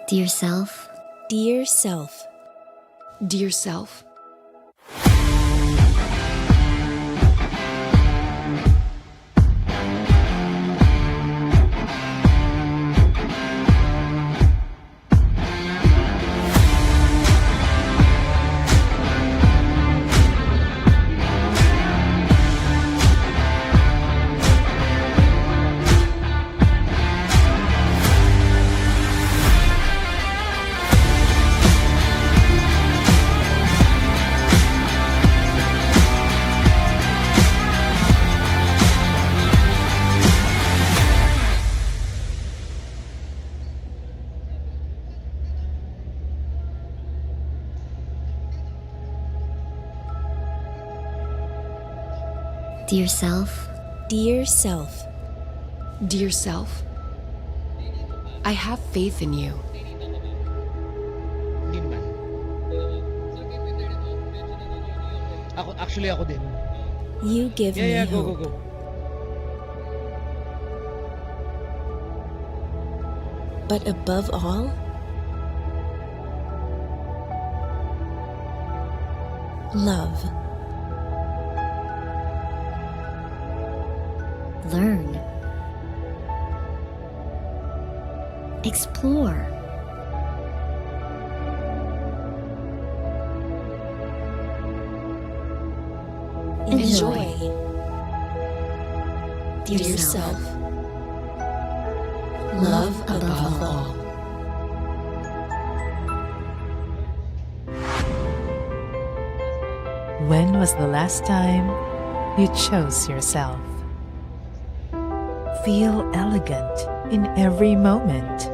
Dear self. Dear self. Dear self. Dear self. Dear self. Dear self. I have faith in you. Hindi naman. Actually, ako din. You give me Go, hope. go, go. But above all, love. Learn. Explore. Enjoy. Dear self. Love above all. When was the last time you chose yourself? Feel elegant in every moment.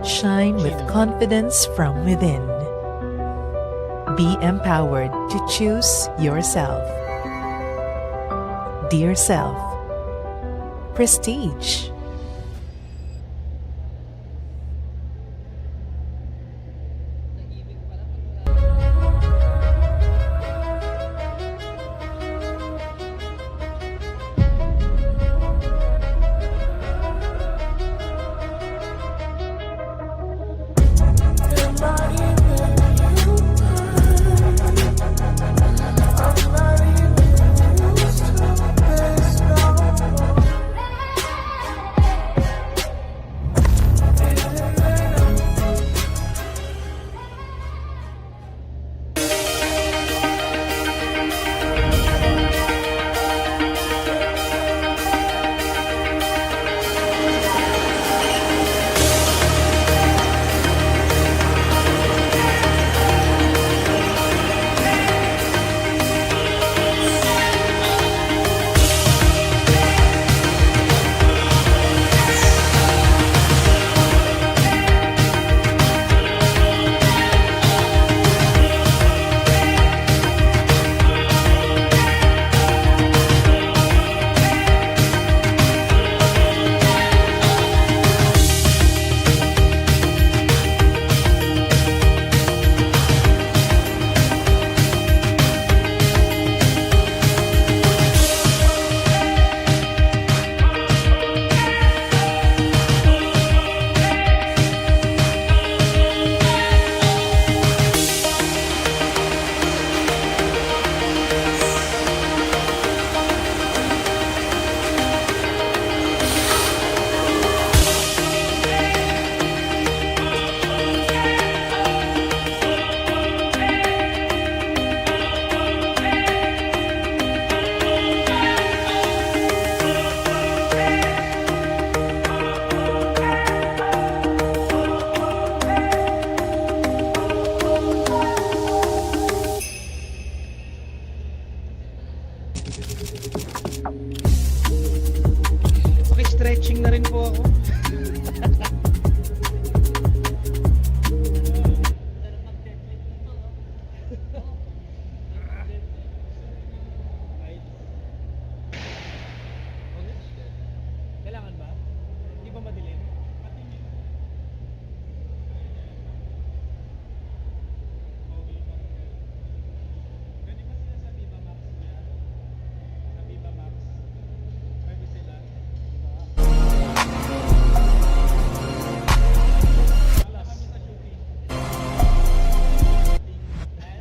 Shine with confidence from within. Be empowered to choose yourself. Dear self. Prestige.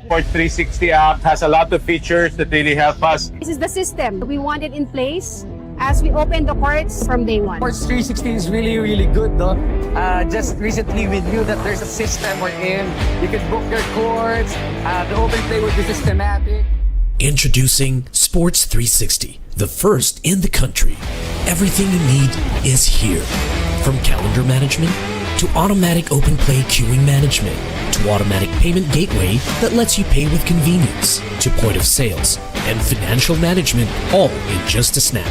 Sports 360 app has a lot of features that really help us. This is the system we wanted in place as we open the courts from day one. Sports 360 is really, really good, no? Just recently we knew that there's a system wherein you can book your courts, the open play would be systematic. Introducing Sports 360, the first in the country. Everything you need is here. From calendar management to automatic open play queuing management to automatic payment gateway that lets you pay with convenience to point of sales and financial management all in just a snap.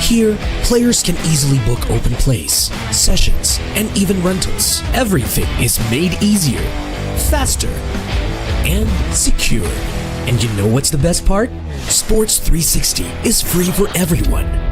Here, players can easily book open plays, sessions, and even rentals. Everything is made easier, faster, and secure. And you know what's the best part? Sports 360 is free for everyone.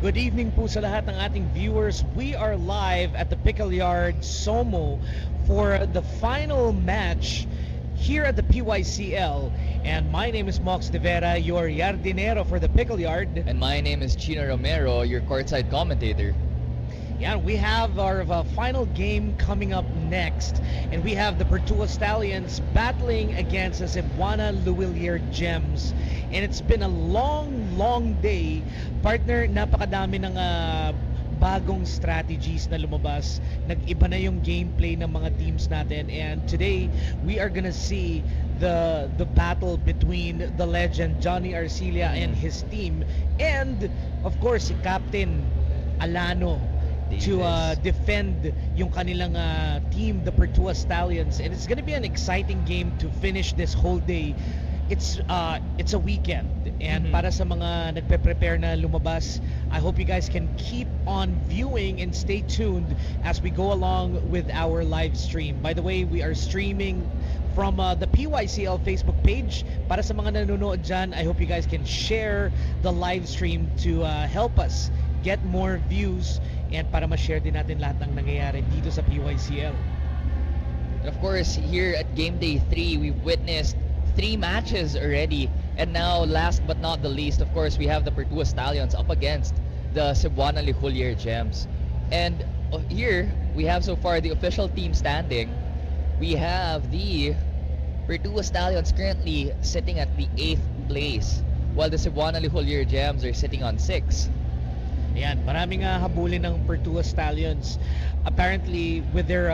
Good evening po sa lahat ng ating viewers. We are live at the Pickle Yard SOMO for the final match here at the PYCL. And my name is Mox De Vera, your yardinero for the Pickle Yard. And my name is Chino Romero, your courtside commentator. Yeah, we have our final game coming up next. And we have the Pertua Stallions battling against the Cebuana Luwilier Gems. And it's been a long day. Partner, napakadami ng bagong strategies na lumabas. Nag-iba na yung gameplay ng mga teams natin. And today, we are gonna see the battle between the legend Johnny Arcilla and his team. And, of course, si Captain Alano to defend yung kanilang team, the Pertua Stallions. And it's gonna be an exciting game to finish this whole day. It's a weekend, and para sa mga nagpe-prepare na lumabas, I hope you guys can keep on viewing and stay tuned as we go along with our live stream. By the way, we are streaming from the PYCL Facebook page. Para sa mga nanonood dyan, I hope you guys can share the live stream to help us get more views and para ma-share din natin lahat ng nangyayari dito sa PYCL. And of course, here at Game Day 3, we've witnessed 3 matches already. And now, last but not the least, of course, we have the Pertua Stallions up against the Cebuana Luwilier Gems. And here, we have so far the official team standing. We have the Pertua Stallions currently sitting at the 8th place, while the Cebuana Luwilier Gems are sitting on 6th. Ayan, maraming habulin ng Pertua Stallions. Apparently, with their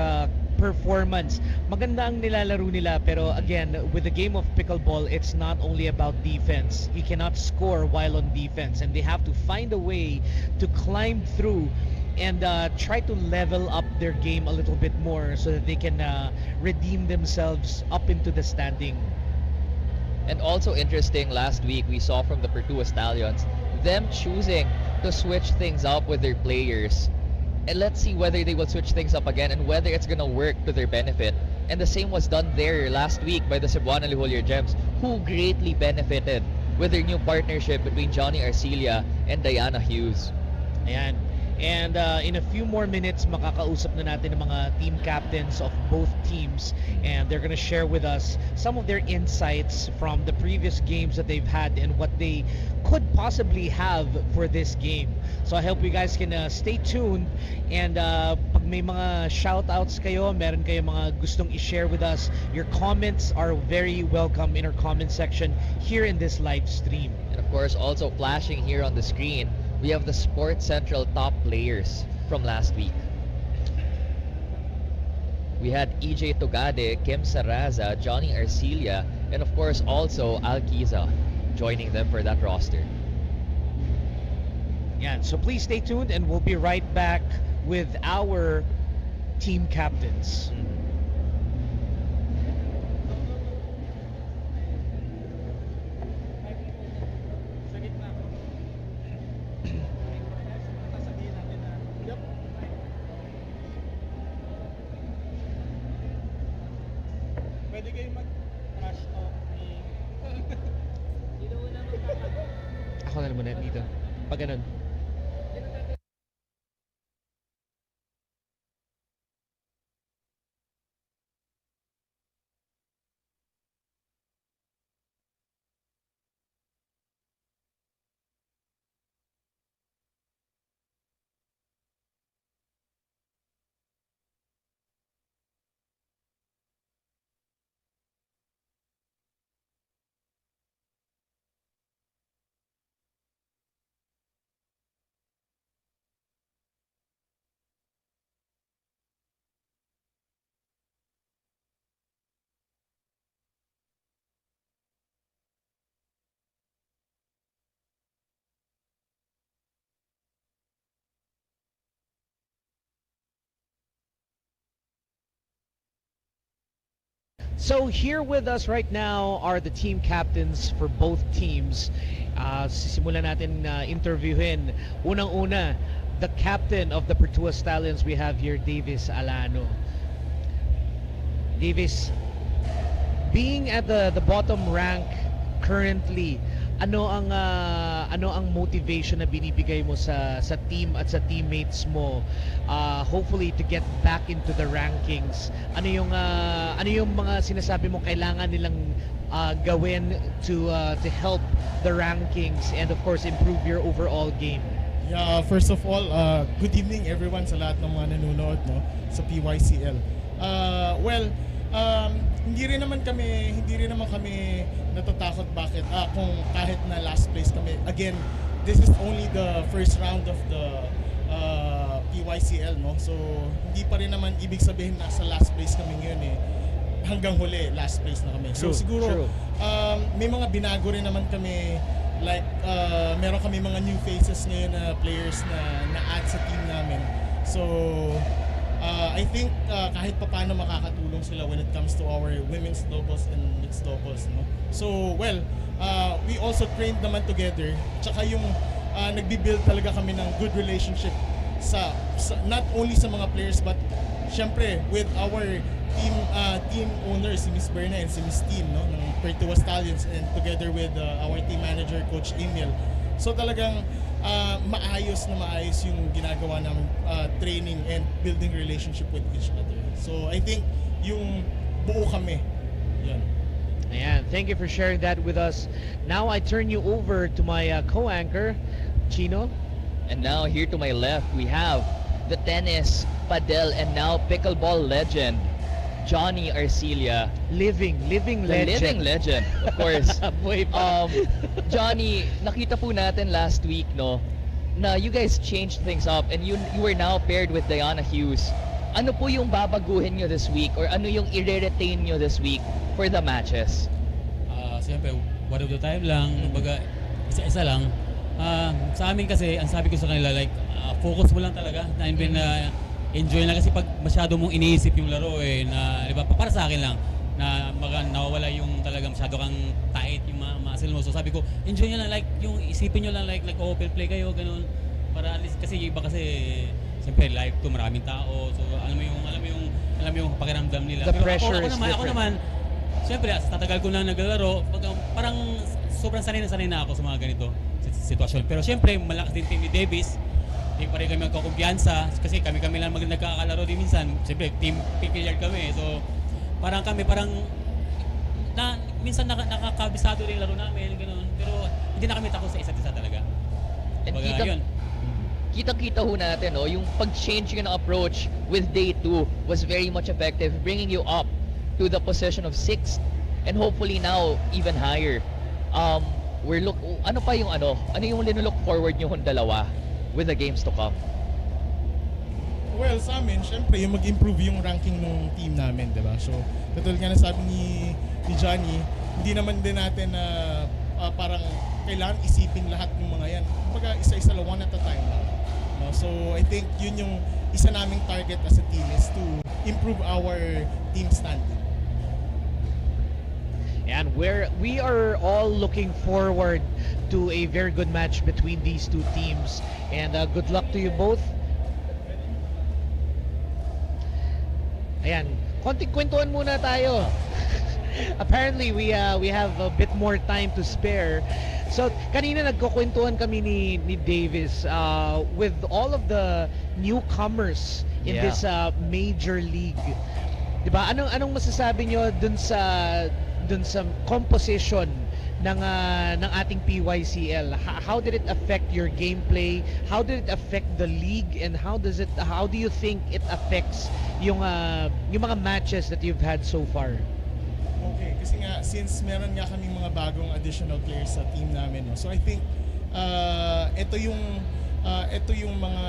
performance, maganda ang nilalaro nila, pero again, with the game of pickleball, it's not only about defense. You cannot score while on defense, and they have to find a way to climb through and try to level up their game a little bit more so that they can redeem themselves up into the standing. And also interesting, last week we saw from the Pertua Stallions them choosing to switch things up with their players. And let's see whether they will switch things up again and whether it's gonna work to their benefit. And the same was done there last week by the Cebuana Luwilier Gems, who greatly benefited with their new partnership between Johnny Arcilla and Diana Hughes. Ayan. And in a few more minutes, makakausap na natin ang mga team captains of both teams, and they're gonna share with us some of their insights from the previous games that they've had and what they could possibly have for this game. So I hope you guys can stay tuned, and pag may mga shoutouts kayo, meron kayo mga gustong i-share with us, your comments are very welcome in our comment section here in this live stream. And of course, also flashing here on the screen, we have the Sports Central top players from last week. We had EJ Togade, Kim Saraza, Johnny Arcilla, and of course also Alquiza joining them for that roster. Yeah, so please stay tuned, and we'll be right back with our team captains. mo na dito. Pag ganun. So here with us right now are the team captains for both teams. Sisimulan natin interviewin. Unang-una, the captain of the Pertua Stallions, we have here, Davis Alano. Davis, being at the bottom rank currently, ano ang motivation na binibigay mo sa team at sa teammates mo, hopefully to get back into the rankings? Ano yung mga sinasabi mo kailangan nilang gawin to help the rankings and of course improve your overall game? Yeah, first of all, good evening everyone sa lahat ng mga nanonood, no, sa PYCL. Hindi rin naman kami natatakot bakit kung kahit na last place kami. Again, this is only the first round of the PYCL, no? So hindi pa rin naman ibig sabihin na sa last place kami ngayon eh. Hanggang huli last place na kami. So siguro may mga binago rin naman kami, like meron kami mga new faces ngayon na players na na-add sa team namin. So I think kahit papaano makakatulong sila when it comes to our women's doubles and mixed doubles, no? So we also trained naman together. Tsaka yung nagbi-build talaga kami ng good relationship sa not only sa mga players but syempre with our team owners, si Miss Berna and si Miss Team, no, ng Pertua Stallions, and together with our team manager, Coach Emil. So talagang maayos yung ginagawa namin, training and building relationship with each other. So I think yung buo kami. Yan. Ayan, thank you for sharing that with us. Now I turn you over to my co-anchor, Chino. And now here to my left, we have the tennis, padel, and now pickleball legend, Johnny Arcilia. Living legend. Living legend, of course. Johnny, nakita po natin last week, no, na you guys changed things up and you were now paired with Diana Hughes. Ano po yung babaguhin nyo this week or ano yung i-retain nyo this week for the matches? Siyempre, one of the time lang, baga, isa-isa lang. Sa amin kasi, ang sabi ko sa kanila, like, focus mo lang talaga. Enjoy na kasi pag masyado mong iniisip yung laro na, di ba, para sa akin lang, na nawawala yung talaga masyado kang tight yung muscle mo. So sabi ko, enjoy nyo lang, like, yung isipin nyo lang, like open play kayo, ganun. Para at least, kasi iba kasi, siyempre, live to, maraming tao. So alam mo yung pakiramdam nila. The pressure is different. Ako naman, siyempre, tatagal ko na naglalaro, parang sobrang sanay na ako sa mga ganito sitwasyon. Pero siyempre, malakas din team ni Davis. Hindi pa rin kami magkakumpiyansa kasi kami lang nagkakalaro din minsan. Siyempre, team Pickle Yard kami. So, minsan nakakabisado rin laro namin, gano'n. Pero hindi na kami takot sa isa't isa talaga. And yun. Kita-kita ho natin, no, yung pag-change ng approach with day 2 was very much effective, bringing you up to the position of 6th and hopefully now even higher. Ano yung linulook forward nyo kung dalawa with the games to come? Well, sa amin, syempre, yung mag-improve yung ranking ng team namin, di ba? So, katulad nga na sabi ni Johnny, hindi naman din natin na parang kailangan isipin lahat ng mga yan. Kumbaga, isa-isa lang, one at a time lang. No? So, I think yun yung isa naming target as a team is to improve our team standing. And we are all looking forward to a very good match between these two teams. And good luck to you both. Ayan, konting kwentuhan muna tayo. Apparently, we have a bit more time to spare. So, kanina nagkukwentuhan kami ni Davis with all of the newcomers in Yeah. this major league. 'Di ba? Anong masasabi nyo dun sa composition ng ating PYCL? How did it affect your gameplay? How did it affect the league, and how do you think it affects yung mga matches that you've had so far? Okay, kasi nga since meron nga kaming mga bagong additional players sa team namin, no. So I think ito yung mga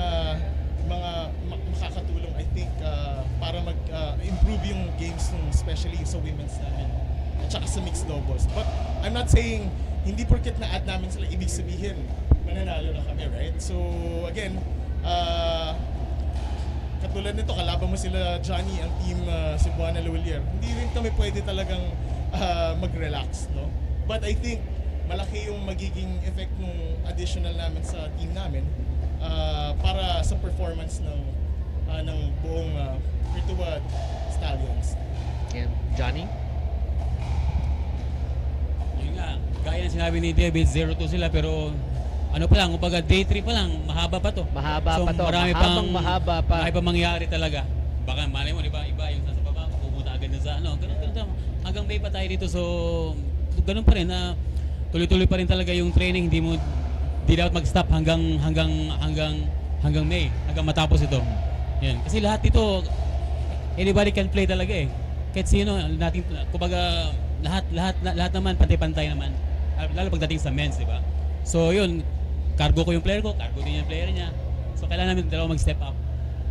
makakatulong, I think, para mag-improve yung games especially sa women's namin at saka sa mixed doubles. But I'm not saying hindi porket na-add namin sila ibig sabihin mananalo na kami, right? So again, katulad nito, kalaban mo sila Johnny, ang team Cebuana Luwilier. Hindi rin kami pwede talagang mag-relax, no? But I think malaki yung magiging effect ng additional namin sa team namin para sa performance ng buong Virtua Stallions. And Johnny? Yun nga, gaya ng sinabi ni David, 0-2 sila pero ano pa lang, kumbaga day 3 pa lang, mahaba pa to. Mahaba so, pa to. Mahaba pa. Marami pang mangyayari talaga. Baka malay mo, di ba, iba yung nasa baba, pupunta agad na sa ano, ganun. Hanggang May pa tayo dito, so ganun pa rin na tuloy-tuloy pa rin talaga yung training, hindi dapat mag-stop hanggang May, hanggang matapos ito. Yan. Kasi lahat dito, anybody can play talaga eh. Kahit sino, natin, kumbaga, lahat naman, pantay-pantay naman. Lalo pagdating sa men's, di ba? So yun, cargo ko yung player ko, cargo din yung player niya. So kailangan namin dalawa mag-step up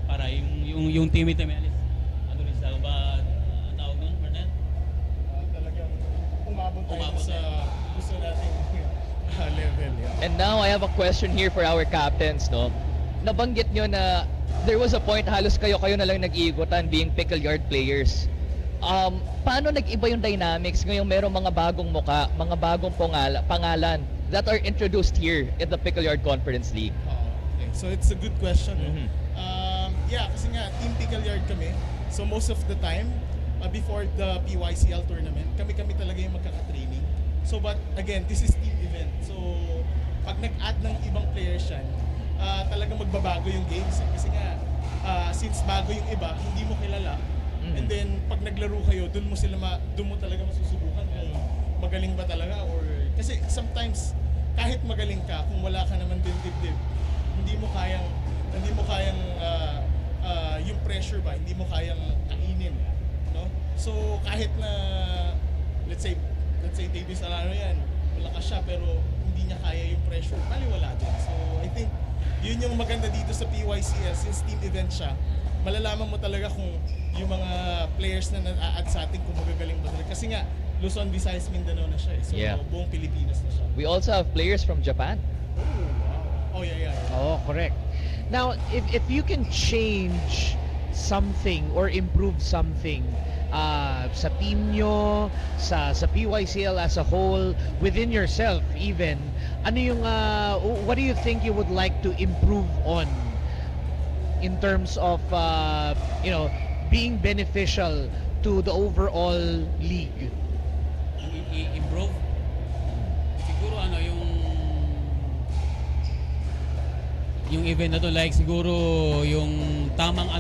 para yung teammate namin alis. Ano rin sa ba tawag nun, Marnel? Talagang umabot tayo sa gusto nating level. Yeah. And now I have a question here for our captains, no? Nabanggit nyo na there was a point halos kayo na lang nag-iigutan being Pickle Yard players. Paano nag-iba yung dynamics ngayong merong mga bagong muka, mga bagong pangalan that are introduced here in the Pickle Yard Conference League? Okay. So it's a good question. Yeah, kasi nga Team Pickle Yard kami. So most of the time, before the PYCL tournament, kami talaga yung magkaka-training. So but again, this is team event. So pag nag-add ng ibang players yan, talagang magbabago yung games. Kasi nga, since bago yung iba, hindi mo kilala. And then pag naglaro kayo, doon mo talaga masusubukan kung magaling ba talaga, or kasi sometimes kahit magaling ka, kung wala ka naman din dibdib, hindi mo kayang yung pressure ba, hindi mo kayang kainin, no? So kahit na let's say Davis Alano yan, malakas siya pero hindi niya kaya yung pressure, baliwala din. So I think yun yung maganda dito sa PYCL, since team event siya, malalaman mo talaga kung yung mga players na na-add sa atin kung magagaling ba talaga. Kasi nga, Luzon, Visayas, Mindanao na siya eh. So buong Pilipinas na siya. We also have players from Japan. Oh, wow. Oh, yeah. Oh, correct. Now, if you can change something or improve something sa team nyo, sa PYCL as a whole, within yourself even, ano yung, what do you think you would like to improve on in terms of, being beneficial to the overall league? Improve? Siguro yung event na to, like siguro yung tamang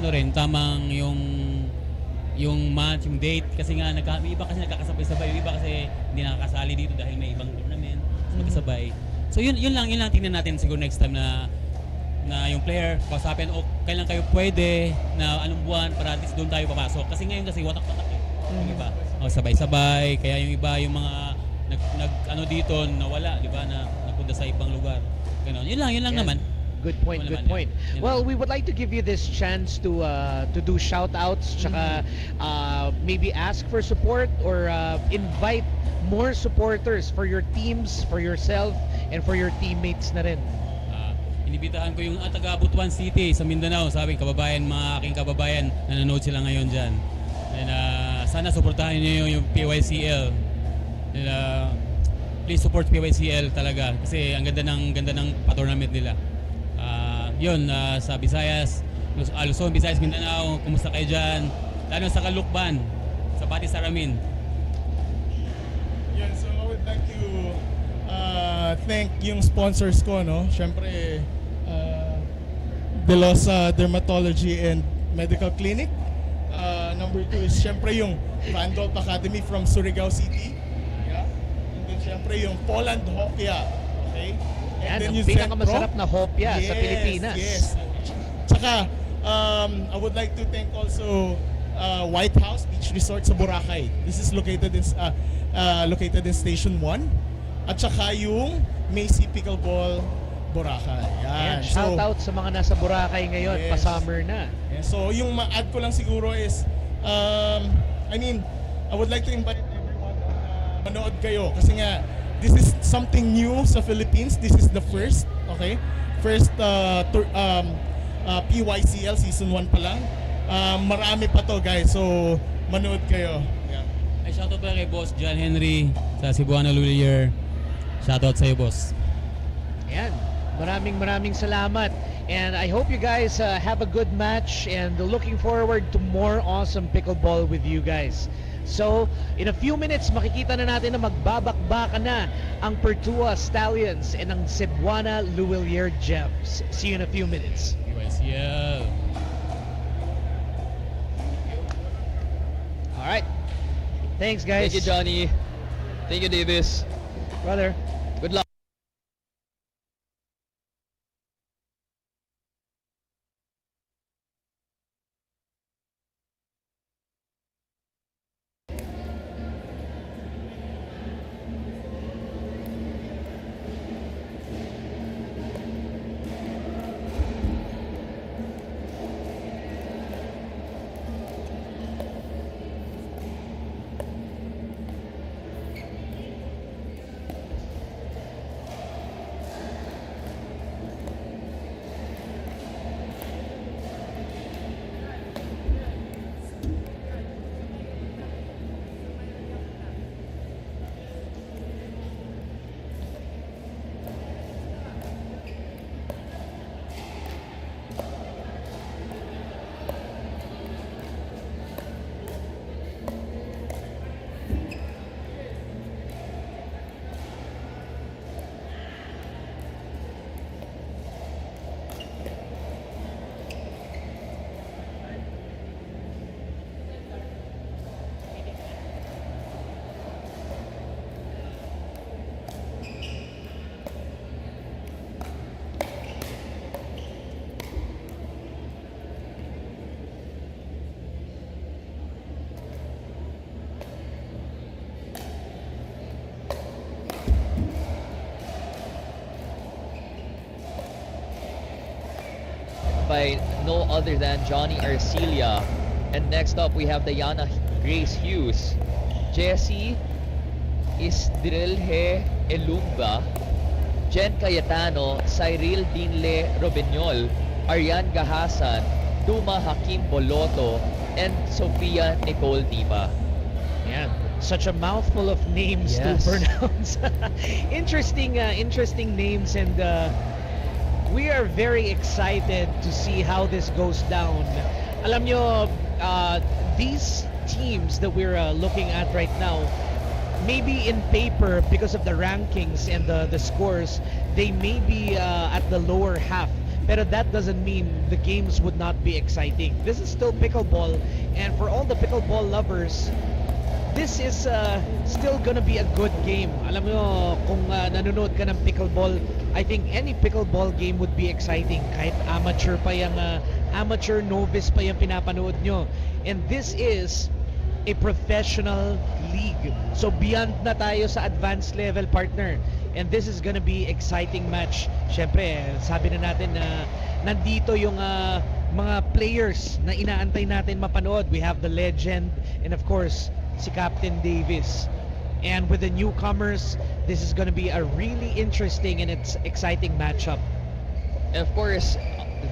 yung match, yung date, kasi nga may iba kasi nagkakasabay-sabay, yung iba kasi hindi nakakasali dito dahil may ibang tournament, magkasabay. So yun lang tingnan natin siguro next time na yung player, kausapin, kailan kayo pwede na anong buwan para at least doon tayo papasok. Kasi ngayon kasi watak-watak eh. Yung iba, sabay-sabay, kaya yung iba yung mga dito nawala, di ba, na napunta sa ibang lugar. Ganun. Yun lang naman. Good point. Well, we would like to give you this chance to do shout-outs, tsaka maybe ask for support or invite more supporters for your teams, for yourself, and for your teammates na rin. Inibitahan ko yung taga Butuan City sa Mindanao, sabi mga aking kababayan, nanonood sila ngayon dyan. And sana suportahan niyo yung PYCL. And, please support PYCL talaga kasi ang ganda ng pa-tournament nila. Yun, sa Visayas, Luzon, Visayas, Mindanao, kumusta kayo dyan? Lalo sa Kalukban, sa Pati Saramin. Yeah, so I would like to thank yung sponsors ko, no? Syempre, Delosa Dermatology and Medical Clinic. Number 2 is syempre yung Randolph Academy from Surigao City. Yeah. And then syempre yung Poland Hopia. Okay? Yan, ang yung pinakamasarap na hopya sa Yes, Pilipinas. Yes. Tsaka, I would like to thank also White House Beach Resort sa Boracay. This is located in Station 1. At saka yung Macy Pickleball Boracay. Ayan, Yan. shout out sa mga nasa Boracay ngayon, Yes. pa-summer na. Yeah, so yung ma-add ko lang siguro is, I would like to invite everyone na manood kayo. Kasi nga, this is something new sa Philippines. This is the first, okay? First PYCL Season 1 pa lang. Marami pa to guys, so manood kayo. Yeah. Ay, shoutout pala kay Boss John Henry sa Cebuana Lulier. Shoutout sa iyo, boss. Ayan, maraming salamat. And I hope you guys have a good match and looking forward to more awesome pickleball with you guys. So, in a few minutes, makikita na natin na magbabakbaka na ang Pertua Stallions and ang Cebuana Lulier Gems. See you in a few minutes. PYCL. Alright. Thanks, guys. Thank you, Johnny. Thank you, Davis. Brother. Good luck. By no other than Johnny Arcilia. And next up, we have Diana Grace Hughes, Jessie Isdrilhe Elumba, Jen Cayetano, Cyril Dinle Robinyol, Ariane Gahasan, Duma Hakim Boloto, and Sofia Nicole Diba. Yeah, such a mouthful of names to Yes. pronounce. interesting names, and we are very excited to see how this goes down. Alam nyo, these teams that we're looking at right now, maybe in paper, because of the rankings and the scores, they may be at the lower half. Pero that doesn't mean the games would not be exciting. This is still pickleball, and for all the pickleball lovers, this is still gonna be a good game. Alam mo, kung nanonood ka ng pickleball, I think any pickleball game would be exciting. Kahit amateur pa yung, amateur novice pa yung pinapanood nyo. And this is a professional league. So beyond na tayo sa advanced level, partner. And this is gonna be exciting match. Syempre, sabi na natin na nandito yung mga players na inaantay natin mapanood. We have the legend and of course, si Captain Davis. And with the newcomers, this is going to be a really interesting and it's exciting matchup. And of course,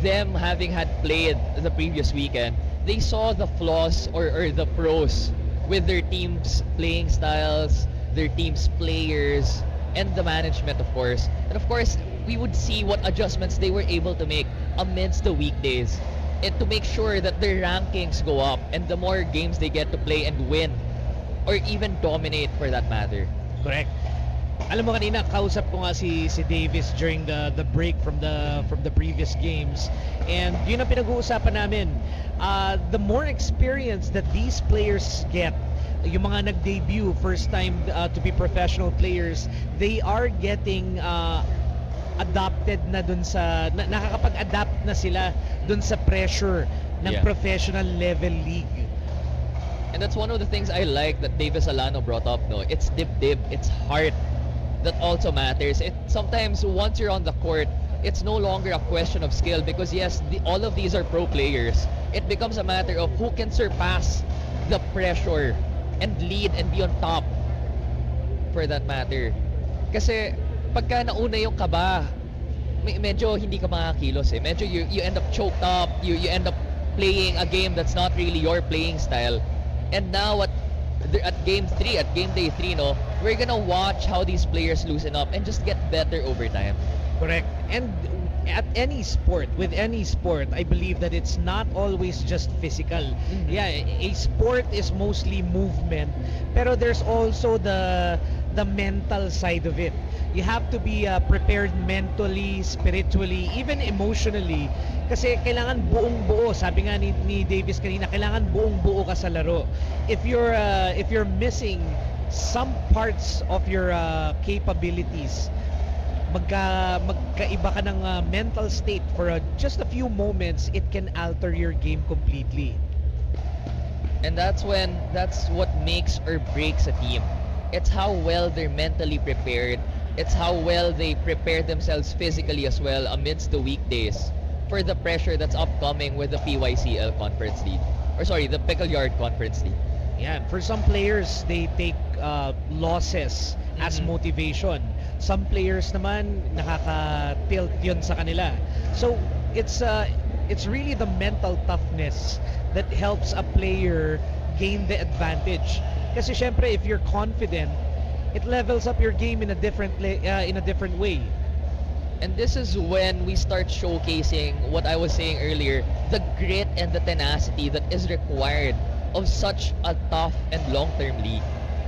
them having had played the previous weekend, they saw the flaws or the pros with their team's playing styles, their team's players, and the management, of course. And of course, we would see what adjustments they were able to make amidst the weekdays, and to make sure that their rankings go up and the more games they get to play and win, or even dominate for that matter. Correct. Alam mo kanina kausap ko nga si Davis during the break from the previous games, and yun ang pinag-uusapan namin. The more experience that these players get, yung mga nag-debut first time to be professional players, they are getting adopted na dun sa nakakapag-adapt na sila dun sa pressure ng professional level league. And that's one of the things I like that Davis Alano brought up, no? It's dib-dib, it's heart that also matters. It sometimes once you're on the court, it's no longer a question of skill because yes, all of these are pro players. It becomes a matter of who can surpass the pressure and lead and be on top for that matter. Kasi pagka nauna yung kaba, medyo hindi ka makakilos eh. Medyo you end up choked up, you end up playing a game that's not really your playing style. And now at game day 3, no, we're gonna watch how these players loosen up and just get better over time. Correct. And at any sport, with any sport, I believe that it's not always just physical. Yeah, a sport is mostly movement, pero there's also the mental side of it. You have to be prepared mentally, spiritually, even emotionally. Kasi kailangan buong-buo. Sabi nga ni Davis kanina, kailangan buong-buo ka sa laro. If you're missing some parts of your capabilities, magkaiba ka ng mental state for just a few moments, it can alter your game completely. And that's what makes or breaks a team. It's how well they're mentally prepared. It's how well they prepare themselves physically as well amidst the weekdays for the pressure that's upcoming with the PYCL Conference League. Or sorry, the Pickle Yard Conference League. Yeah, for some players, they take losses as motivation. Some players naman, nakaka-tilt yun sa kanila. So, it's really the mental toughness that helps a player gain the advantage. Kasi syempre, if you're confident, it levels up your game in a different way. And this is when we start showcasing what I was saying earlier, the grit and the tenacity that is required of such a tough and long-term league.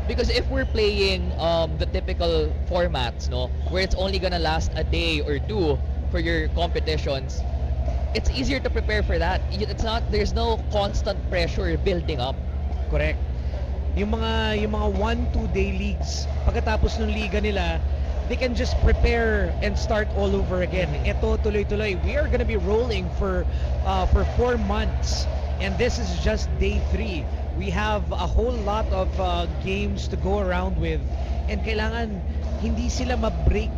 Because if we're playing the typical formats, no, where it's only gonna last a day or two for your competitions, it's easier to prepare for that. There's no constant pressure building up. Correct. Yung mga 1-2 day leagues, pagkatapos ng liga nila, they can just prepare and start all over again. Ito tuloy-tuloy. We are gonna be rolling for 4 months, and this is just day 3. We have a whole lot of games to go around with, and kailangan hindi sila ma-break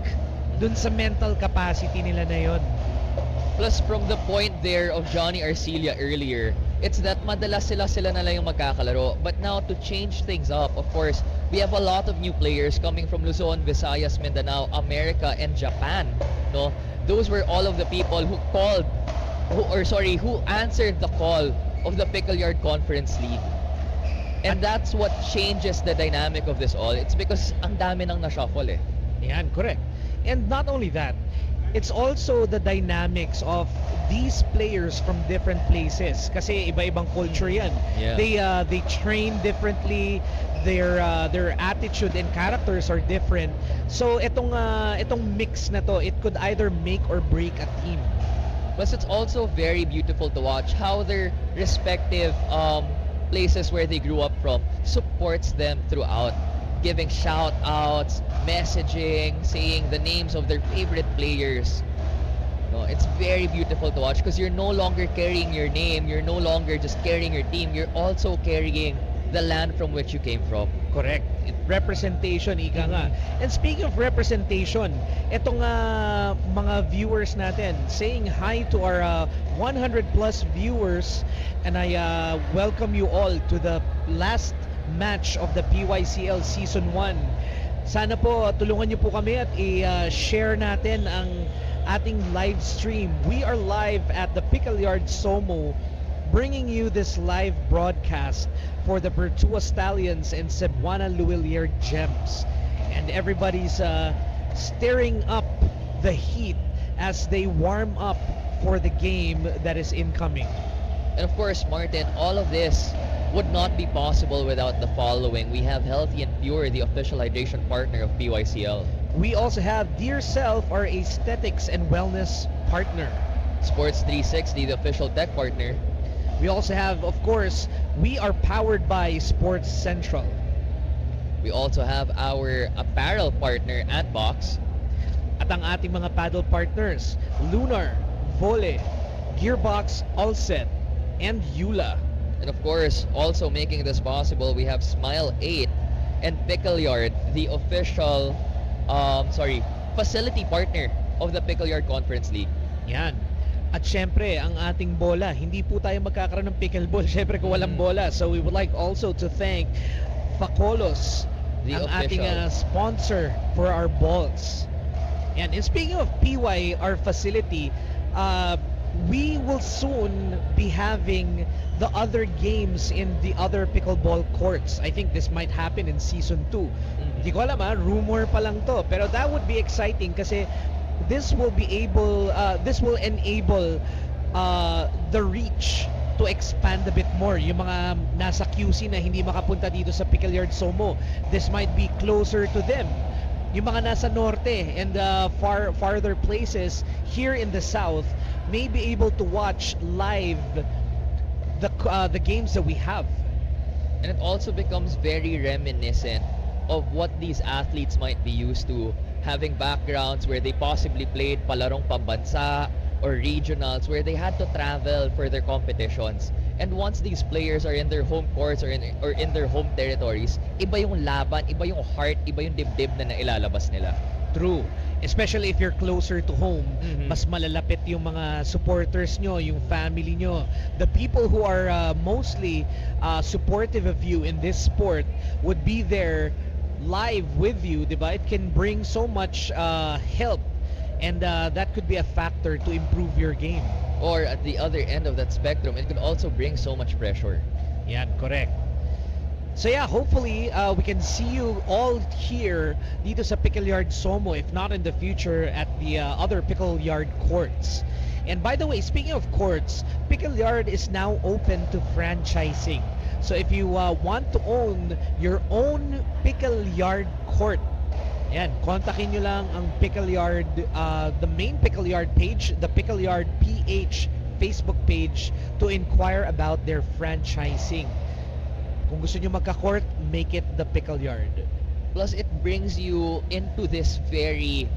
dun sa mental capacity nila na yon. Plus, from the point there of Johnny Arcilla earlier, it's that madalas sila na lang yung magkakalaro. But now, to change things up, of course, we have a lot of new players coming from Luzon, Visayas, Mindanao, America, and Japan. No, those were all of the people who answered the call of the Pickle Yard Conference League. And that's what changes the dynamic of this all. It's because ang dami nang na-shuffle eh. Yan, correct. And not only that, it's also the dynamics of these players from different places. Kasi iba-ibang culture yan. Yeah. They train differently. Their attitude and characters are different. So itong mix na to, it could either make or break a team. Plus, it's also very beautiful to watch how their respective places where they grew up from supports them throughout, giving shout outs, messaging, saying the names of their favorite players. No, it's very beautiful to watch because you're no longer carrying your name, you're no longer just carrying your team, you're also carrying the land from which you came from. Correct. Representation, ika nga. And speaking of representation, etong mga viewers natin, saying hi to our 100 plus viewers, and I welcome you all to the last match of the PYCL Season 1. Sana po tulungan niyo po kami at i-share natin ang ating live stream. We are live at the Pickle Yard SOMO, bringing you this live broadcast for the Pertua Stallions and Cebuana Luwilier Gems. And everybody's stirring up the heat as they warm up for the game that is incoming. And of course, Martin, all of this would not be possible without the following. We have Healthy and Pure, the official hydration partner of PYCL. We also have Dear Self, our aesthetics and wellness partner. Sports 360, the official tech partner. We also have, of course, we are powered by Sports Central. We also have our apparel partner, Adbox. At ang ating mga paddle partners, Lunar, Volley, Gearbox, Allset, and Eula. And of course, also making this possible, we have Smile 8 and Pickle Yard, the official, facility partner of the Pickle Yard Conference League. Yan. At syempre, ang ating bola, hindi po tayo magkakaroon ng pickleball syempre kung walang bola. So we would like also to thank Facolos, The ang official. ating sponsor for our balls. Yan. And speaking of PY, our facility, we will soon be having the other games in the other pickleball courts. I think this might happen in season 2. Hindi ko alam rumor pa lang to, pero that would be exciting kasi this will enable the reach to expand a bit more. Yung mga nasa QC na hindi makapunta dito sa Pickle Yard SOMO, this might be closer to them. Yung mga nasa norte and farther places here in the south may be able to watch live the games that we have. And it also becomes very reminiscent of what these athletes might be used to, having backgrounds where they possibly played palarong pambansa or regionals where they had to travel for their competitions. And once these players are in their home courts or in their home territories, iba yung laban, iba yung heart, iba yung dibdib na nailalabas nila. True. Especially if you're closer to home, mas malalapit yung mga supporters nyo, yung family nyo. The people who are mostly supportive of you in this sport would be there live with you, diba? It can bring so much help, and that could be a factor to improve your game. Or at the other end of that spectrum, it could also bring so much pressure. Yan, correct. So yeah, hopefully we can see you all here dito sa Pickle Yard SOMO, if not in the future at the other Pickle Yard courts. And by the way, speaking of courts, Pickle Yard is now open to franchising. So if you want to own your own Pickle Yard court, yan, kontakin nyo lang ang Pickle Yard, the main Pickle Yard page, the Pickle Yard PH Facebook page, to inquire about their franchising. Kung gusto nyo magka-court, make it the Pickle Yard. Plus, it brings you into this very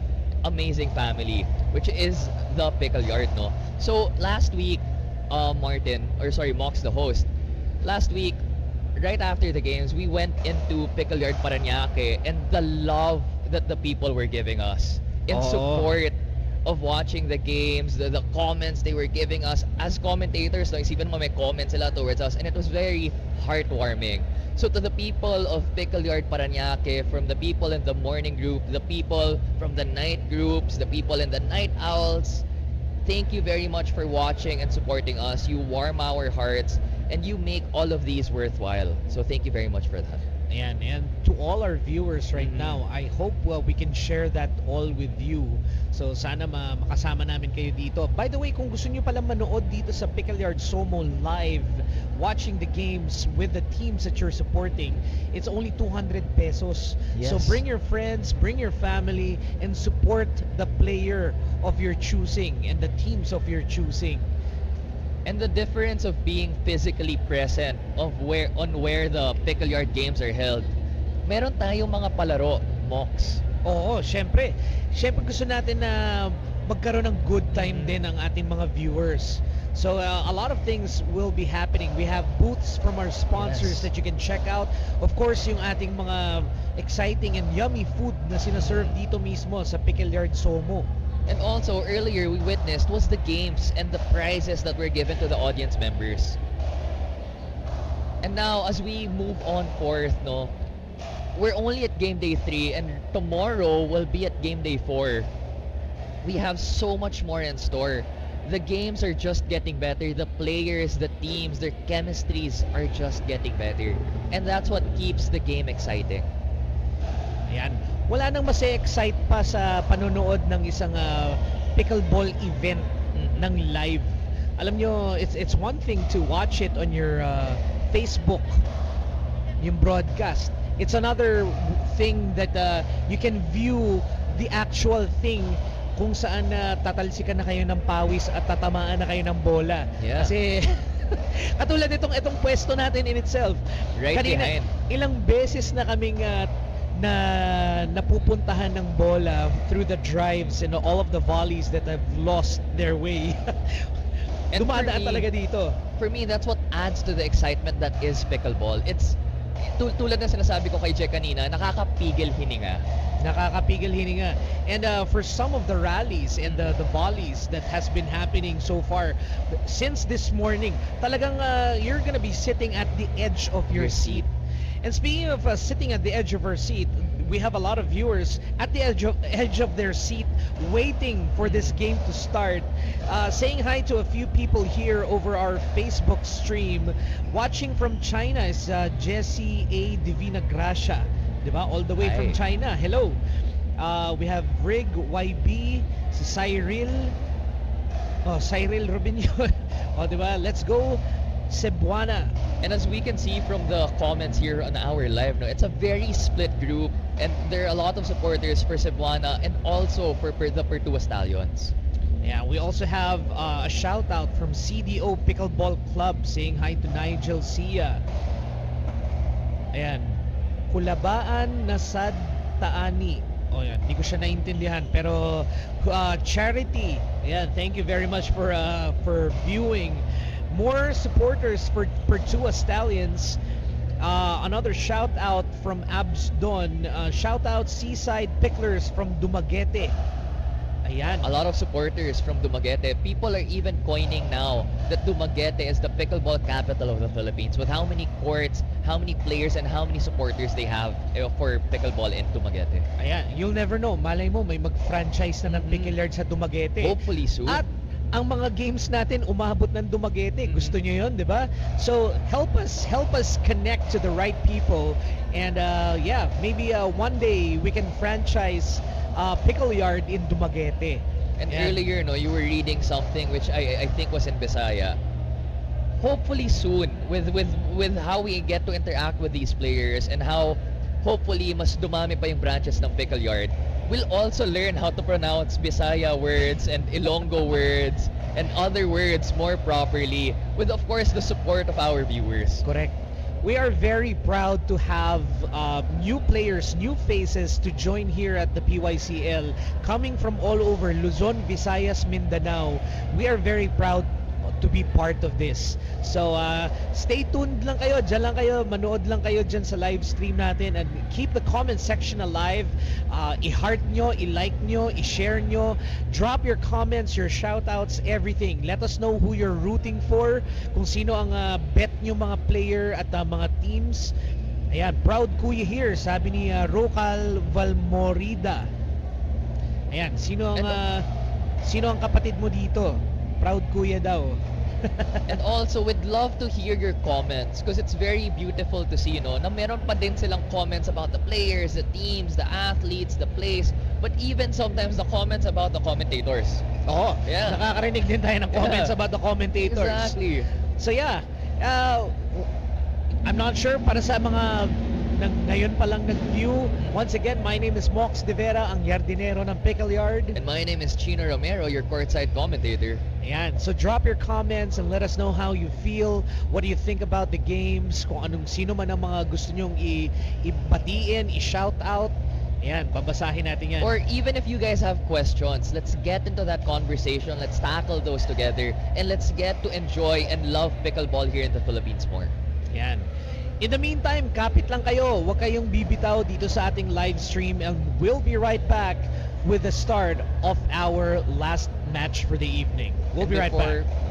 amazing family, which is the Pickle Yard, no? So, last week, Mox, the host, last week, right after the games, we went into Pickle Yard Parañaque, and the love that the people were giving us in support of watching the games, the comments they were giving us as commentators, no, even mo may comments sila towards us, and it was very heartwarming. So to the people of Pickle Yard Parañaque, from the people in the morning group, the people from the night groups, the people in the night owls, thank you very much for watching and supporting us. You warm our hearts, and you make all of these worthwhile. So thank you very much for that. Ayan, and to all our viewers right now, I hope we can share that all with you. So sana makasama namin kayo dito. By the way, kung gusto nyo pala manood dito sa Pickle Yard SOMO live, watching the games with the teams that you're supporting, it's only 200 pesos. Yes. So bring your friends, bring your family, and support the player of your choosing and the teams of your choosing. And the difference of being physically present on where the Pickle Yard games are held. Meron tayong mga palaro, Mox. Oo, syempre. Syempre gusto natin na magkaroon ng good time din ang ating mga viewers. So a lot of things will be happening. We have booths from our sponsors that you can check out. Of course, yung ating mga exciting and yummy food na sinaserve dito mismo sa Pickle Yard SOMO. And also, earlier we witnessed was the games and the prizes that were given to the audience members. And now, as we move on forth, no, we're only at game day 3, and tomorrow we'll be at game day 4. We have so much more in store. The games are just getting better. The players, the teams, their chemistries are just getting better. And that's what keeps the game exciting. Ayan. Wala nang mas excite pa sa panonood ng isang pickleball event ng live. Alam nyo, it's one thing to watch it on your Facebook yung broadcast. It's another thing that you can view the actual thing kung saan tatalsikan na kayo ng pawis at tatamaan na kayo ng bola. Yeah. Kasi katulad itong pwesto natin in itself. Right Kanina, behind. ilang beses na kaming na napupuntahan ng bola through the drives and all of the volleys that have lost their way. And Dumadaan for me- talaga dito. For me, that's what adds to the excitement that is pickleball. It's tulad ng sinasabi ko kay Jack kanina, nakakapigil hininga. Nakakapigil hininga. And for some of the rallies and the volleys that has been happening so far since this morning, talagang you're gonna be sitting at the edge of your seat. And speaking of sitting at the edge of our seat, we have a lot of viewers at the edge of their seat waiting for this game to start. Saying hi to a few people here over our Facebook stream. Watching from China is Jessie A. Divina Gracia. Diba? All the way from Hi. China. Hello. We have Rig YB, si Cyril. Oh, Cyril Robinho. Oh, diba? Let's go. Cebuana. And as we can see from the comments here on our live, no, it's a very split group, and there are a lot of supporters for Cebuana and also for the Pertua Stallions. Yeah, we also have a shout out from CDO Pickleball Club saying hi to Nigel Sia. Ayan. Kulabaan na sad taani. Oh, yan. Hindi ko siya naintindihan. Pero Charity. Ayan, thank you very much for viewing. More supporters for Pertua Stallions. Another shout out from Abs Don. Shout out Seaside Picklers from Dumaguete. Ayan. A lot of supporters from Dumaguete. People are even coining now that Dumaguete is the pickleball capital of the Philippines, with how many courts, how many players, and how many supporters they have for pickleball in Dumaguete. Ayan, you'll never know. Malay mo, may mag-franchise na ng Pickle Yard sa Dumaguete. Hopefully soon. At ang mga games natin umabot ng Dumaguete. Gusto nyo yun, di ba? So, help us connect to the right people. And yeah, maybe one day we can franchise Pickle Yard in Dumaguete. And Ayan. earlier, no, you were reading something which I think was in Bisaya. Hopefully soon, with how we get to interact with these players and how hopefully mas dumami pa yung branches ng Pickle Yard, we'll also learn how to pronounce Bisaya words and Ilonggo words and other words more properly, with of course the support of our viewers. Correct. We are very proud to have new players, new faces to join here at the PYCL, coming from all over Luzon, Visayas, Mindanao. We are very proud to be part of this. So stay tuned lang kayo, dyan lang kayo, manood lang kayo dyan sa live stream natin, and keep the comment section alive. I-heart nyo, i-like nyo, i-share nyo, drop your comments, your shoutouts, everything. Let us know who you're rooting for, kung sino ang bet nyo mga player at mga teams. Ayan, proud kuya here, sabi ni Rocal Valmorida. Ayan, sino ang kapatid mo dito? Proud kuya daw. And also, we'd love to hear your comments, because it's very beautiful to see, no, na meron pa din silang comments about the players, the teams, the athletes, the plays, but even sometimes the comments about the commentators. Oo, Yeah. nakakarinig din tayo ng comments Yeah. about the commentators. Exactly. So yeah, I'm not sure para sa mga ngayon pa lang nag-view. Once again, my name is Mox De Vera, ang yardinero ng Pickle Yard. And my name is Chino Romero, your courtside commentator. Ayan, so drop your comments and let us know how you feel. What do you think about the games? Kung sino man ang mga gusto nyong i-batiin, i-shout out. Ayan, babasahin natin yan. Or even if you guys have questions, let's get into that conversation. Let's tackle those together. And let's get to enjoy and love pickleball here in the Philippines more. Yan. In the meantime, kapit lang kayo. Huwag kayong bibitaw dito sa ating live stream, and we'll be right back with the start of our last match for the evening. We'll And be right before- back.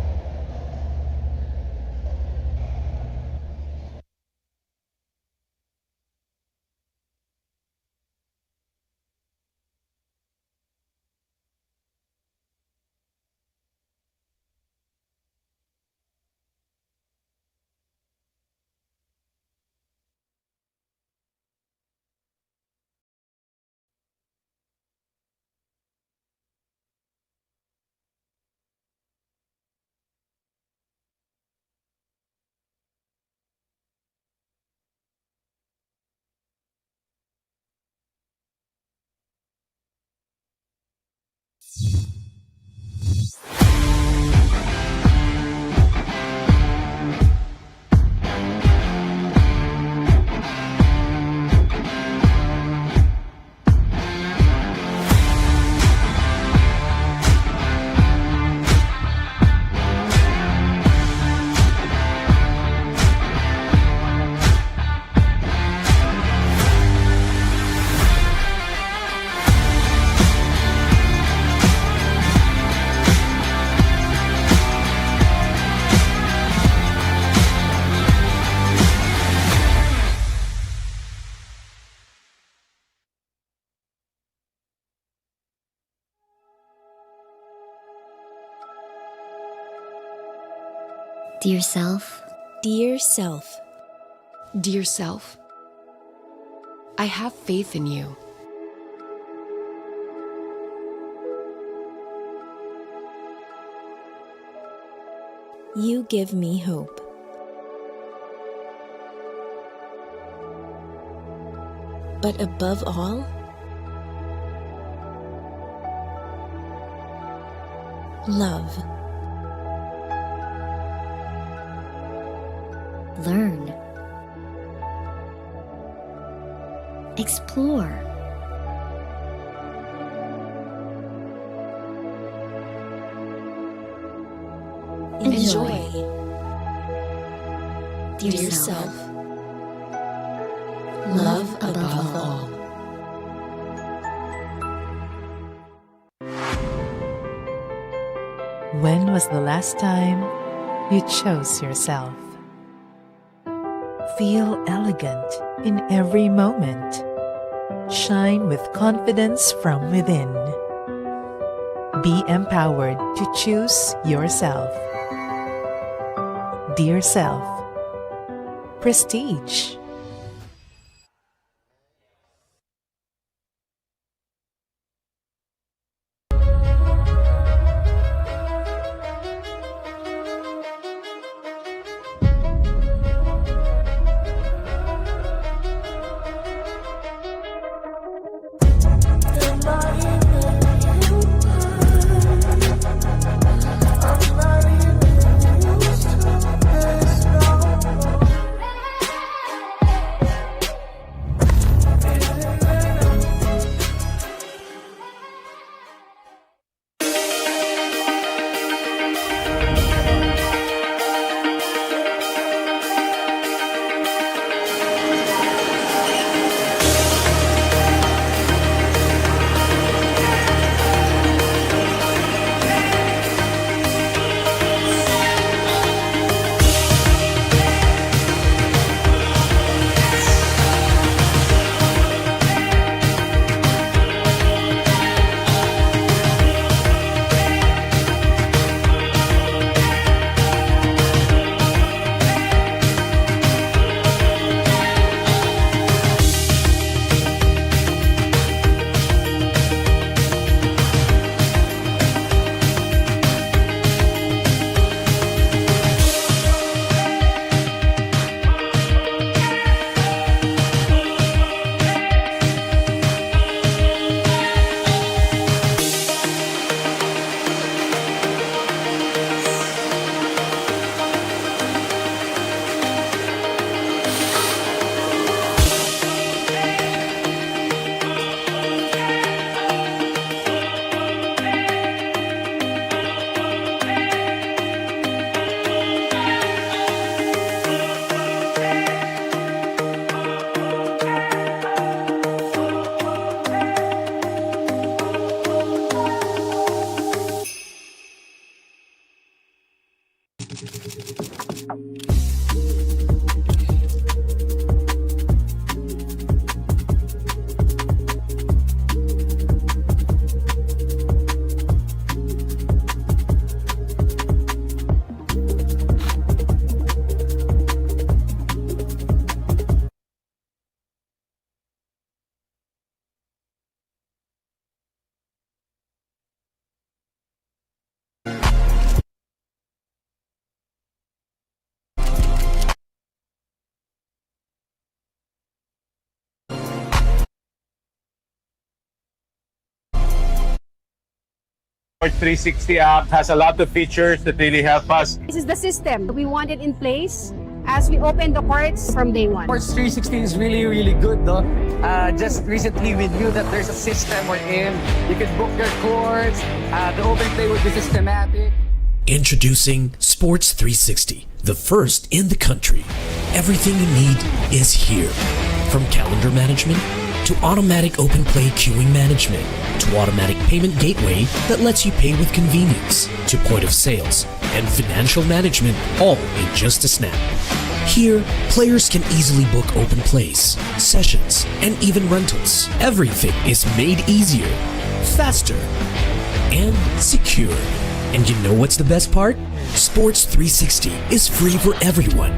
Dear self, Dear self, Dear self, I have faith in you. you give me hope. But above all, love. learn, explore, Enjoy. dear self, love above all. When was the last time you chose yourself? Feel elegant in every moment. Shine with confidence from within. Be empowered to choose yourself. Dear self, prestige. Sports 360 app has a lot of features that really help us. This is the system we wanted in place as we open the courts from day one. Sports 360 is really, really good, no? Just recently we knew that there's a system wherein you can book your courts, the open play would be systematic. Introducing Sports 360, the first in the country. Everything you need is here. From calendar management to automatic open play queuing management to automatic payment gateway that lets you pay with convenience to point of sales and financial management all in just a snap. Here, players can easily book open plays, sessions, and even rentals. Everything is made easier, faster, and secure. And you know what's the best part? Sports 360 is free for everyone.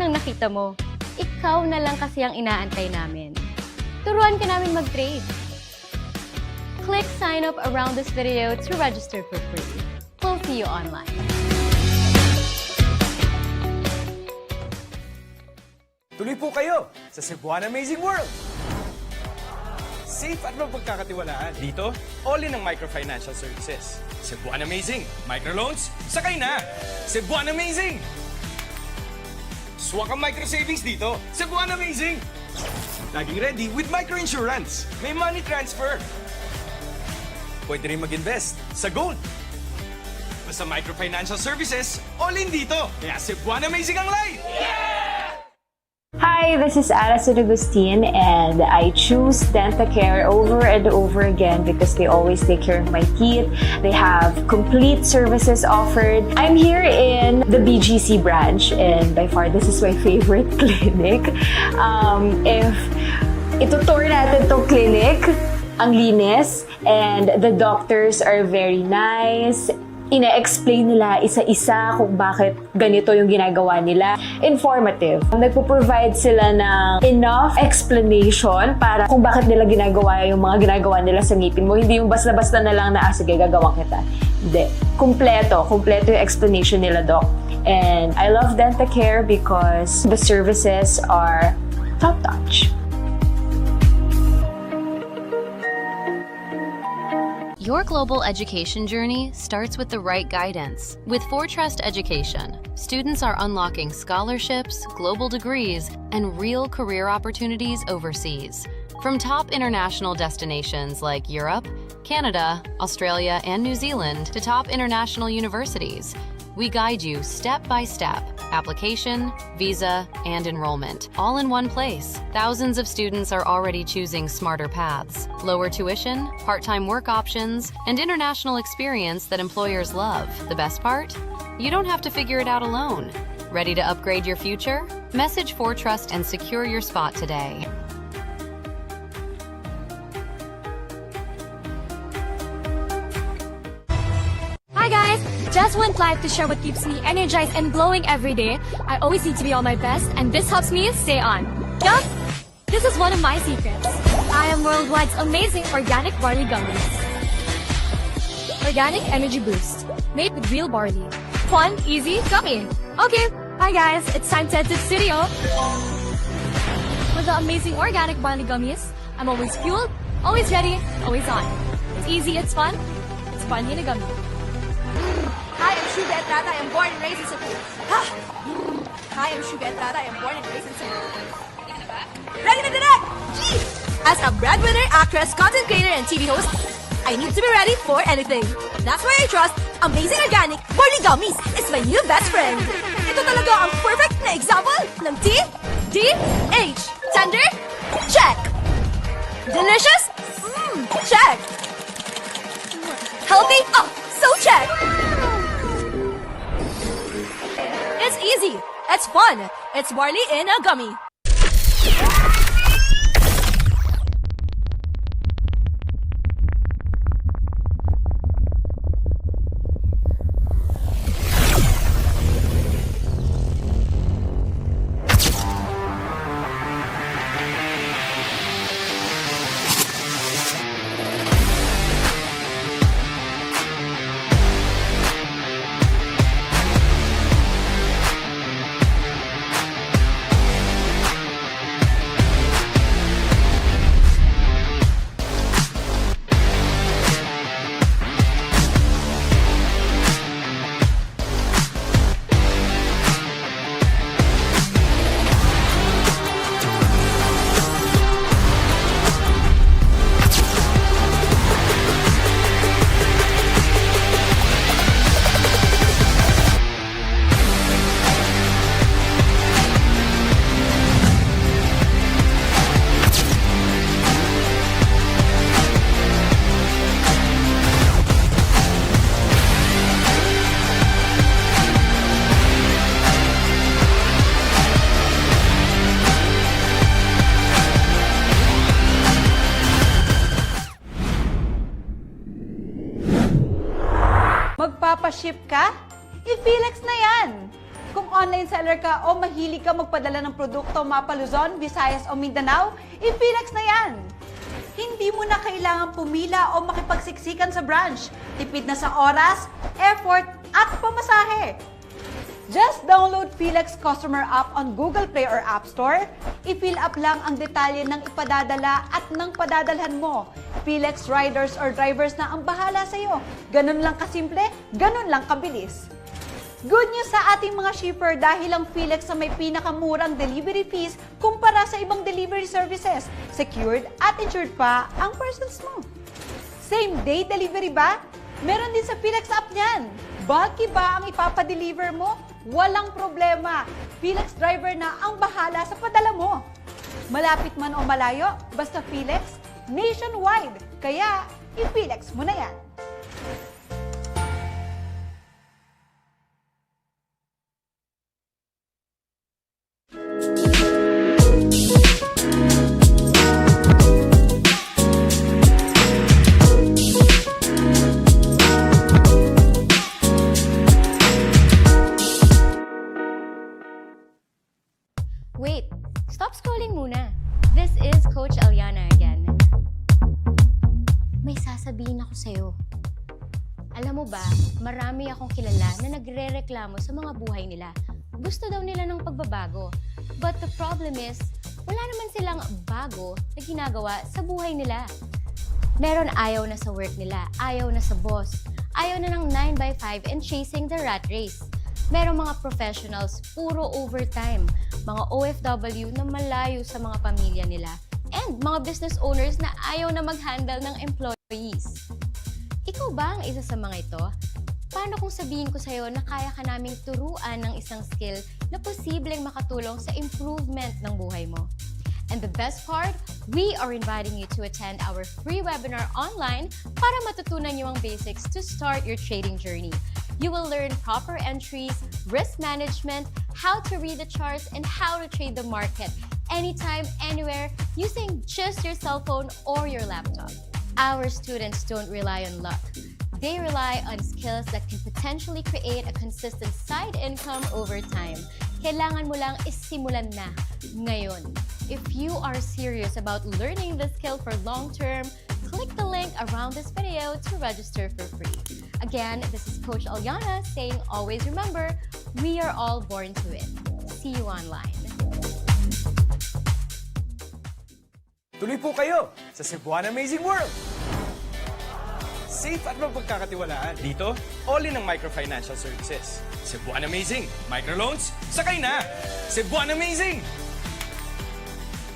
Nakita mo, ikaw na lang kasi ang inaantay namin. Turuan ka namin mag-trade. Click sign up around this video to register for free. We'll see you online. Tuloy po kayo sa Cebuan Amazing World! Safe at mapagkakatiwalaan. Dito, all-in ang microfinancial services. Cebuan Amazing. Microloans, sakay na! Cebuan Amazing! Swak ang micro-savings dito. Cebuan Amazing! Laging ready with micro-insurance. May money transfer. Pwede rin mag-invest sa gold. Basta micro-financial services, all in dito. Kaya Cebuan Amazing ang life! Hi, this is Alison Agustin, and I choose Dentacare over and over again because they always take care of my teeth. They have complete services offered. I'm here in the BGC branch, and by far this is my favorite clinic. If itutour natin tong clinic, ang linis, and the doctors are very nice. Ina-explain nila isa-isa kung bakit ganito yung ginagawa nila. Informative. Nagpo-provide sila ng enough explanation para kung bakit nila ginagawa yung mga ginagawa nila sa ngipin mo. Hindi yung basta-basta na lang na, sige, gagawin kita. Hindi. Kumpleto yung explanation nila, Doc. And I love Dentacare because the services are top-notch. Your global education journey starts with the right guidance. With ForTrust Education, students are unlocking scholarships, global degrees, and real career opportunities overseas. From top international destinations like Europe, Canada, Australia, and New Zealand to top international universities, we guide you step by step. Application, visa, and enrollment, all in one place. Thousands of students are already choosing smarter paths, lower tuition, part-time work options, and international experience that employers love. The best part? You don't have to figure it out alone. Ready to upgrade your future? Message ForTrust and secure your spot today. Hi guys! Just went live to share what keeps me energized and glowing every day. I always need to be on my best, and this helps me stay on. Yup! This is one of my secrets. I am Worldwide's amazing organic barley gummies. Organic energy boost, made with real barley. Fun, easy, gummy. Okay, bye guys, it's time to head to the studio. With the amazing organic barley gummies, I'm always fueled, always ready, always on. It's easy, it's fun in a gummy. I am Shuga Etrata. I am born and raised in Cebu. I am Shuga Etrata. I am born and raised in Cebu. Ready to direct! As a breadwinner, actress, content creator, and TV host, I need to be ready for anything. That's why I trust Amazing Organic Barley Gummies is my new best friend. Ito talaga ang perfect na example ng T-D-H. Tender? Check. Delicious? Check. Healthy? Oh, so check. It's easy. It's fun. It's barley in a gummy. Nagpapaship ka? I-Felix na yan! Kung online seller ka o mahilig ka magpadala ng produkto mapa Luzon, Visayas o Mindanao, i-Felix na yan! Hindi mo na kailangan pumila o makipagsiksikan sa branch. Tipid na sa oras, effort at pamasahe. Just download Felix Customer App on Google Play or App Store. I-fill up lang ang detalye ng ipadadala at ng padadalhan mo. Felix riders or drivers na ang bahala sa'yo. Ganun lang kasimple, ganun lang kabilis. Good news sa ating mga shipper dahil ang Felix na may pinakamurang delivery fees kumpara sa ibang delivery services. Secured at insured pa ang parcels mo. Same day delivery ba? Meron din sa Felix app niyan. Bulky ba ang ipapadeliver mo? Walang problema. Felix driver na ang bahala sa padala mo. Malapit man o malayo, basta Felix, nationwide. Kaya, i-Felix mo na yan. Wait, stop scrolling muna. This is Coach Eliana again. May sasabihin ako sa'yo. Alam mo ba, marami akong kilala na nagre-reklamo sa mga buhay nila. Gusto daw nila ng pagbabago. But the problem is, wala naman silang bago na ginagawa sa buhay nila. Meron ayaw na sa work nila, ayaw na sa boss, ayaw na ng 9x5 and chasing the rat race. Merong mga professionals, puro overtime, mga OFW na malayo sa mga pamilya nila, and mga business owners na ayaw na mag-handle ng employees. Ikaw ba ang isa sa mga ito? Paano kung sabihin ko sa'yo na kaya ka naming turuan ng isang skill na posibleng makatulong sa improvement ng buhay mo? And the best part, we are inviting you to attend our free webinar online para matutunan niyo ang basics to start your trading journey. You will learn proper entries, risk management, how to read the charts, and how to trade the market anytime, anywhere, using just your cell phone or your laptop. Our students don't rely on luck. They rely on skills that can potentially create a consistent side income over time. Kailangan mo lang isimulan na ngayon. If you are serious about learning the skill for long-term, click the link around this video to register for free. Again, this is Coach Eliana saying always remember, we are all born to win. See you online. Tuloy po kayo sa Cebuana Amazing World! Safe at magpagkakatiwalaan. Dito, all-in ang microfinancial services. Cebuana Amazing. Microloans, sakay na! Cebuana Amazing!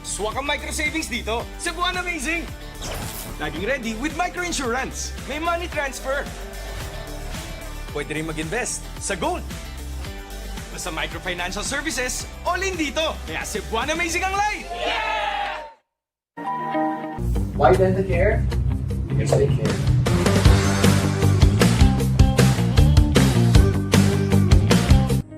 Swak ang micro-savings dito. Cebuana Amazing! Laging ready with micro-insurance. May money transfer. Pwede rin mag-invest sa gold. Basta microfinancial services, all-in dito. Kaya Cebuana Amazing ang life! Yeah! Why Dental Care? Because they care.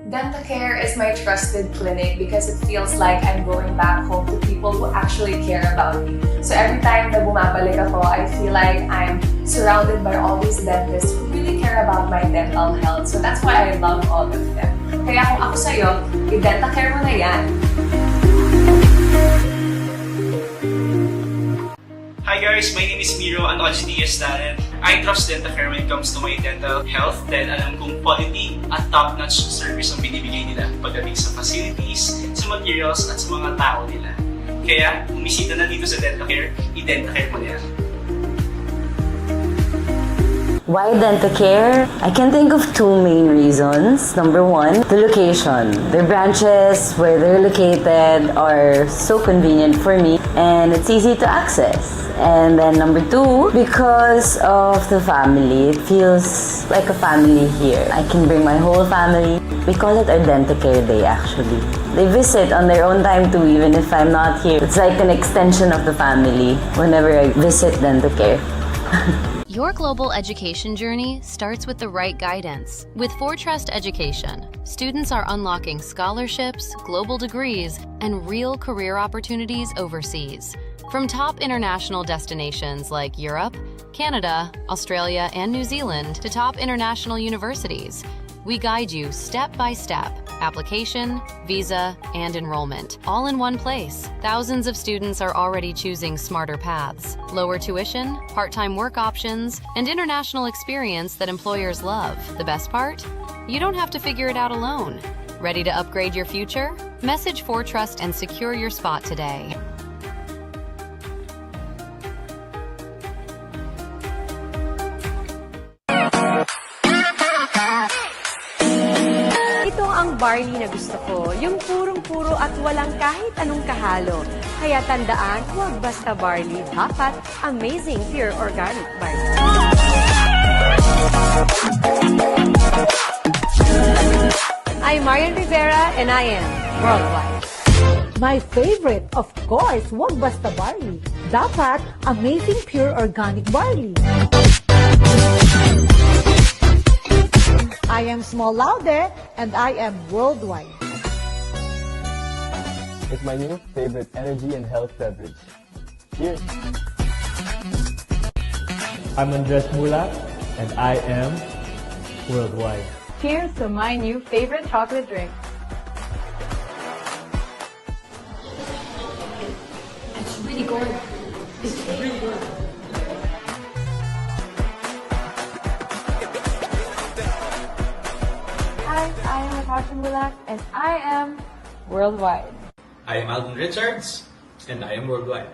Dental Care is my trusted clinic because it feels like I'm going back home to people who actually care about me. So every time na bumabalik ako, I feel like I'm surrounded by all these dentists who really care about my dental health. So that's why I love all of them. Kaya kung ako sa'yo, i-Dental Care mo na yan. Hi guys, my name is Miro, an OGDS talent. I trust Dental Care when it comes to my dental health dahil alam kong quality at top-notch service ang binibigay nila pagdating sa facilities, sa materials at sa mga tao nila. Kaya, bumisita na dito sa Dental Care, i-Dental Care mo na yan. Why Dental Care? I can think of two main reasons. Number one, the location. Their branches, where they're located, are so convenient for me and it's easy to access. And then number two, because of the family. It feels like a family here. I can bring my whole family. We call it our Dental Care Day actually. They visit on their own time too, even if I'm not here. It's like an extension of the family whenever I visit Dental Care. Your global education journey starts with the right guidance. With ForTrust Education, students are unlocking scholarships, global degrees, and real career opportunities overseas. From top international destinations like Europe, Canada, Australia, and New Zealand to top international universities. We guide you step by step. Application, visa, and enrollment, all in one place. Thousands of students are already choosing smarter paths, lower tuition, part-time work options, and international experience that employers love. The best part? You don't have to figure it out alone. Ready to upgrade your future? Message ForTrust and secure your spot today. Ito ang barley na gusto ko, yung purong-puro at walang kahit anong kahalo. Kaya tandaan, huwag basta barley, dapat amazing pure organic barley. I'm Marian Rivera and I am worldwide. My favorite, of course, wag basta barley. Dapat amazing pure organic barley. I am Small Laude and I am worldwide. It's my new favorite energy and health beverage. Cheers! I'm Andres Mulak and I am worldwide. Cheers to my new favorite chocolate drink. It's really good. It's really good. Hi, I am Natasha Mulak and I am worldwide. I am Alvin Richards, and I am worldwide.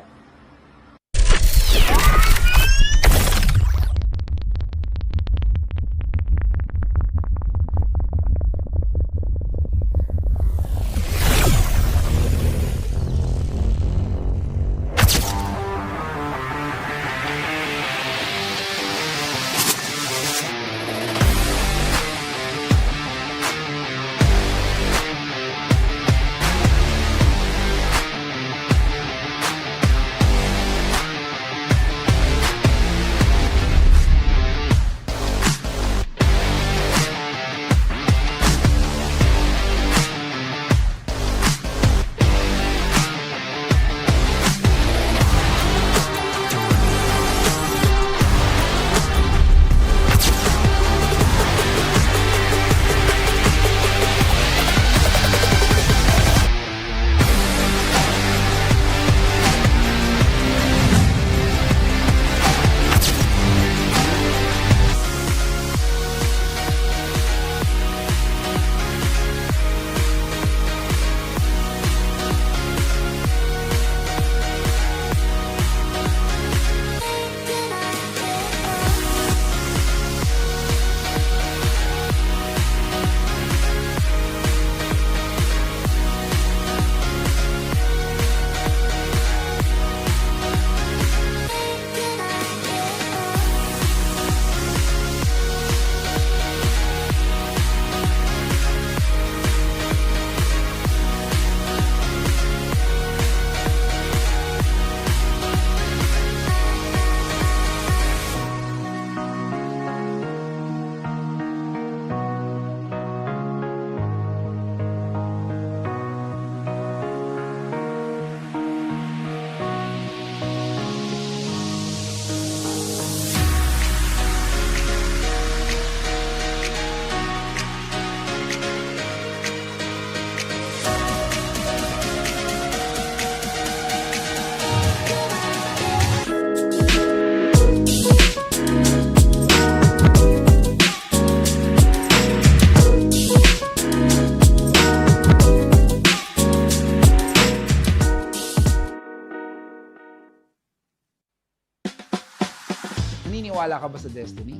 Naniniwala ka ba sa destiny?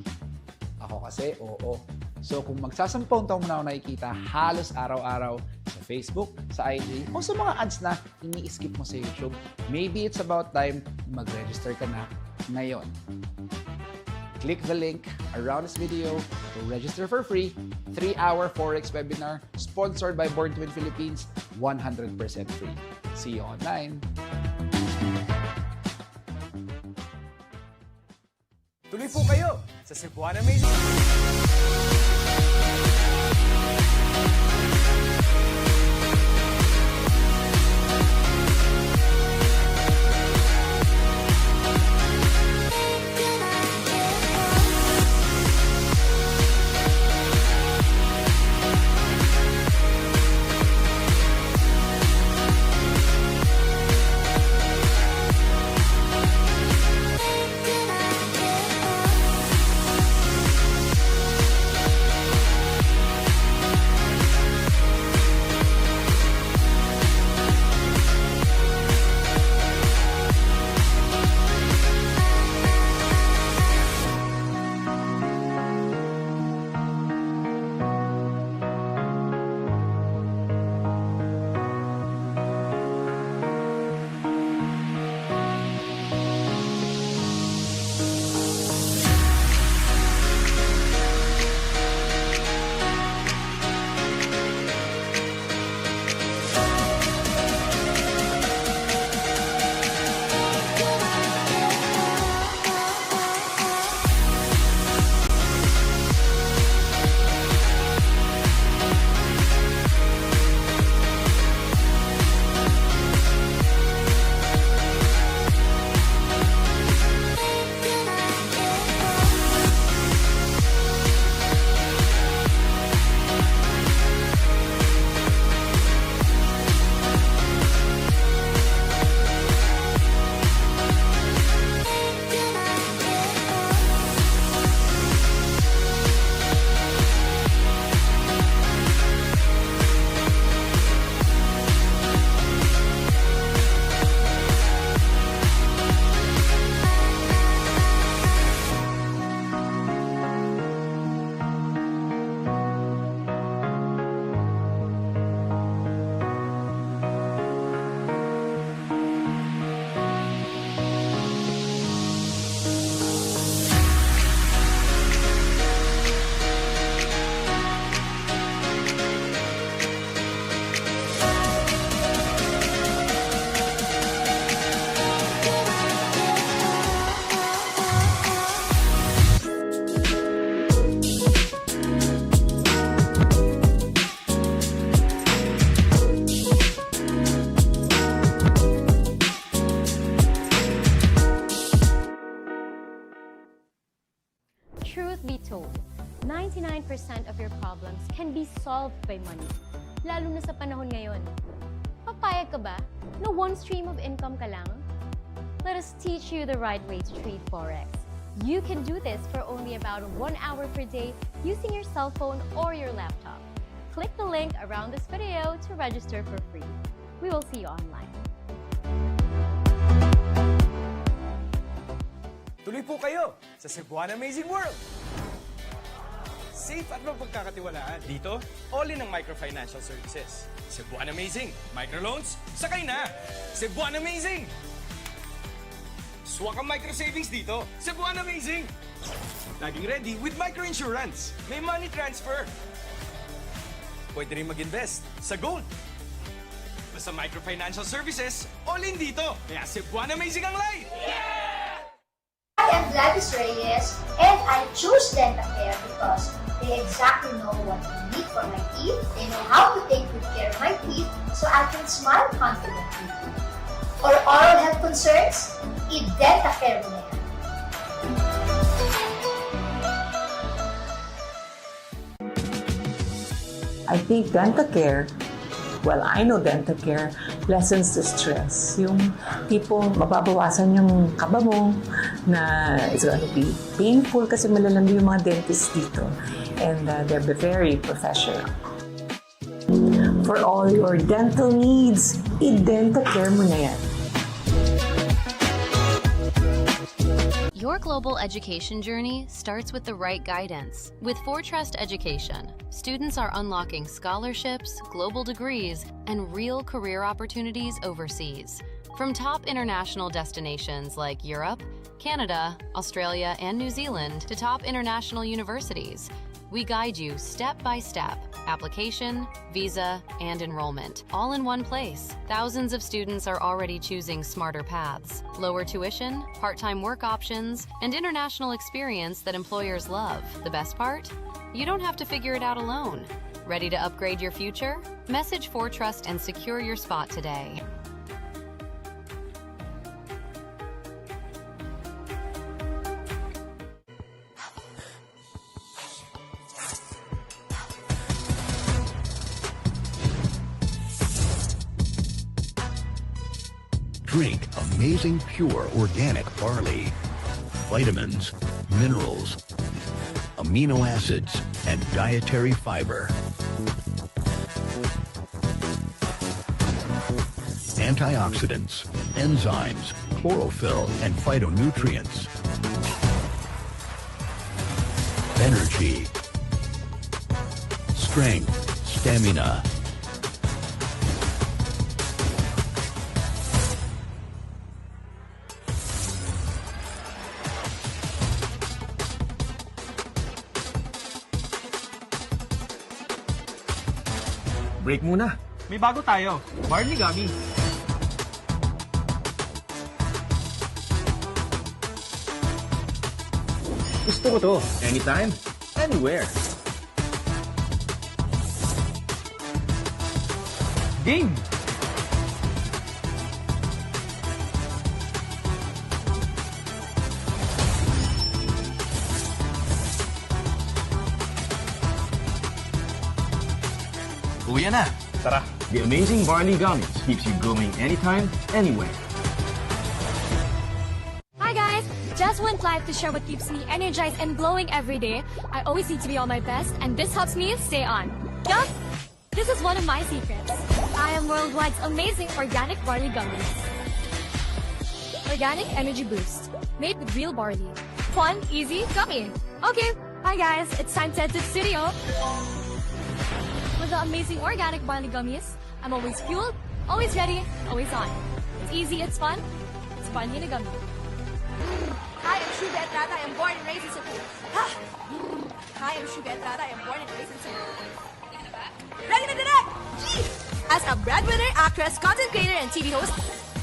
Ako kasi, oo. So kung magsasampung taon mo na ako nakikita halos araw-araw sa Facebook, sa IG, o sa mga ads na ini-skip mo sa YouTube, maybe it's about time mag-register ka na ngayon. Click the link around this video to register for free. 3-hour Forex webinar sponsored by Born to Win Philippines, 100% free. See you online. Tuloy po kayo sa Cebuana Amazing. truth be told, 99% of your problems can be solved by money, lalo na sa panahon ngayon. Papayag ka ba na one stream of income ka lang? Let us teach you the right way to trade Forex. You can do this for only about 1 hour per day using your cell phone or your laptop. Click the link around this video to register for free. We will see you online. Tuloy po kayo sa Cebuana Amazing World! Safe at mapagkakatiwalaan. Dito, all-in ang microfinancial services. Cebuana Amazing. Microloans, sakay na! Cebuana Amazing! Swak ang micro-savings dito. Cebuana Amazing! Laging ready with micro-insurance. May money transfer. Pwede rin mag-invest sa gold. Basta microfinancial services, all-in dito. Kaya Cebuana Amazing ang life! I am Gladys Reyes, and I choose DentaCare because they exactly know what I need for my teeth. They know how to take good care of my teeth so I can smile confidently. For oral health concerns, i-DentaCare mo na yan. I think DentaCare, well, I know DentaCare lessens the stress. Yung tipong mababawasan yung kaba mo na it's gonna be painful kasi malalandi yung mga dentists dito. And they're very professional. For all your dental needs, i-DentaCare mo na yan. Your global education journey starts with the right guidance. With Trust Education, students are unlocking scholarships, global degrees, and real career opportunities overseas. From top international destinations like Europe, Canada, Australia, and New Zealand to top international universities, we guide you step by step, application, visa, and enrollment, all in one place. Thousands of students are already choosing smarter paths, lower tuition, part-time work options, and international experience that employers love. The best part? You don't have to figure it out alone. Ready to upgrade your future? Message Trust and secure your spot today. Drink amazing pure organic barley. Vitamins, minerals, amino acids, and dietary fiber. Antioxidants, enzymes, chlorophyll, and phytonutrients. Energy. Strength, stamina. Break muna. May bago tayo. Barley Gummy. Gusto ko to. Anytime, anywhere. Game! Uwi na. Tara. The amazing barley gummies keeps you going anytime, anywhere. Hi guys! Just went live to share what keeps me energized and glowing every day. I always need to be on my best, and this helps me stay on. Yup! This is one of my secrets. I am Worldwide's amazing organic barley gummies. Organic energy boost. Made with real barley. Fun, easy, gummy. Okay, hi guys, it's time to head to the studio. With the amazing organic barley gummies, I'm always fueled, always ready, always on. It's easy, it's fun. It's barley in a gummy. I am Shuga Etrata. I am born and raised in Cebu. I am Shuga Etrata. I am born and raised in Cebu. Ready to direct! As a breadwinner, actress, content creator, and TV host,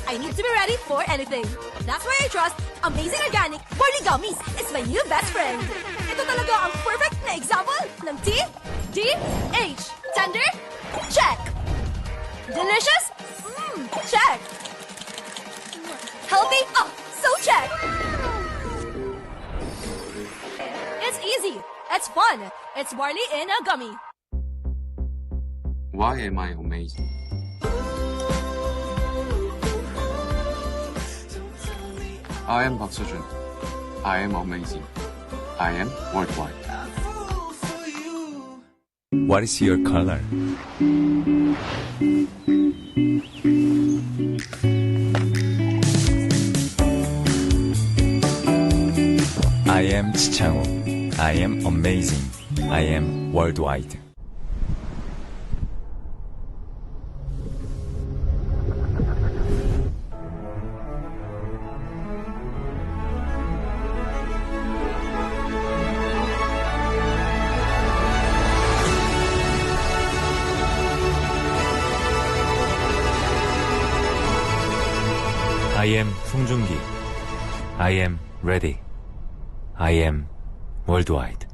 I need to be ready for anything. That's why I trust Amazing Organic Barley Gummies. It's my new best friend. Ito talaga ang perfect na example ng TDH. Tender? Check. Delicious? Check. Healthy? Oh, so check. It's It's fun. It's barley in a gummy. Why am I amazing? I am Park Seo-jun. I am amazing. I am worldwide. What is your color? I am Chichang-woo. I am amazing. I am worldwide. I am 송중기. I am ready. I am worldwide.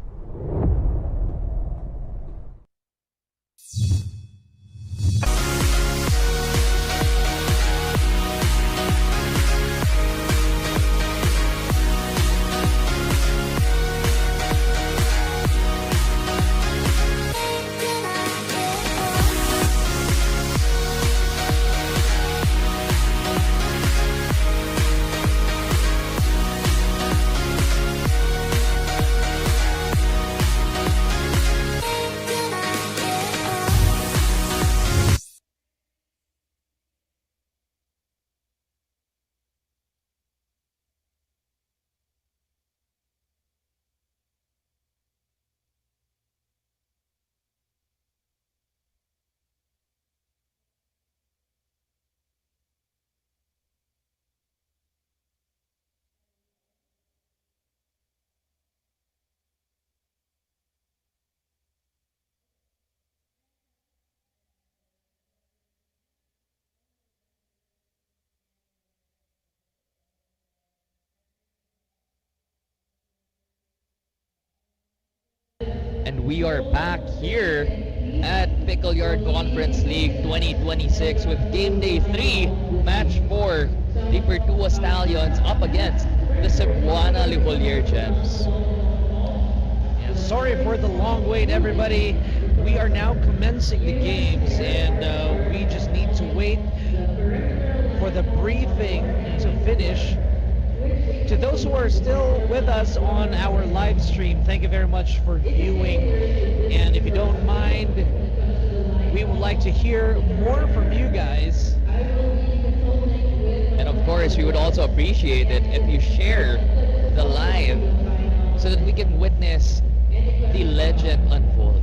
And we are back here at Pickle Yard Conference League 2026 with Game Day 3, Match 4, the Pertua Stallions up against the Cebuana Livolier Gems. Yeah, sorry for the long wait, everybody. We are now commencing the games, and we just need to wait for the briefing to finish. To those who are still with us on our live stream, thank you very much for viewing. And if you don't mind, we would like to hear more from you guys. And of course, we would also appreciate it if you share the live so that we can witness the legend unfold.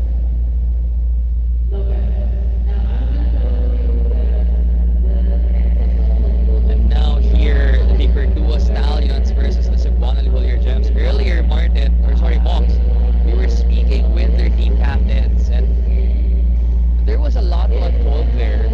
And now here, the Pertua Stallions versus the Cebuana Livolier Gems. Earlier, Mox, we were speaking with their team captains, and there was a lot to unfold there.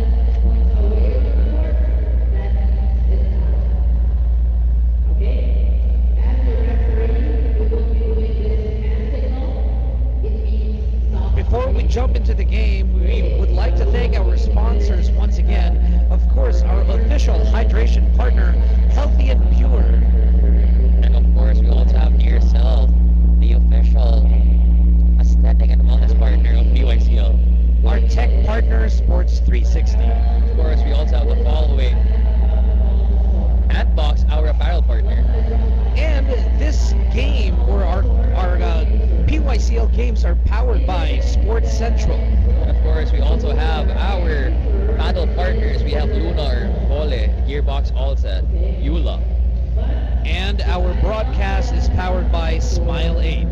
Before we jump into the game, we would like to thank our sponsors once again. Of course, our official hydration partner, Healthy and Pure. And of course, we also have yourself, the official aesthetic and wellness partner of PYCL. Our tech partner, Sports 360. Of course, we also have the following. Adbox, our apparel partner. And this game, or our PYCL games, are powered by Sports Central. And of course, we also have our paddle partners. We have Lunar, Vole, Gearbox All Set, Eula. And our broadcast is powered by Smile 8.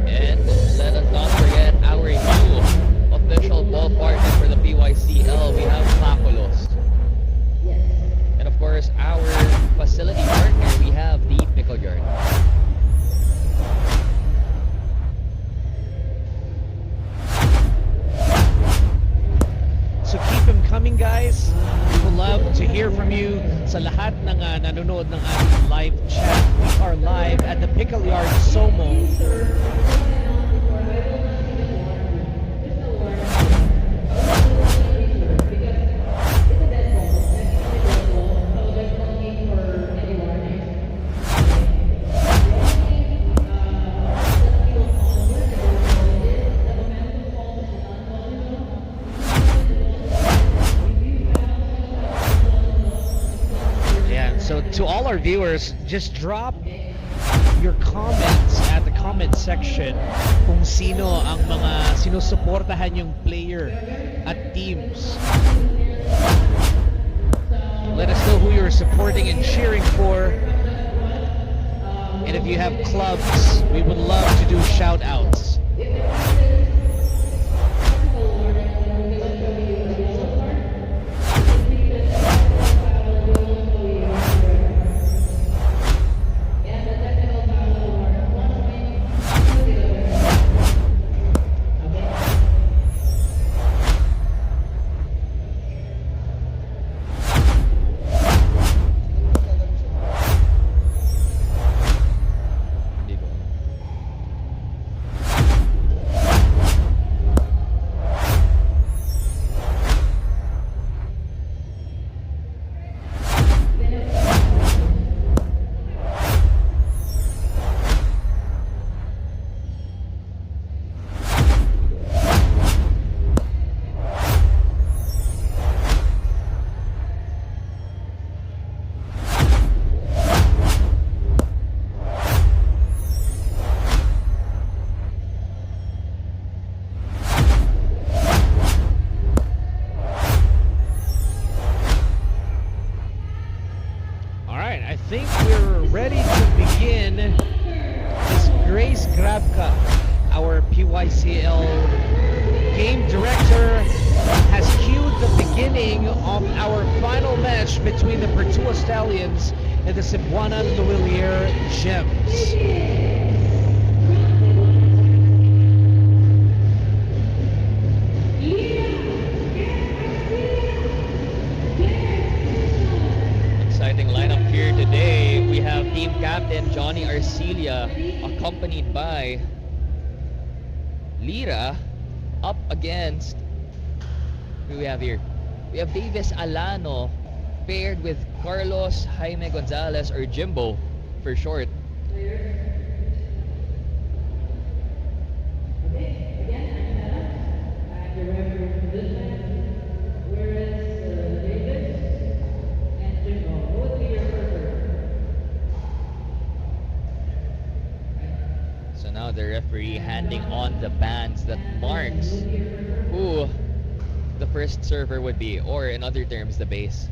And let us not forget our new official ball partner for the PYCL. We have Pacolos. And of course, our facility partner, we have the Pickle Yard. So keep them coming, guys. We would love to hear from you. Sa lahat ng nanonood ng ating live chat, we are live at the Pickle Yard SOMO. viewers, just drop your comments at the comment section kung sino ang mga sinusuportahan yung player at teams. Let us know who you're supporting and cheering for. And if you have clubs, we would love to do shout outs. I think we're ready to begin this Grace Grabka. Our PYCL game director has cued the beginning of our final match between the Pertua Stallions and the Cebuana Luwilier Gems. Lineup here today. We have team captain Johnny Arcilia accompanied by Lira up against who we have here. We have Davis Alano paired with Carlos Jaime Gonzalez, or Jimbo for short. Now the referee handing on the bands that marks who the first server would be, or in other terms, the base.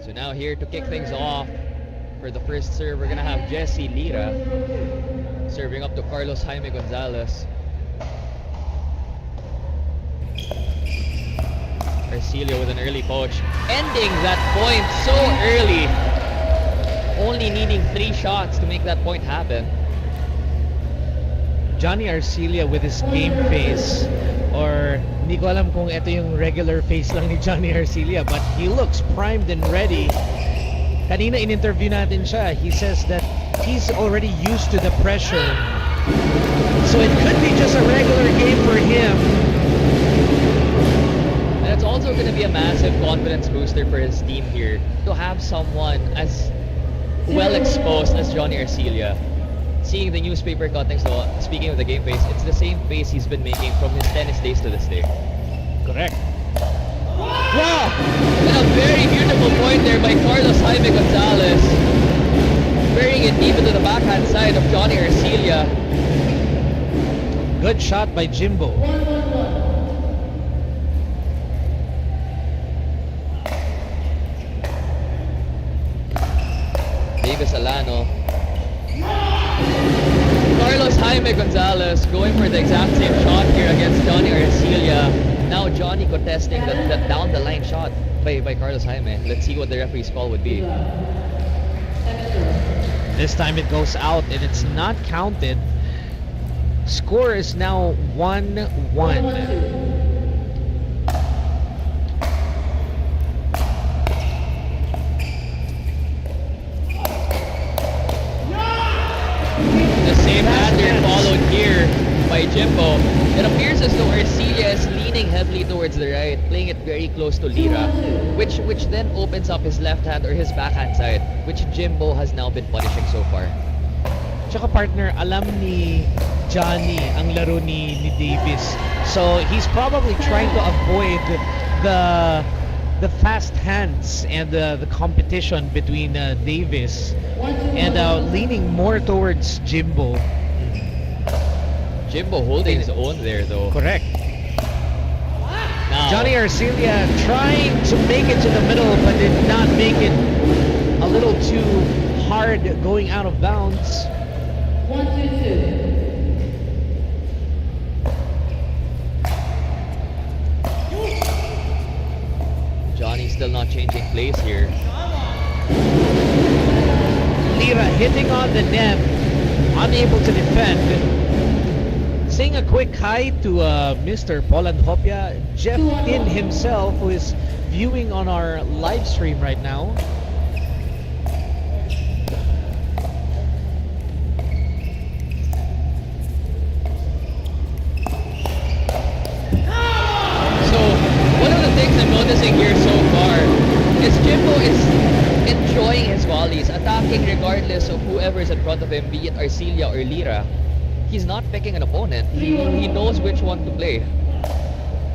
So now here to kick things off for the first serve, we're gonna have Jesse Lira serving up to Carlos Jaime Gonzalez. Arcilia with an early poach, ending that point so early, only needing 3 shots to make that point happen. Johnny Arcilia with his game face, or hindi ko alam kung ito yung regular face lang ni Johnny Arcilia, but he looks primed and ready. Kanina in-interview natin siya, he says that he's already used to the pressure. So it could be just a regular game for him. And it's also going to be a massive confidence booster for his team here, to have someone as well exposed as Johnny Arcilia. Seeing the newspaper cuttings though, speaking of the game face, it's the same face he's been making from his tennis days to this day. Correct. Wow! And a very beautiful point there by Carlos Jaime Gonzalez. Burying it deep into the backhand side of Johnny Arcilia. Good shot by Jimbo. Davis Alano. Carlos Jaime Gonzalez going for the exact same shot here against Johnny Arcilia. Now Johnny contesting the down the line shot by Carlos Jaime. Let's see what the referee's call would be. This time it goes out and it's not counted. Score is now 1-1. Followed here by Jimbo. It appears as though Arcilia is leaning heavily towards the right, playing it very close to Lira, which then opens up his left hand or his backhand side, which Jimbo has now been punishing so far. Tsaka partner, alam ni Johnny ang laro ni Davis. So he's probably trying to avoid the fast hands and the competition between Davis and leaning more towards Jimbo. Jimbo holding his own there though. Correct. Now, Johnny Arcilia trying to make it to the middle but did not make it. A little too hard going out of bounds. 1-2. Johnny still not changing plays here. Lira hitting on the net, unable to defend. Saying a quick hi to Mr. Poland Hopia, Jeff In himself, who is viewing on our live stream right now. So, one of the things I'm noticing here so far is Jimbo is enjoying his volleys, attacking regardless of whoever is in front of him, be it Arcilia or Lira. He's not picking an opponent. He knows which one to play.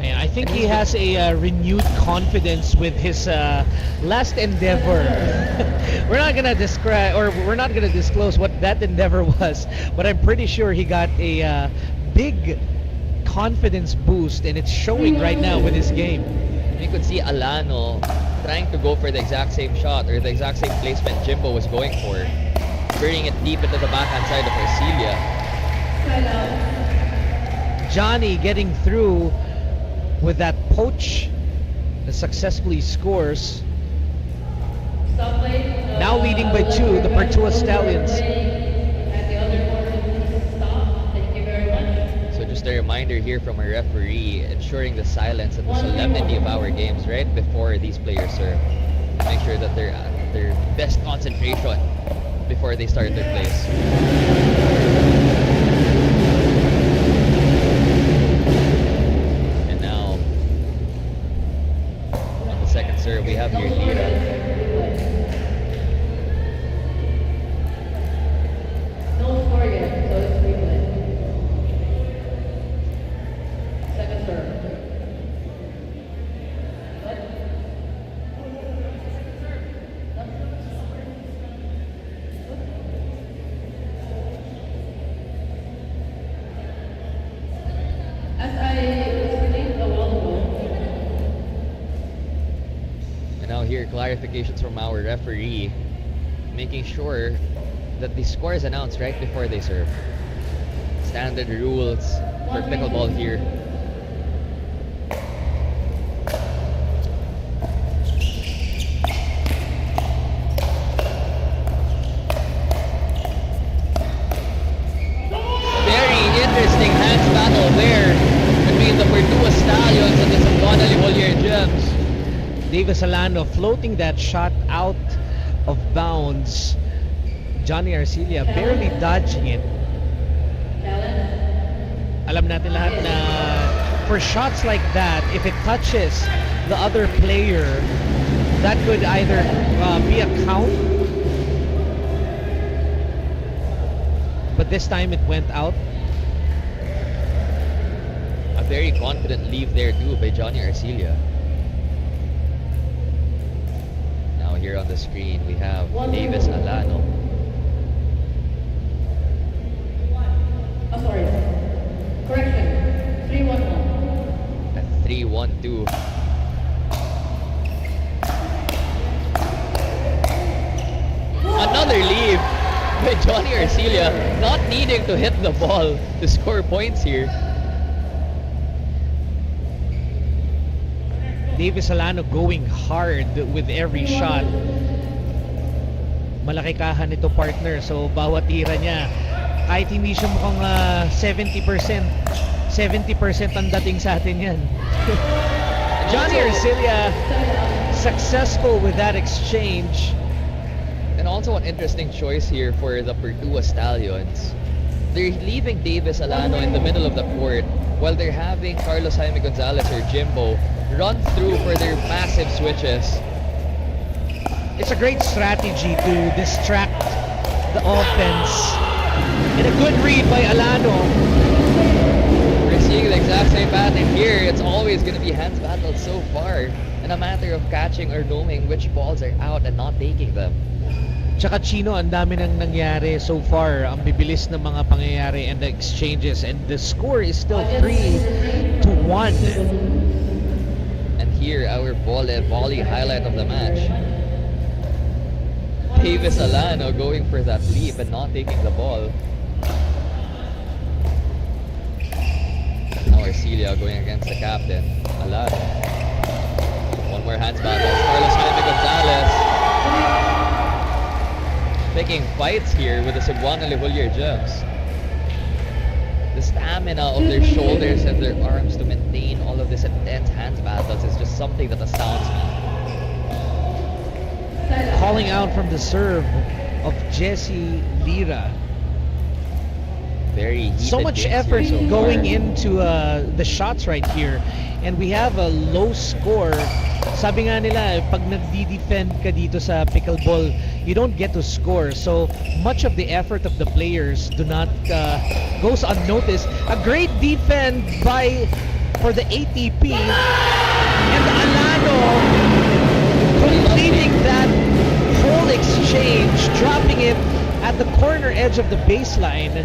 Yeah, I think he has a renewed confidence with his last endeavor. We're not gonna describe, or we're not gonna disclose what that endeavor was, but I'm pretty sure he got a big confidence boost, and it's showing right now with his game. You could see Alano trying to go for the exact same shot or the exact same placement Jimbo was going for, burning it deep into the backhand side of Arcilia. Johnny getting through with that poach that successfully scores. Now leading by 2, the Pertua Stallions. So just a reminder here from our referee, ensuring the silence and the solemnity of our games right before these players serve. Make sure that they're at their best concentration before they start their plays. Second serve, we have here Lira. No score yet, so it's 3-1. Second serve. As I explained a while ago, Now here, clarifications from our referee, making sure that the score is announced right before they serve. Standard rules for pickleball here. Very interesting hands battle there between the Pertua Stallions and the Zamboanga Limolier Gems. Davis Alano floating that shot out of bounds. Johnny Arcilia barely dodging it. Alam natin lahat na for shots like that, if it touches the other player, that could either be a count, but this time it went out. A very confident leave there too by Johnny Arcilia. Here on the screen we have Davis Alano. I'm sorry. Correction. 3-1-1. A 3-1-2. Another leave by Johnny Arcilla not needing to hit the ball to score points here. Davis Alano going hard with every shot. Malaki kahan ito, partner. So bawat tira niya, kahit hindi siya mukhang 70%, 70% ang dating sa atin yan. Johnny Arcilla successful with that exchange. And also an interesting choice here for the Purdue Stallions. They're leaving Davis Alano in the middle of the court while they're having Carlos Jaime Gonzalez or Jimbo run through for their massive switches. It's a great strategy to distract the offense. And a good read by Alano. We're seeing the exact same pattern here. It's always going to be hands battled so far. And a matter of catching or knowing which balls are out and not taking them. Tsaka Chino, ang dami nang nangyari so far. Ang bibilis ng mga pangyayari and the exchanges. And the score is still 3-1. And here, our volley highlight of the match. Davis Alano going for that leap and not taking the ball. Now Arcilla going against the captain, Alano. One more hands battle. Carlos Jaime Gonzalez picking fights here with the Cebuano Lihulyer Gems. The stamina of their shoulders and their arms to maintain all of this intense hands battles is just something that astounds me. Calling out from the serve of Jesse Lira. Very heated so much effort so going far into the shots right here, and we have a low score. Sabi nga nila, pag nagdi-defend ka dito sa pickleball, you don't get to score. So much of the effort of the players goes unnoticed. A great defend for the ATP, and Alano completing that whole exchange, dropping it at the corner edge of the baseline.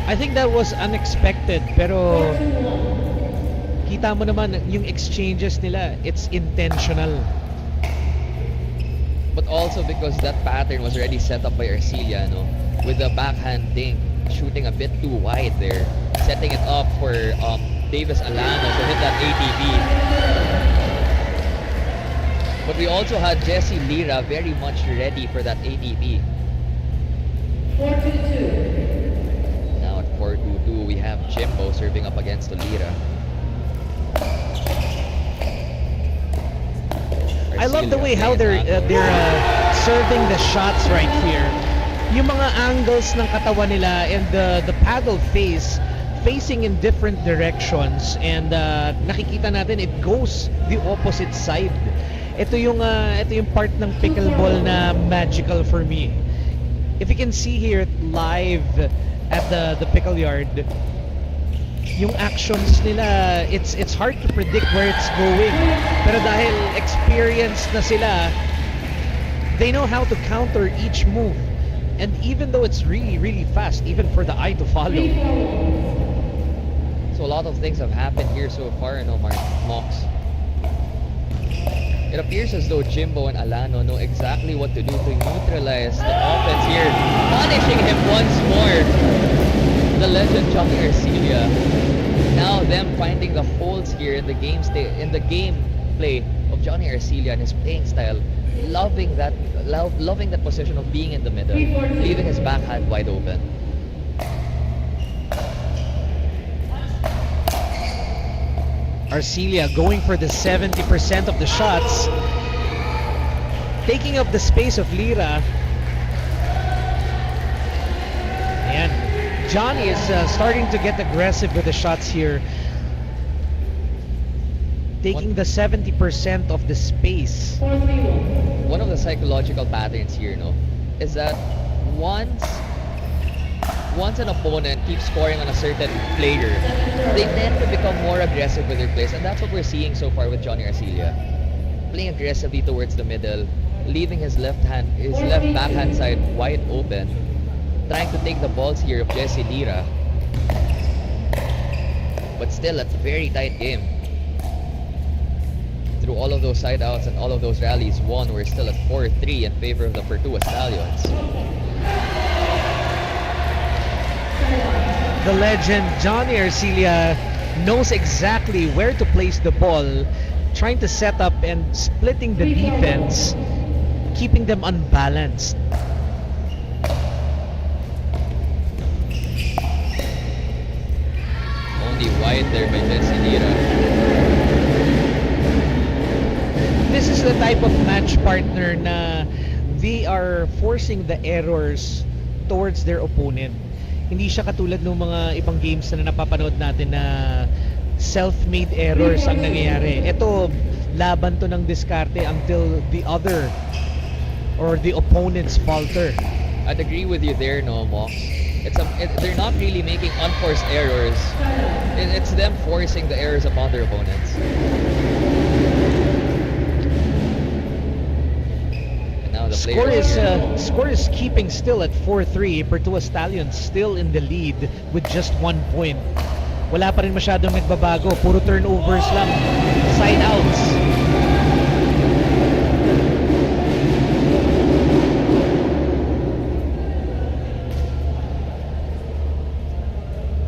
I think that was unexpected, pero kita mo naman yung exchanges nila, it's intentional. But also because that pattern was already set up by Arcilla, no? With the backhand dink, shooting a bit too wide there, setting it up for Davis Alano to hit that ATV. But we also had Jesse Lira very much ready for that ATV. 4-2-2. Now at 4-2-2, we have Jimbo serving up against Lira. I love the way how they're serving the shots right here. Yung mga angles ng katawan nila and the paddle face facing in different directions, and nakikita natin it goes the opposite side. Ito yung part ng pickleball na magical for me. If you can see here live at the Pickle Yard, yung actions nila, it's hard to predict where it's going. Pero dahil experienced na sila, they know how to counter each move. And even though it's really, really fast, even for the eye to follow. So a lot of things have happened here so far, no, Mox? It appears as though Jimbo and Alano know exactly what to do to neutralize the offense here, punishing him once more. The legend Johnny Arcilla. Now them finding the holes here in the game play of Johnny Arcilla and his playing style, loving that position of being in the middle, leaving his backhand wide open. Arcilla going for the 70% of the shots, taking up the space of Lira. And Johnny is starting to get aggressive with the shots here, taking the 70% of the space. One of the psychological patterns here, no, is that once an opponent keeps scoring on a certain player, they tend to become more aggressive with their plays, and that's what we're seeing so far with Johnny Arcilla. Playing aggressively towards the middle, leaving his left backhand side wide open, trying to take the balls here of Jesse Lira. But still, it's a very tight game. It's through all of those side outs and all of those rallies won, we're still at 4-3 in favor of the Pertua Stallions. The legend Johnny Arcilia knows exactly where to place the ball, trying to set up and splitting the defense, keeping them unbalanced. Only wide there by Jesse Lira. This is the type of match partner na they are forcing the errors towards their opponent. Hindi siya katulad ng mga ibang games na napapanood natin na self-made errors ang nangyayari. Ito, laban to ng diskarte until the other or the opponents falter. I'd agree with you there, no, Mox. They're not really making unforced errors. It's them forcing the errors upon their opponents. The score is keeping still at 4-3. Pertua Stallions still in the lead with just 1 point. Wala pa rin masyadong nagbabago. Puro turnovers lang. Side outs.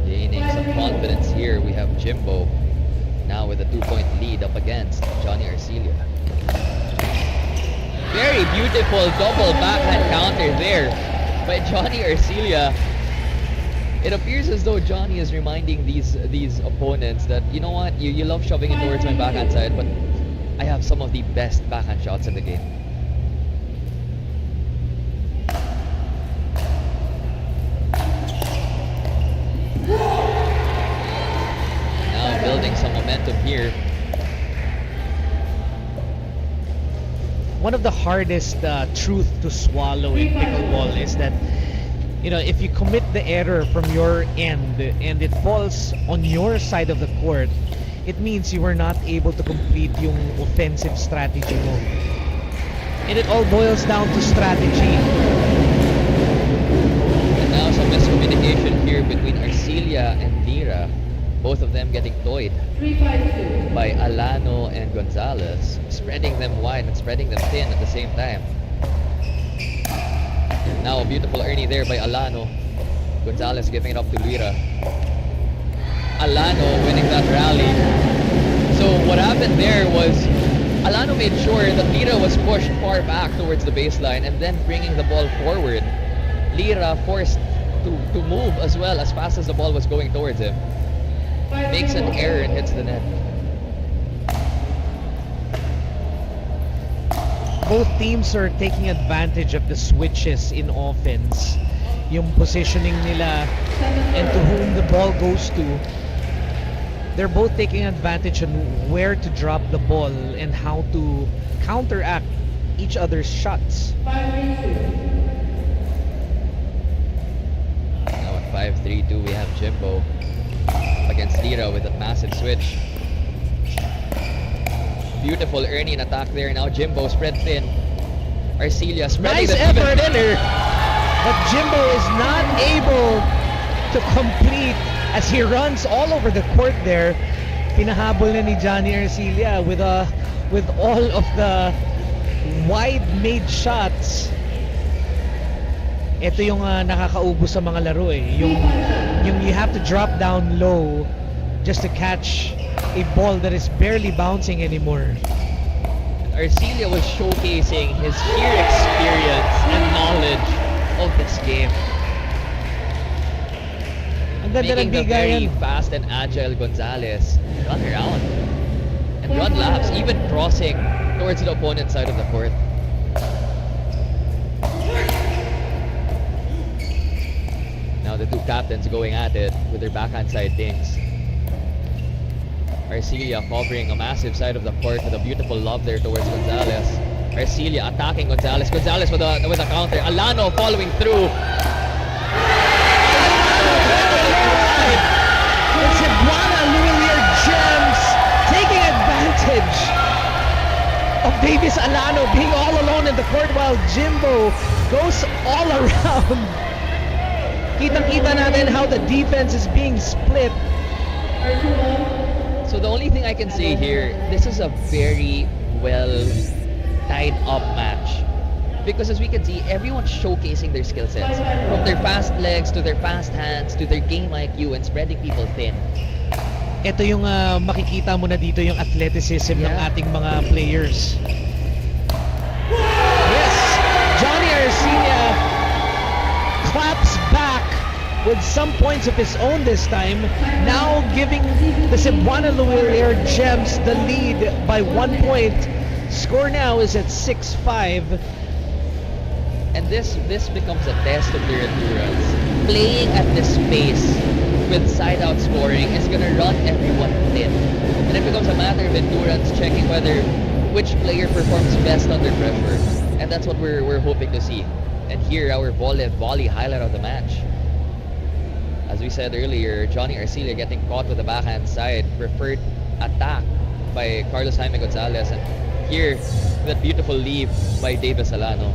Gaining some confidence here. We have Jimbo now with a 2-point lead up against Johnny Arcilia. Very beautiful double backhand counter there by Johnny Arcilia. It appears as though Johnny is reminding these opponents that, you know what, you love shoving it towards my backhand side, but I have some of the best backhand shots in the game. Now building some momentum here. One of the hardest truth to swallow in pickleball is that, you know, if you commit the error from your end and it falls on your side of the court, it means you were not able to complete yung offensive strategy mo. And it all boils down to strategy. And now some miscommunication here between Arcilia and Lira. Both of them getting toyed by Alano and Gonzalez, spreading them wide and spreading them thin at the same time. Now a beautiful Ernie there by Alano. Gonzalez giving it up to Lira. Alano winning that rally. So what happened there was Alano made sure that Lira was pushed far back towards the baseline and then bringing the ball forward. Lira forced to move as well as fast as the ball was going towards him. Makes an error and hits the net. Both teams are taking advantage of the switches in offense. Yung positioning nila and to whom the ball goes to. They're both taking advantage on where to drop the ball and how to counteract each other's shots. Now at 5-3-2 we have Jimbo against Lira with a massive switch. Beautiful Ernie in attack there. Now Jimbo spread thin. Arcilia spreading nice the effort in her, but Jimbo is not able to complete as he runs all over the court there. Pinahabol na ni Johnny Arcilia with all of the wide made shots. Ito yung nakakaubos sa mga laro eh. Yung you have to drop down low just to catch a ball that is barely bouncing anymore. Arcilia was showcasing his sheer experience and knowledge of this game. Ang ganda ng Making the bigayan. very fast and agile Gonzalez run around and run laps, even crossing towards the opponent's side of the court. Now the two captains going at it with their backhand side dings. Arcilia covering a massive side of the court with a beautiful lob there towards Gonzalez. Arcilia attacking Gonzalez. Gonzalez with a counter. Alano following through. And Cebuana Luilier Gems taking advantage of Davis Alano being all alone in the court while Jimbo goes all around. Kitang-kita natin how the defense is being split. So the only thing I can say here, this is a very well tied up match. Because as we can see, everyone's showcasing their skill sets. From their fast legs, to their fast hands, to their game IQ, and spreading people thin. Ito yung makikita mo na dito yung athleticism ng ating mga players. Yes! Johnny Arcilla claps back with some points of his own this time, now giving the Cebuana Yard Gems the lead by 1 point. Score now is at 6-5. And this becomes a test of their endurance. Playing at this pace with side-out scoring is gonna run everyone thin. And it becomes a matter of endurance, checking which player performs best under pressure. And that's what we're hoping to see. And here, our volley highlight of the match. As we said earlier, Johnny Arcilla getting caught with the backhand side, preferred attack by Carlos Jaime Gonzalez. And here, that beautiful leave by Davis Alano.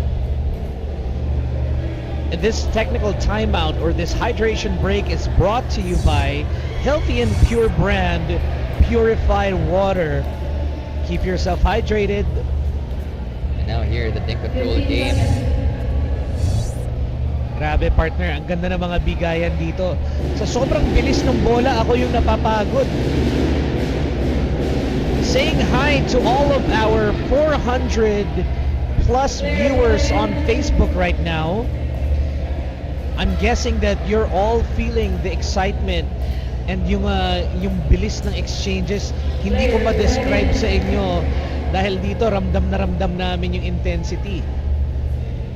And this technical timeout or this hydration break is brought to you by Healthy and Pure brand purified water. Keep yourself hydrated. And now here, the think control game. Grabe partner, ang ganda ng mga bigayan dito. Sa sobrang bilis ng bola, ako yung napapagod. Saying hi to all of our 400 plus viewers on Facebook right now. I'm guessing that you're all feeling the excitement and yung bilis ng exchanges. Hindi ko ma-describe sa inyo dahil dito ramdam namin yung intensity.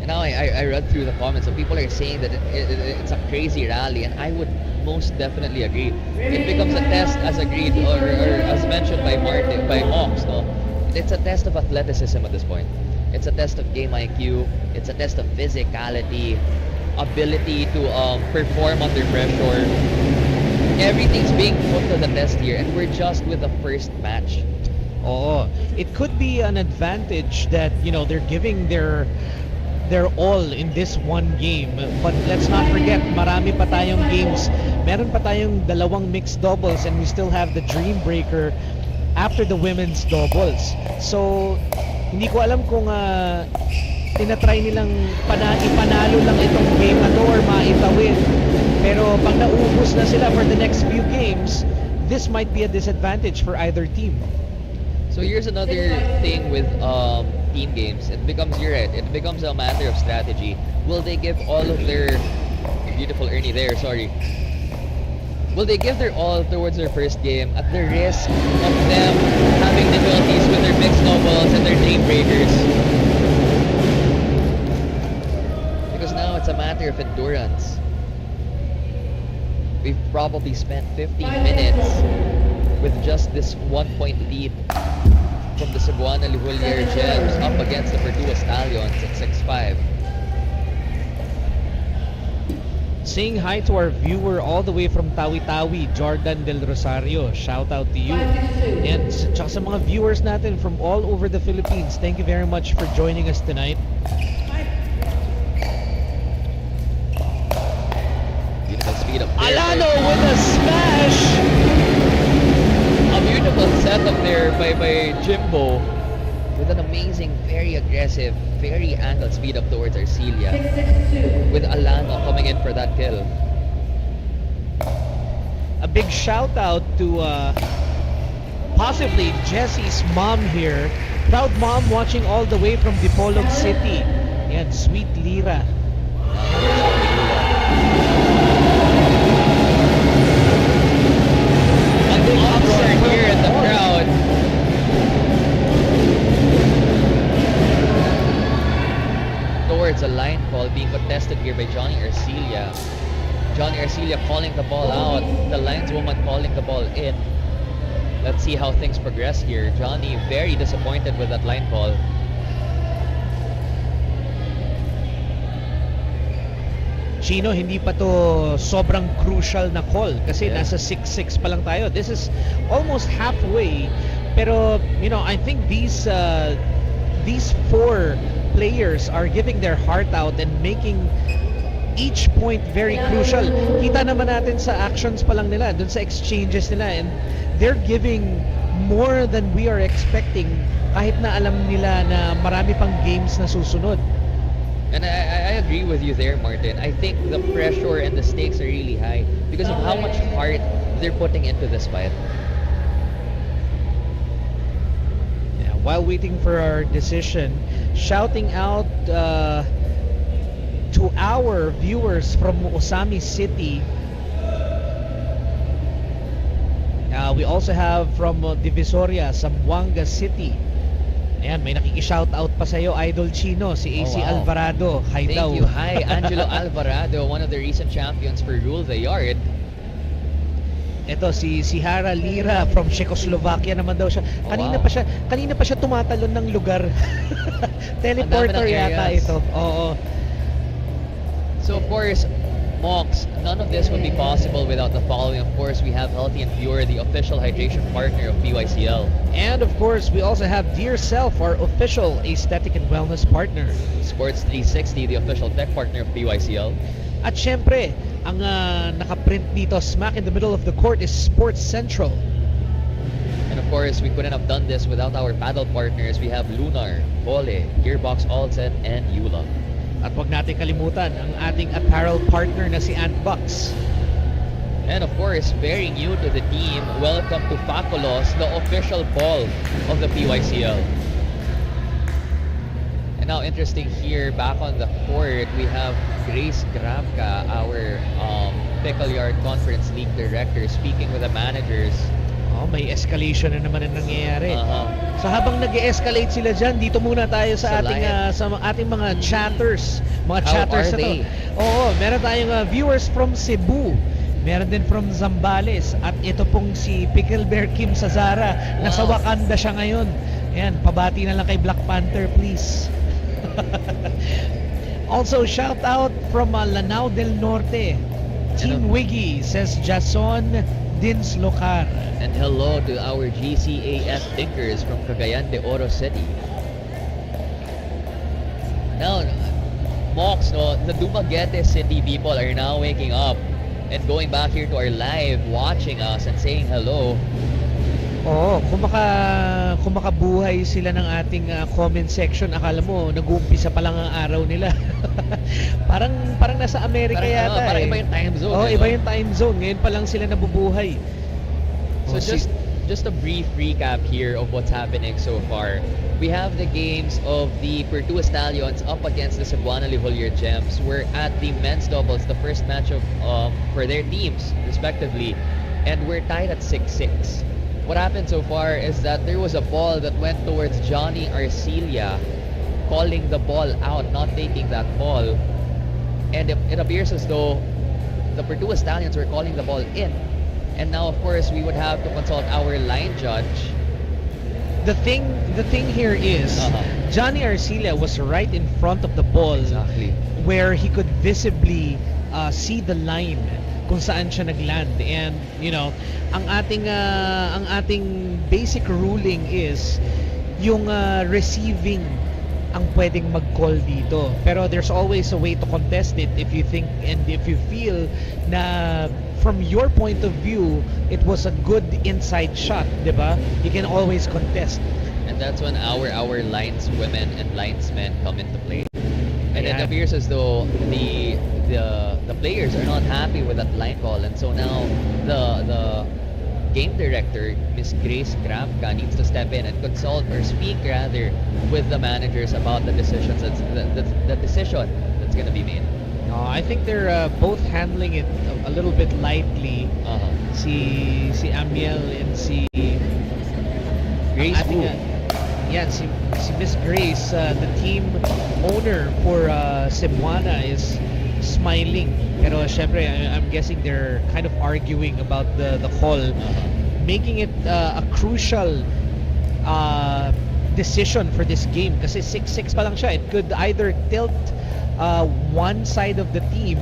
And now I read through the comments, and people are saying that it's a crazy rally, and I would most definitely agree. It becomes a test, as agreed or as mentioned by Hawks, no? It's a test of athleticism at this point. It's a test of game IQ. It's a test of physicality, ability to perform under pressure. Everything's being put to the test here, and we're just with the first match. Oo, it could be an advantage that they're giving their all in this one game. But let's not forget, marami pa tayong games. Meron pa tayong dalawang mixed doubles, and we still have the Dream Breaker after the women's doubles. So hindi ko alam kung tinatry nilang ipanalo lang itong game na to or maitawid. Pero pag naubos na sila for the next few games, this might be a disadvantage for either team. So here's another thing with team games. It becomes a matter of strategy. Will they give all of their beautiful Ernie there, sorry. Will they give their all towards their first game at the risk of them having difficulties with their mixed doubles and their Dream Breakers? Because now it's a matter of endurance. We've probably spent 15 minutes with just this 1 point lead from the Cebuana Yard Gems up against the Purdue Stallions at 6-5. Saying hi to our viewer all the way from Tawi-Tawi, Jordan Del Rosario. Shout out to you. And tsaka sa mga viewers natin from all over the Philippines, thank you very much for joining us tonight. Beautiful speed up there. Alano with a smash! A beautiful setup there by Jimbo with an amazing, very aggressive, very angled speed up towards Arcilla, with Alano coming in for that kill. A big shout out to possibly Jesse's mom here. Proud mom watching all the way from Dipolog City. Yan, Sweet Lira. A big uproar here in the crowd. Towards a line call being contested here by Johnny Arcilla. Johnny Arcilla calling the ball out. The lineswoman calling the ball in. Let's see how things progress here. Johnny very disappointed with that line call. Chino, hindi pa to sobrang crucial na call kasi nasa 6-6 pa lang tayo. This is almost halfway. Pero, I think these four players are giving their heart out and making each point very crucial. Kita naman natin sa actions pa lang nila, dun sa exchanges nila, and they're giving more than we are expecting kahit na alam nila na marami pang games na susunod. And I agree with you there, Martin. I think the pressure and the stakes are really high because of how much heart they're putting into this fight. Yeah, while waiting for our decision, shouting out to our viewers from Osami City. We also have from Divisoria, Zamboanga City. Ayan, may nakiki-shoutout pa sa'yo, Idol Chino, si AC Alvarado. Hi daw. Thank you. Hi, Angelo Alvarado, one of the recent champions for Rule the Yard. Ito si Hara Lira from Czechoslovakia naman daw siya. Kanina pa siya tumatalon ng lugar. Teleporter yata ito. Oo. So of course, Mox, none of this would be possible without the following. Of course, we have Healthy and Pure, the official hydration partner of PYCL. And of course, we also have Dear Self, our official aesthetic and wellness partner. Sports 360, the official tech partner of PYCL. At syempre, ang nakaprint dito, smack in the middle of the court, is Sports Central. And of course, we couldn't have done this without our paddle partners. We have Lunar, Pole, Gearbox Alsen, and Eula. At wag natin kalimutan ang ating apparel partner na si Antbox. And of course, very new to the team, welcome to Faculos, the official ball of the PYCL. And now, interesting here, back on the court, we have Grace Grabka, our Pickle Yard Conference League director, speaking with the managers. May escalation na naman ang nangyayari. So habang nag-escalate sila dyan, dito muna tayo sa ating mga chatters. Mga chatters na to. Oo, meron tayong viewers from Cebu. Meron din from Zambales. At ito pong si Pickle Bear Kim Sazara. Nasa Wakanda siya ngayon. Ayan, pabati na lang kay Black Panther, please. Also, shout out from Lanao del Norte. Team Wiggy, says Jason Dinslocar. And hello to our GCAF thinkers from Cagayan de Oro City. Now, Mox, the Dumaguete City people are now waking up and going back here to our live, watching us and saying hello. Oo, kung makabuhay sila ng ating comment section, akala mo nag-uumpisa pa lang ang araw nila. parang nasa Amerika yata. Parang iba yung time zone. Iba yung time zone. Ngayon pa lang sila nabubuhay. So just a brief recap here of what's happening so far. We have the games of the Pertua Stallions up against the Cebuana Livollier Gems. We're at the men's doubles, the first match of for their teams respectively, and we're tied at 6-6. What happened so far is that there was a ball that went towards Johnny Arcelia, calling the ball out, not taking that ball, and it appears as though the Pertua Stallions were calling the ball in. And now, of course, we would have to consult our line judge. The thing here is, Johnny Arcelia was right in front of the ball, where he could visibly see the line kung saan siya nagland. And you know, ang ating basic ruling is yung receiving ang pwedeng mag-call dito. Pero there's always a way to contest it if you think and if you feel na from your point of view, it was a good inside shot, di ba? You can always contest. And that's when our lineswomen and linesmen come into play. And it appears as though the players are not happy with that line call, and so now the game director, Miss Grace Grabka, needs to step in and consult or speak rather with the managers about the decisions the decision that's going to be made. I think they're both handling it a little bit lightly. Si Amiel and si Grace. Si Miss Grace, the team owner for Cebuana, is smiling. Pero syempre, I'm guessing they're kind of arguing about the call, making it a crucial decision for this game. Kasi 6-6 pa lang siya. It could either tilt one side of the team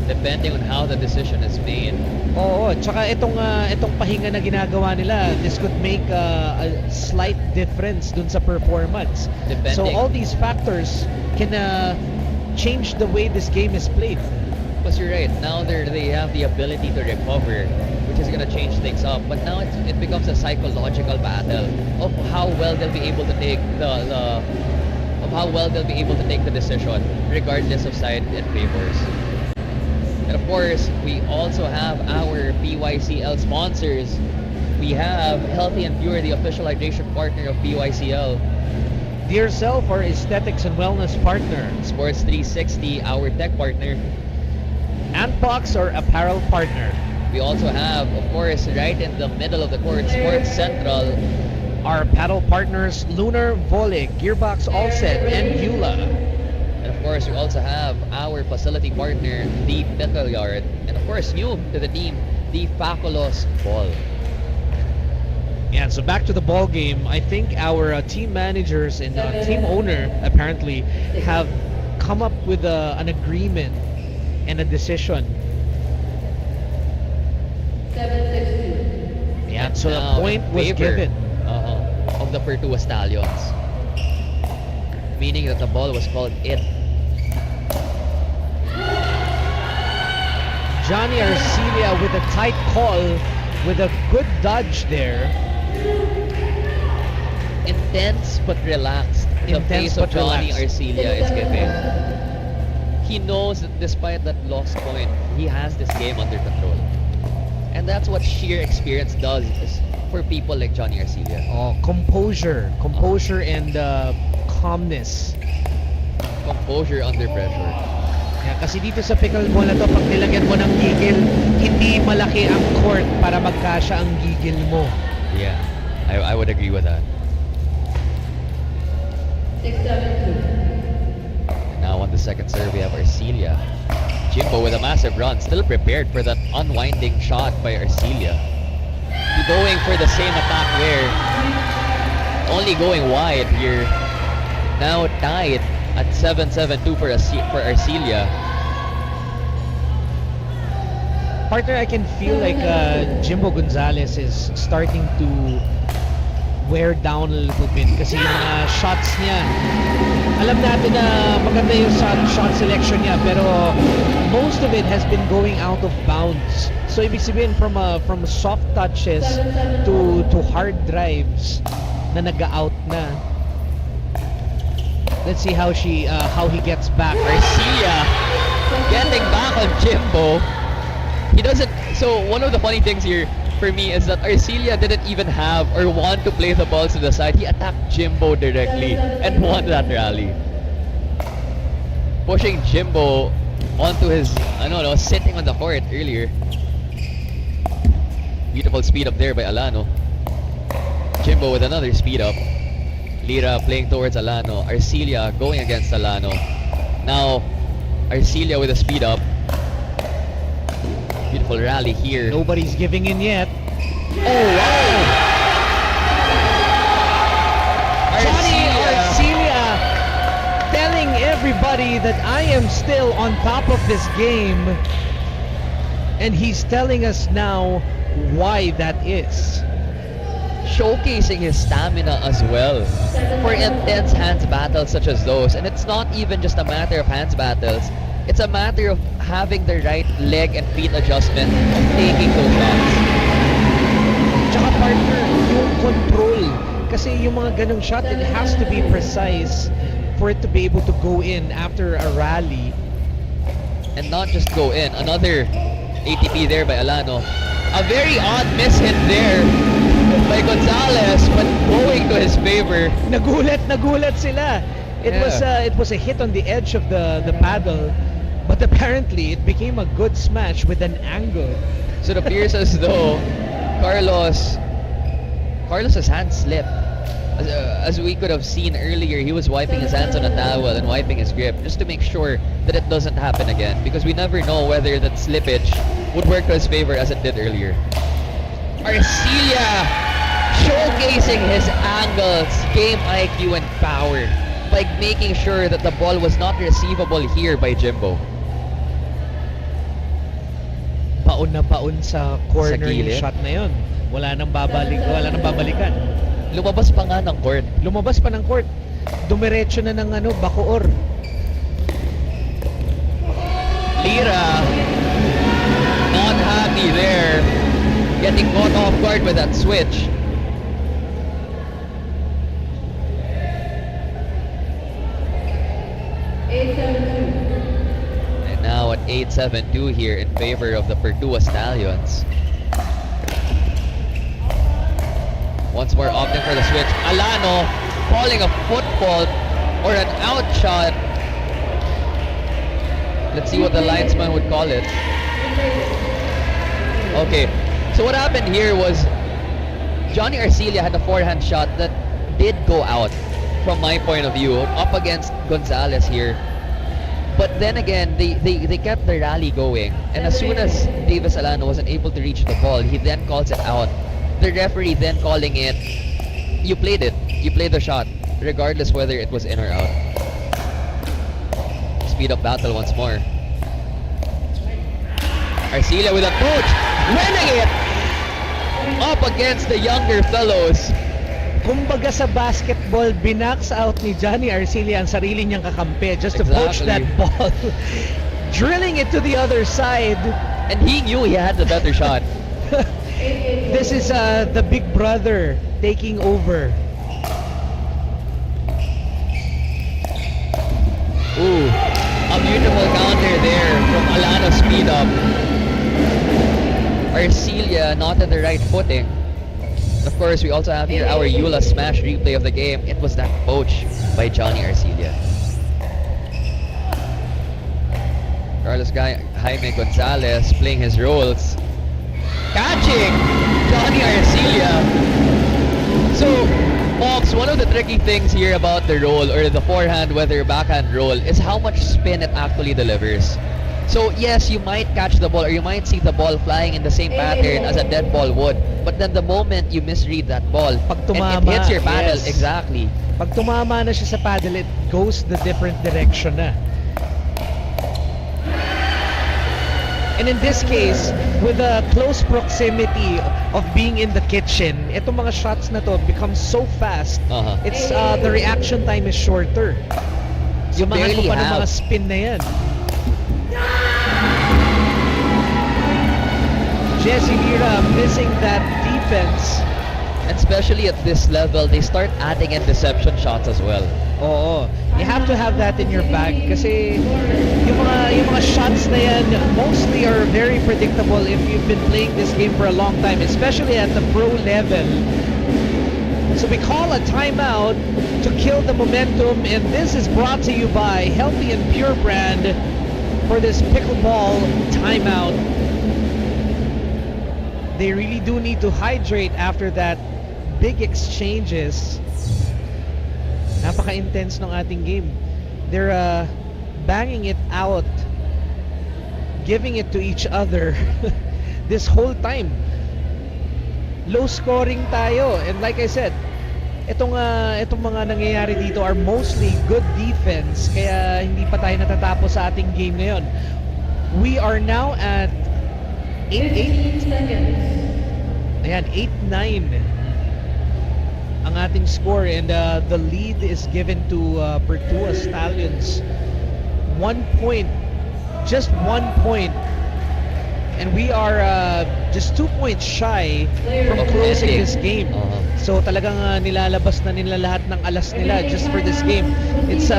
depending on how the decision is made. Oo, tsaka itong pahinga na ginagawa nila, this could make a slight difference dun sa performance. Depending. So all these factors can change the way this game is played. Because you're right, now they have the ability to recover, which is going to change things up. But now it becomes a psychological battle of how well they'll be able to take the decision, regardless of side it favors. And of course, we also have our PYCL sponsors. We have Healthy and Pure, the official hydration partner of PYCL. Dear Self, our aesthetics and wellness partner. Sports 360, our tech partner. And Box, our apparel partner. We also have, of course, right in the middle of the court, Sports Central. Our paddle partners, Lunar, Volley, Gearbox All Set, and Eula. And of course, we also have our facility partner, the Pickle Yard. And of course, new to the team, the Pickle's Ball. Yeah, so back to the ball game. I think our team managers and team owner apparently have come up with an agreement and a decision. Yeah, so the point was given of the Pertua Stallions, meaning that the ball was called in. Johnny Arcelia with a tight call, with a good dodge there. Intense but relaxed. The face of Johnny Arcelia is given. He knows that despite that lost point, he has this game under control. And that's what sheer experience does for people like Johnny Arcelia. Oh, composure and calmness. Composure under pressure. Yeah, kasi dito sa pickleball na to, pag nilagyan mo ng gigil, hindi malaki ang court para magkasya ang gigil mo. Yeah, I would agree with that. 6-7-2. Now on the second serve, we have Arcelia. Jimbo with a massive run, still prepared for that unwinding shot by Arcelia. Going for the same attack there. Only going wide here. Now tied at 7-7-2 for Arcelia. Partner, I can feel like Jimbo Gonzalez is starting to wear down a little bit kasi yung mga shots niya. Alam natin na maganda yung shot selection niya, pero most of it has been going out of bounds. So ibig sabihin from soft touches to hard drives na nag-out na. Let's see how he gets back. Arcelia getting back on Jimbo. He doesn't. So one of the funny things here for me is that Arcelia didn't even have or want to play the balls to the side. He attacked Jimbo directly and won that rally. Pushing Jimbo onto his, sitting on the court earlier. Beautiful speed up there by Alano. Jimbo with another speed up. Lira playing towards Alano. Arcelia going against Alano. Now, Arcelia with a speed up. Beautiful rally here. Nobody's giving in yet. Oh, wow! Johnny Arcelia telling everybody that I am still on top of this game. And he's telling us now why that is. Showcasing his stamina as well for intense hands battles such as those. And it's not even just a matter of hands battles. It's a matter of having the right leg and feet adjustment of taking those shots. Tsaka partner, yung control. Kasi yung mga ganong shot, it has to be precise for it to be able to go in after a rally. And not just go in. Another ATP there by Alano. A very odd miss hit there by Gonzalez, but going to his favor. Nagulat sila. It was a hit on the edge of the paddle, but apparently it became a good smash with an angle. So it appears as though Carlos's hand slipped. As we could have seen earlier, he was wiping his hands on a towel and wiping his grip just to make sure that it doesn't happen again, because we never know whether that slippage would work to his favor as it did earlier. Arcelia showcasing his angles, game IQ and power by making sure that the ball was not receivable here by Jimbo. Paon na paon sa corner yung shot na yun. Wala nang babalikan. Lumabas pa nga ng court. Dumiretso na ng bacoor. Lira, not happy there. Getting caught off guard with that switch. And now at 8-7-2 here in favor of the Purdue Stallions. Once more opting for the switch. Alano calling a football or an out shot. Let's see what the linesman would call it. Okay, so what happened here was Johnny Arcilla had a forehand shot that did go out from my point of view, up against Gonzalez here. But then again, they kept the rally going. And as soon as Davis Alano wasn't able to reach the ball, he then calls it out. The referee then calling it, you played it. You played the shot, regardless whether it was in or out. Speed up battle once more. Arcilla with a coach, winning it! Up against the younger fellows. Kumbaga sa basketball, binax out ni Johnny Arcilla ang sarili niyang kakampi just to poach that ball. Drilling it to the other side. And he knew he had the better shot. This is the big brother taking over. Ooh, a beautiful counter there from Alano speed up. Arcilla not at the right footing. Of course, we also have here our Eula smash replay of the game. It was that poach by Johnny Arcilla. Carlos Jaime Gonzalez playing his roles. Catching Johnny Arcilla. So, Mox, one of the tricky things here about the roll or the forehand, whether backhand roll, is how much spin it actually delivers. So yes, you might catch the ball or you might see the ball flying in the same pattern as a dead ball would. But then the moment you misread that ball, Pag it hits your paddle. yes. Exactly. Pag tumama na siya sa paddle, it goes the different direction na. And in this case, with the close proximity of being in the kitchen, itong mga shots na to become so fast. It's the reaction time is shorter. You Samahan mo barely pa ng have. mga spin na yan. Jesse Lira missing that defense. And especially at this level, they start adding in deception shots as well. Oo. You have to have that in your bag kasi yung mga shots na yan mostly are very predictable if you've been playing this game for a long time, especially at the pro level. So we call a timeout to kill the momentum, and this is brought to you by Healthy and Pure Brand for this pickleball timeout. They really do need to hydrate after that big exchanges. Napaka-intense ng ating game. They're banging it out, giving it to each other this whole time. Low scoring tayo, and like I said, itong mga nangyayari dito are mostly good defense, kaya hindi pa tayo natatapos sa ating game ngayon. We are now at 8-8. Ayan, 8-9 ang ating score, and the lead is given to Purdue Stallions. 1 point, just 1 point, and we are just 2 points shy from closing this game. So talagang nilalabas na nila lahat ng alas nila just for this game. It's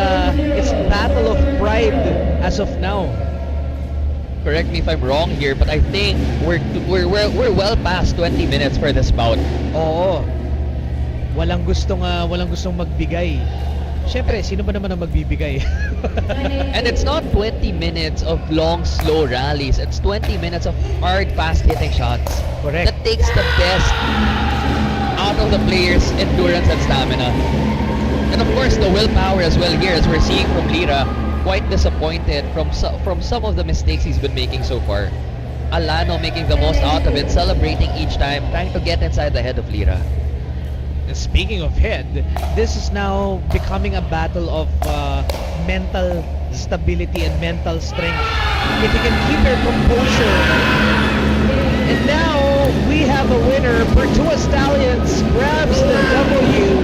battle of pride as of now. Correct me if I'm wrong here, but I think we're well past 20 minutes for this bout. Oo. Walang gustong magbigay. Siyempre, sino ba naman ang magbibigay? And it's not 20 minutes of long, slow rallies. It's 20 minutes of hard, fast-hitting shots. Correct. That takes the best out of the players' endurance and stamina. And of course, the willpower as well here, as we're seeing from Lira, quite disappointed from some of the mistakes he's been making so far. Alano making the most out of it, celebrating each time, trying to get inside the head of Lira. And speaking of head, this is now becoming a battle of mental stability and mental strength. If you can keep your composure. And now we have a winner. Purdue Stallions grabs the W,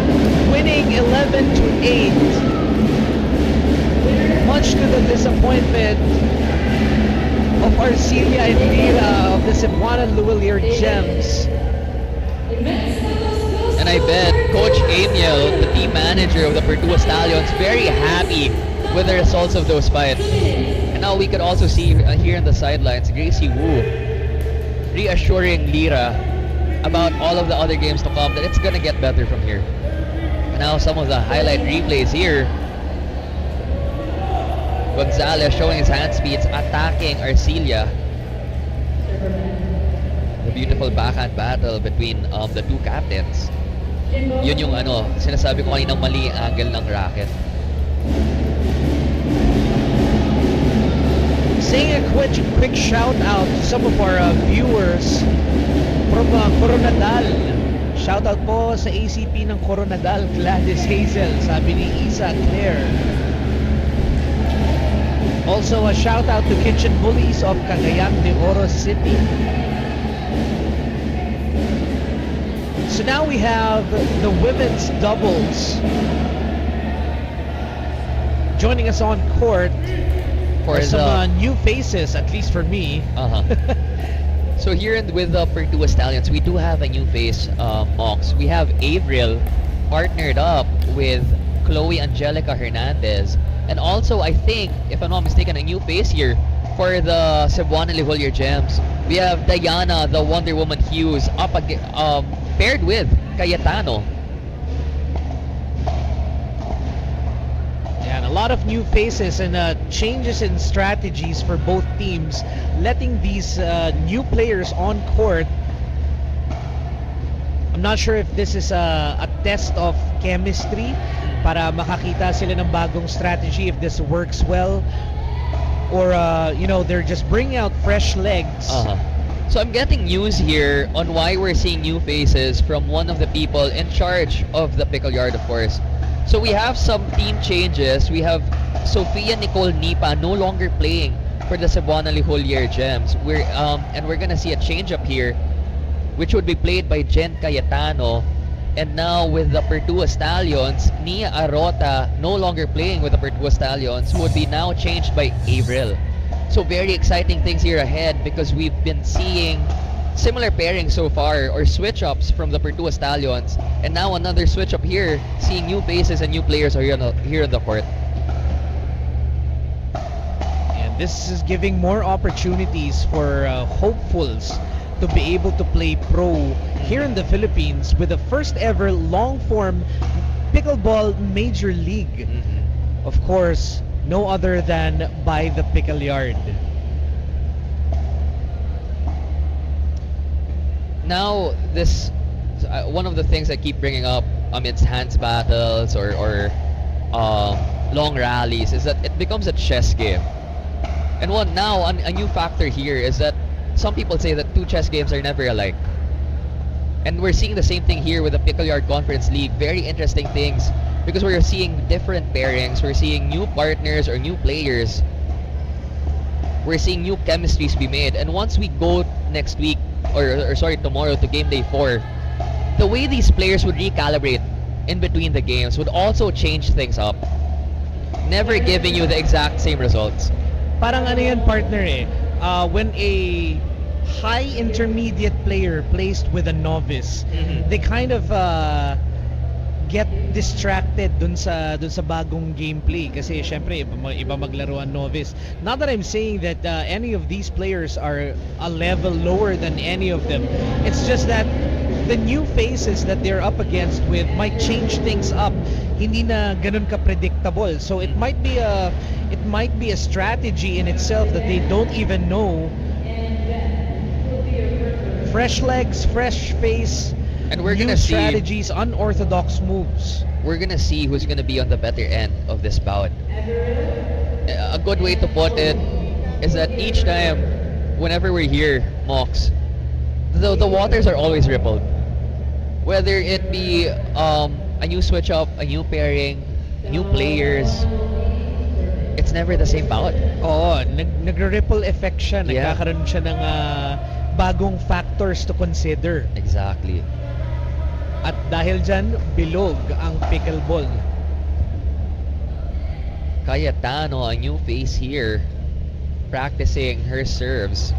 winning 11-8. Much to the disappointment Lewillier Gems. And I bet Coach Amiel, the team manager of the Pertua Stallions, very happy with the results of those fights. And now we could also see here on the sidelines, Gracie Wu reassuring Lira about all of the other games to come, that it's gonna get better from here. And now some of the highlight replays here. Gonzalez showing his hand speeds, attacking Arcilia. The beautiful backhand battle between the two captains. Yun yung sinasabi ko kaninang mali ang angle ng racket. Saying a quick shout out to some of our viewers from Coronadal. Shout out po sa ACP ng Coronadal, Gladys Hazel, sabi ni Isa Claire. Also a shout out to Kitchen Bullies of Cagayan de Oro City. So now we have the women's doubles. Joining us on court for some new faces, at least for me. So here with the Pertua Stallions, we do have a new face, Mox. We have Avril partnered up with Chloe Angelica Hernandez. And also, I think, if I'm not mistaken, a new face here for the Cebuana Liholier Gems. We have Diana, the Wonder Woman Hughes, paired with Cayetano. And a lot of new faces and changes in strategies for both teams, letting these new players on court. I'm not sure if this is a test of chemistry para makakita sila ng bagong strategy, if this works well, or they're just bringing out fresh legs. So I'm getting news here on why we're seeing new faces from one of the people in charge of the Pickle Yard, of course. So we have some team changes. We have Sofia Nicole Nipa no longer playing for the Cebuana Liholier Gems. And we're gonna see a change up here, which would be played by Jen Cayetano. And now with the Pertua Stallions, Nia Arota no longer playing with the Pertua Stallions, who would be now changed by Avril. So very exciting things here ahead, because we've been seeing similar pairings so far, or switch-ups from the Pertua Stallions. And now another switch-up here, seeing new faces and new players are here on the court. And this is giving more opportunities for hopefuls to be able to play pro here in the Philippines with the first ever long-form pickleball major league. Of course, no other than by the Pickle Yard. Now, this one of the things I keep bringing up amidst hands battles or long rallies is that it becomes a chess game. And a new factor here is that some people say that two chess games are never alike. And we're seeing the same thing here with the Pickle Yard Conference League. Very interesting things, because we're seeing different pairings. We're seeing new partners or new players. We're seeing new chemistries be made. And once we go next week, tomorrow to game day 4, the way these players would recalibrate in between the games would also change things up. Never giving you the exact same results. Parang yan, partner when a high intermediate player plays with a novice, they kind of get distracted dun sa bagong gameplay, kasi syempre iba maglaro ang novice. Not that I'm saying that any of these players are a level lower than any of them. It's just that the new faces that they're up against with might change things up. Hindi na ganun ka predictable. So it might be a strategy in itself that they don't even know. Fresh legs, fresh face, and we're new gonna see strategies, unorthodox moves. We're gonna see who's gonna be on the better end of this bout. A good way to put it is that each time, whenever we're here, Mox, the waters are always rippled. Whether it be a new switch up, a new pairing, new players, it's never the same bout. Oo, nagre-ripple effect siya. Yeah. Nagkakaroon siya ng bagong factors to consider. Exactly. At dahil dyan, bilog ang pickleball. Cayetano, a new face here, practicing her serves.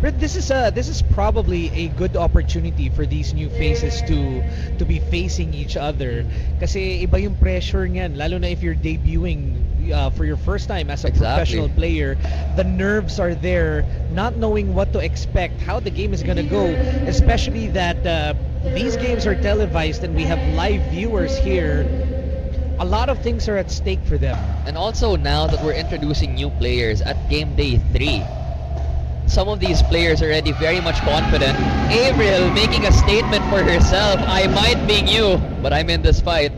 But this is probably a good opportunity for these new faces to be facing each other. Kasi iba yung pressure niyan, lalo na if you're debuting for your first time as a professional player. The nerves are there, not knowing what to expect, how the game is gonna go, especially that these games are televised and we have live viewers here. A lot of things are at stake for them. And also now that we're introducing new players at game day 3, some of these players are already very much confident. Avril making a statement for herself. I might be new, but I'm in this fight.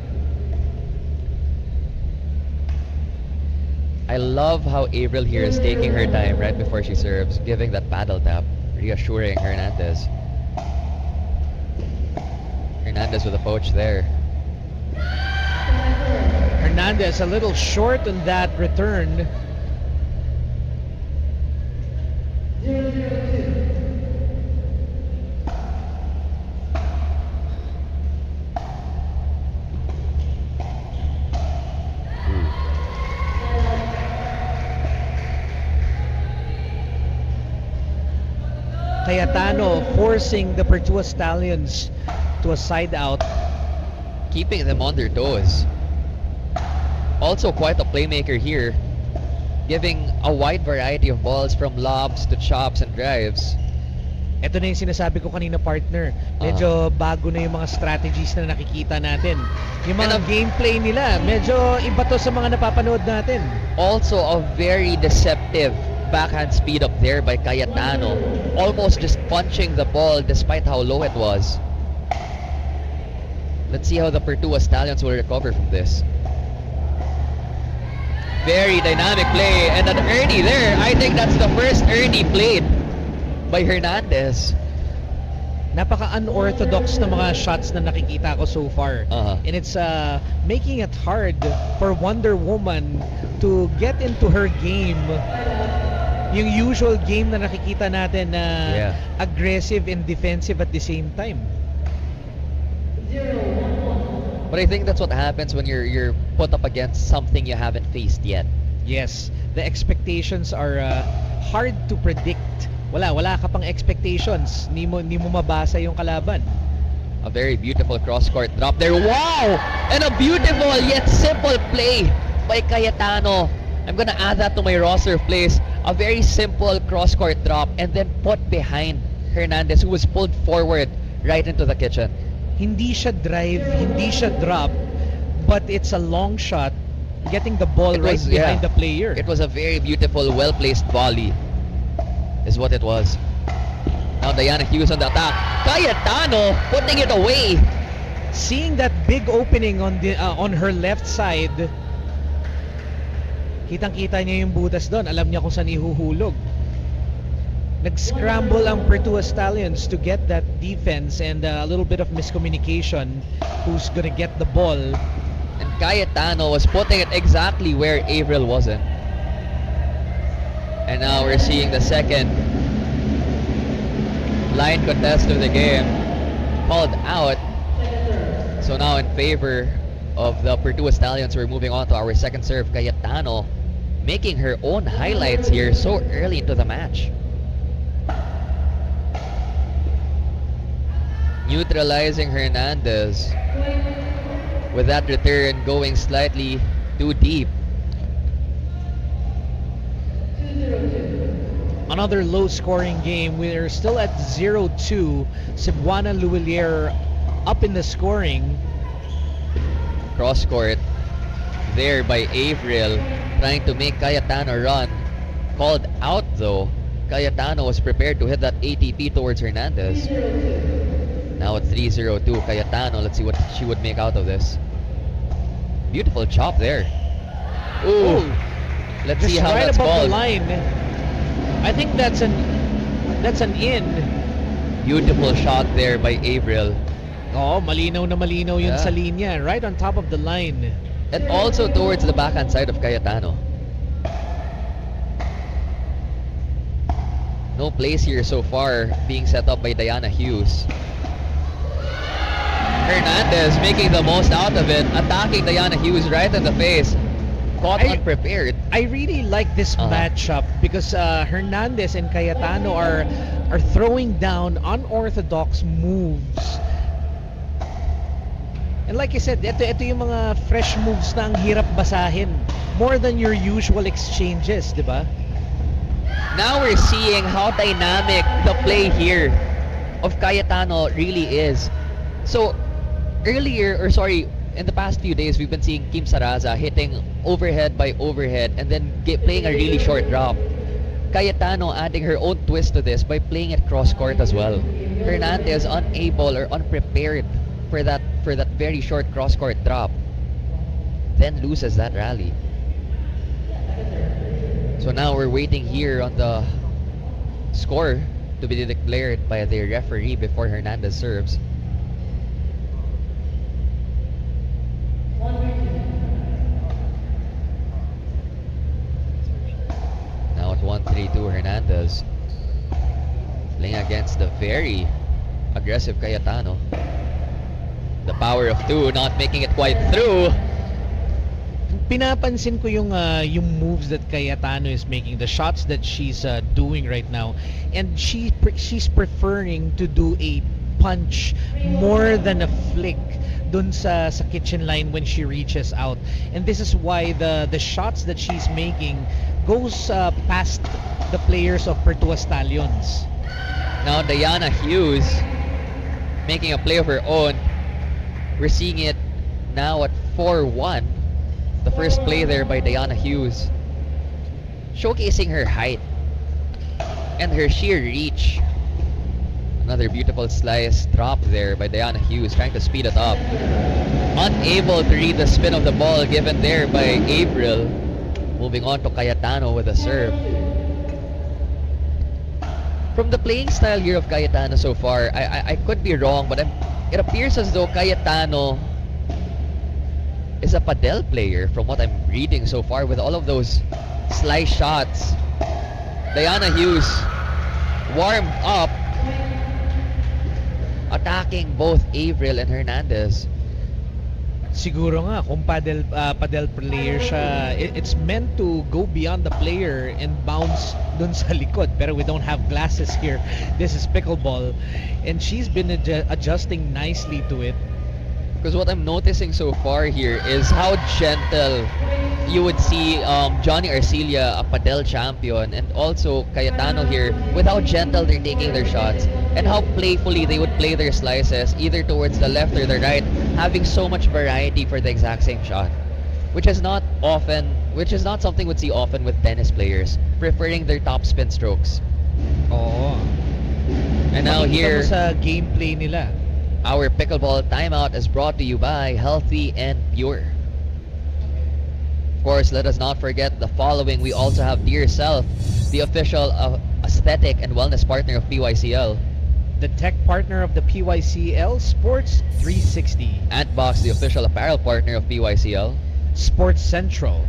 I love how Avril here is taking her time right before she serves, giving that paddle tap, reassuring Hernandez. Hernandez with a poach there. Hernandez a little short on that return. Cayetano forcing the Pertua Stallions to a side out. Keeping them on their toes. Also quite a playmaker here, giving a wide variety of balls from lobs to chops and drives. Ito na yung sinasabi ko kanina, partner. Medyo bago na yung mga strategies na nakikita natin. Yung mga gameplay nila, medyo iba to sa mga napapanood natin. Also a very deceptive backhand speed up there by Cayetano. Almost just punching the ball despite how low it was. Let's see how the Pertua Stallions will recover from this. Very dynamic play and an early there. I think that's the first early played by Hernandez. Napaka-unorthodox na mga shots na nakikita ko so far. And it's making it hard for Wonder Woman to get into her game. Yung usual game na nakikita natin na aggressive and defensive at the same time. But I think that's what happens when you're put up against something you haven't faced yet. Yes, the expectations are hard to predict. Wala ka pang expectations. Ni mo mabasa yung kalaban. A very beautiful cross-court drop there. Wow! And a beautiful yet simple play by Cayetano. I'm gonna add that to my roster of plays. A very simple cross-court drop and then put behind Hernandez, who was pulled forward right into the kitchen. Hindi siya drive, hindi siya drop, but it's a long shot getting the ball right behind the player. It was a very beautiful, well-placed volley is what it was. Now Diana Hughes on the attack. Cayetano putting it away. Seeing that big opening on her left side, kitang-kita niya yung butas doon. Alam niya kung saan ihuhulog. Nag-scramble ang Pertua Stallions to get that defense and a little bit of miscommunication who's gonna get the ball. And Cayetano was putting it exactly where Avril wasn't. And now we're seeing the second line contest of the game called out. So now in favor of the Pertua Stallions, we're moving on to our second serve. Cayetano making her own highlights here so early into the match. Neutralizing Hernandez with that return going slightly too deep. Another low-scoring game. We're still at 0-2. Cebuana Luwilier up in the scoring. Cross court there by Avril, trying to make Cayetano run. Called out though. Cayetano was prepared to hit that ATP towards Hernandez. Now at 3-0-2, Cayetano, let's see what she would make out of this. Beautiful chop there. Ooh. Let's see how right that's above called. the line. I think that's an in. Beautiful shot there by Avril. Oh, malinaw na malinaw yun sa linya. Right on top of the line. And also towards the backhand side of Cayetano. No plays here so far being set up by Diana Hughes. Hernandez making the most out of it, attacking Diana Hughes right in the face. caught unprepared. I really like this matchup because Hernandez and Cayetano are throwing down unorthodox moves. And like I said, ito yung mga fresh moves na ang hirap basahin. More than your usual exchanges, di ba? Now we're seeing how dynamic the play here of Cayetano really is. So, in the past few days, we've been seeing Kim Saraza hitting overhead by overhead and then playing a really short drop. Cayetano adding her own twist to this by playing it cross-court as well. Hernandez unable or unprepared for that very short cross-court drop. Then loses that rally. So now we're waiting here on the score to be declared by the referee before Hernandez serves. Now at 1-3-2 Hernandez playing against the very aggressive Cayetano. The power of two not making it quite through. Pinapansin ko yung moves that Cayetano is making, the shots that she's doing right now, and she's preferring to do a punch more than a flick dun sa kitchen line when she reaches out. And this is why the shots that she's making goes past the players of Pertua Stallions. Now Diana Hughes making a play of her own. We're seeing it now at 4-1. The first play there by Diana Hughes, showcasing her height and her sheer reach. Another beautiful slice drop there by Diana Hughes, trying to speed it up. Unable to read the spin of the ball given there by April. Moving on to Cayetano with a serve. From the playing style here of Cayetano so far, I could be wrong, but it appears as though Cayetano is a padel player from what I'm reading so far, with all of those slice shots. Diana Hughes warmed up, attacking both Avril and Hernandez. Siguro nga kung padel player siya, it's meant to go beyond the player and bounce dun sa likod, pero we don't have glasses here. This is pickleball, and she's been adjusting nicely to it. Because what I'm noticing so far here is how gentle you would see Johnny Arcilia, a padel champion, and also Cayetano here, with how gentle they're taking their shots and how playfully they would play their slices either towards the left or the right, having so much variety for the exact same shot, which is not something we'd see often with tennis players, preferring their top spin strokes. Oo. And now here, sa gameplay nila. Our pickleball timeout is brought to you by Healthy and Pure. Of course, let us not forget the following. We also have Dear Self, the official aesthetic and wellness partner of PYCL. The tech partner of the PYCL, Sports 360. Antbox, the official apparel partner of PYCL. Sports Central.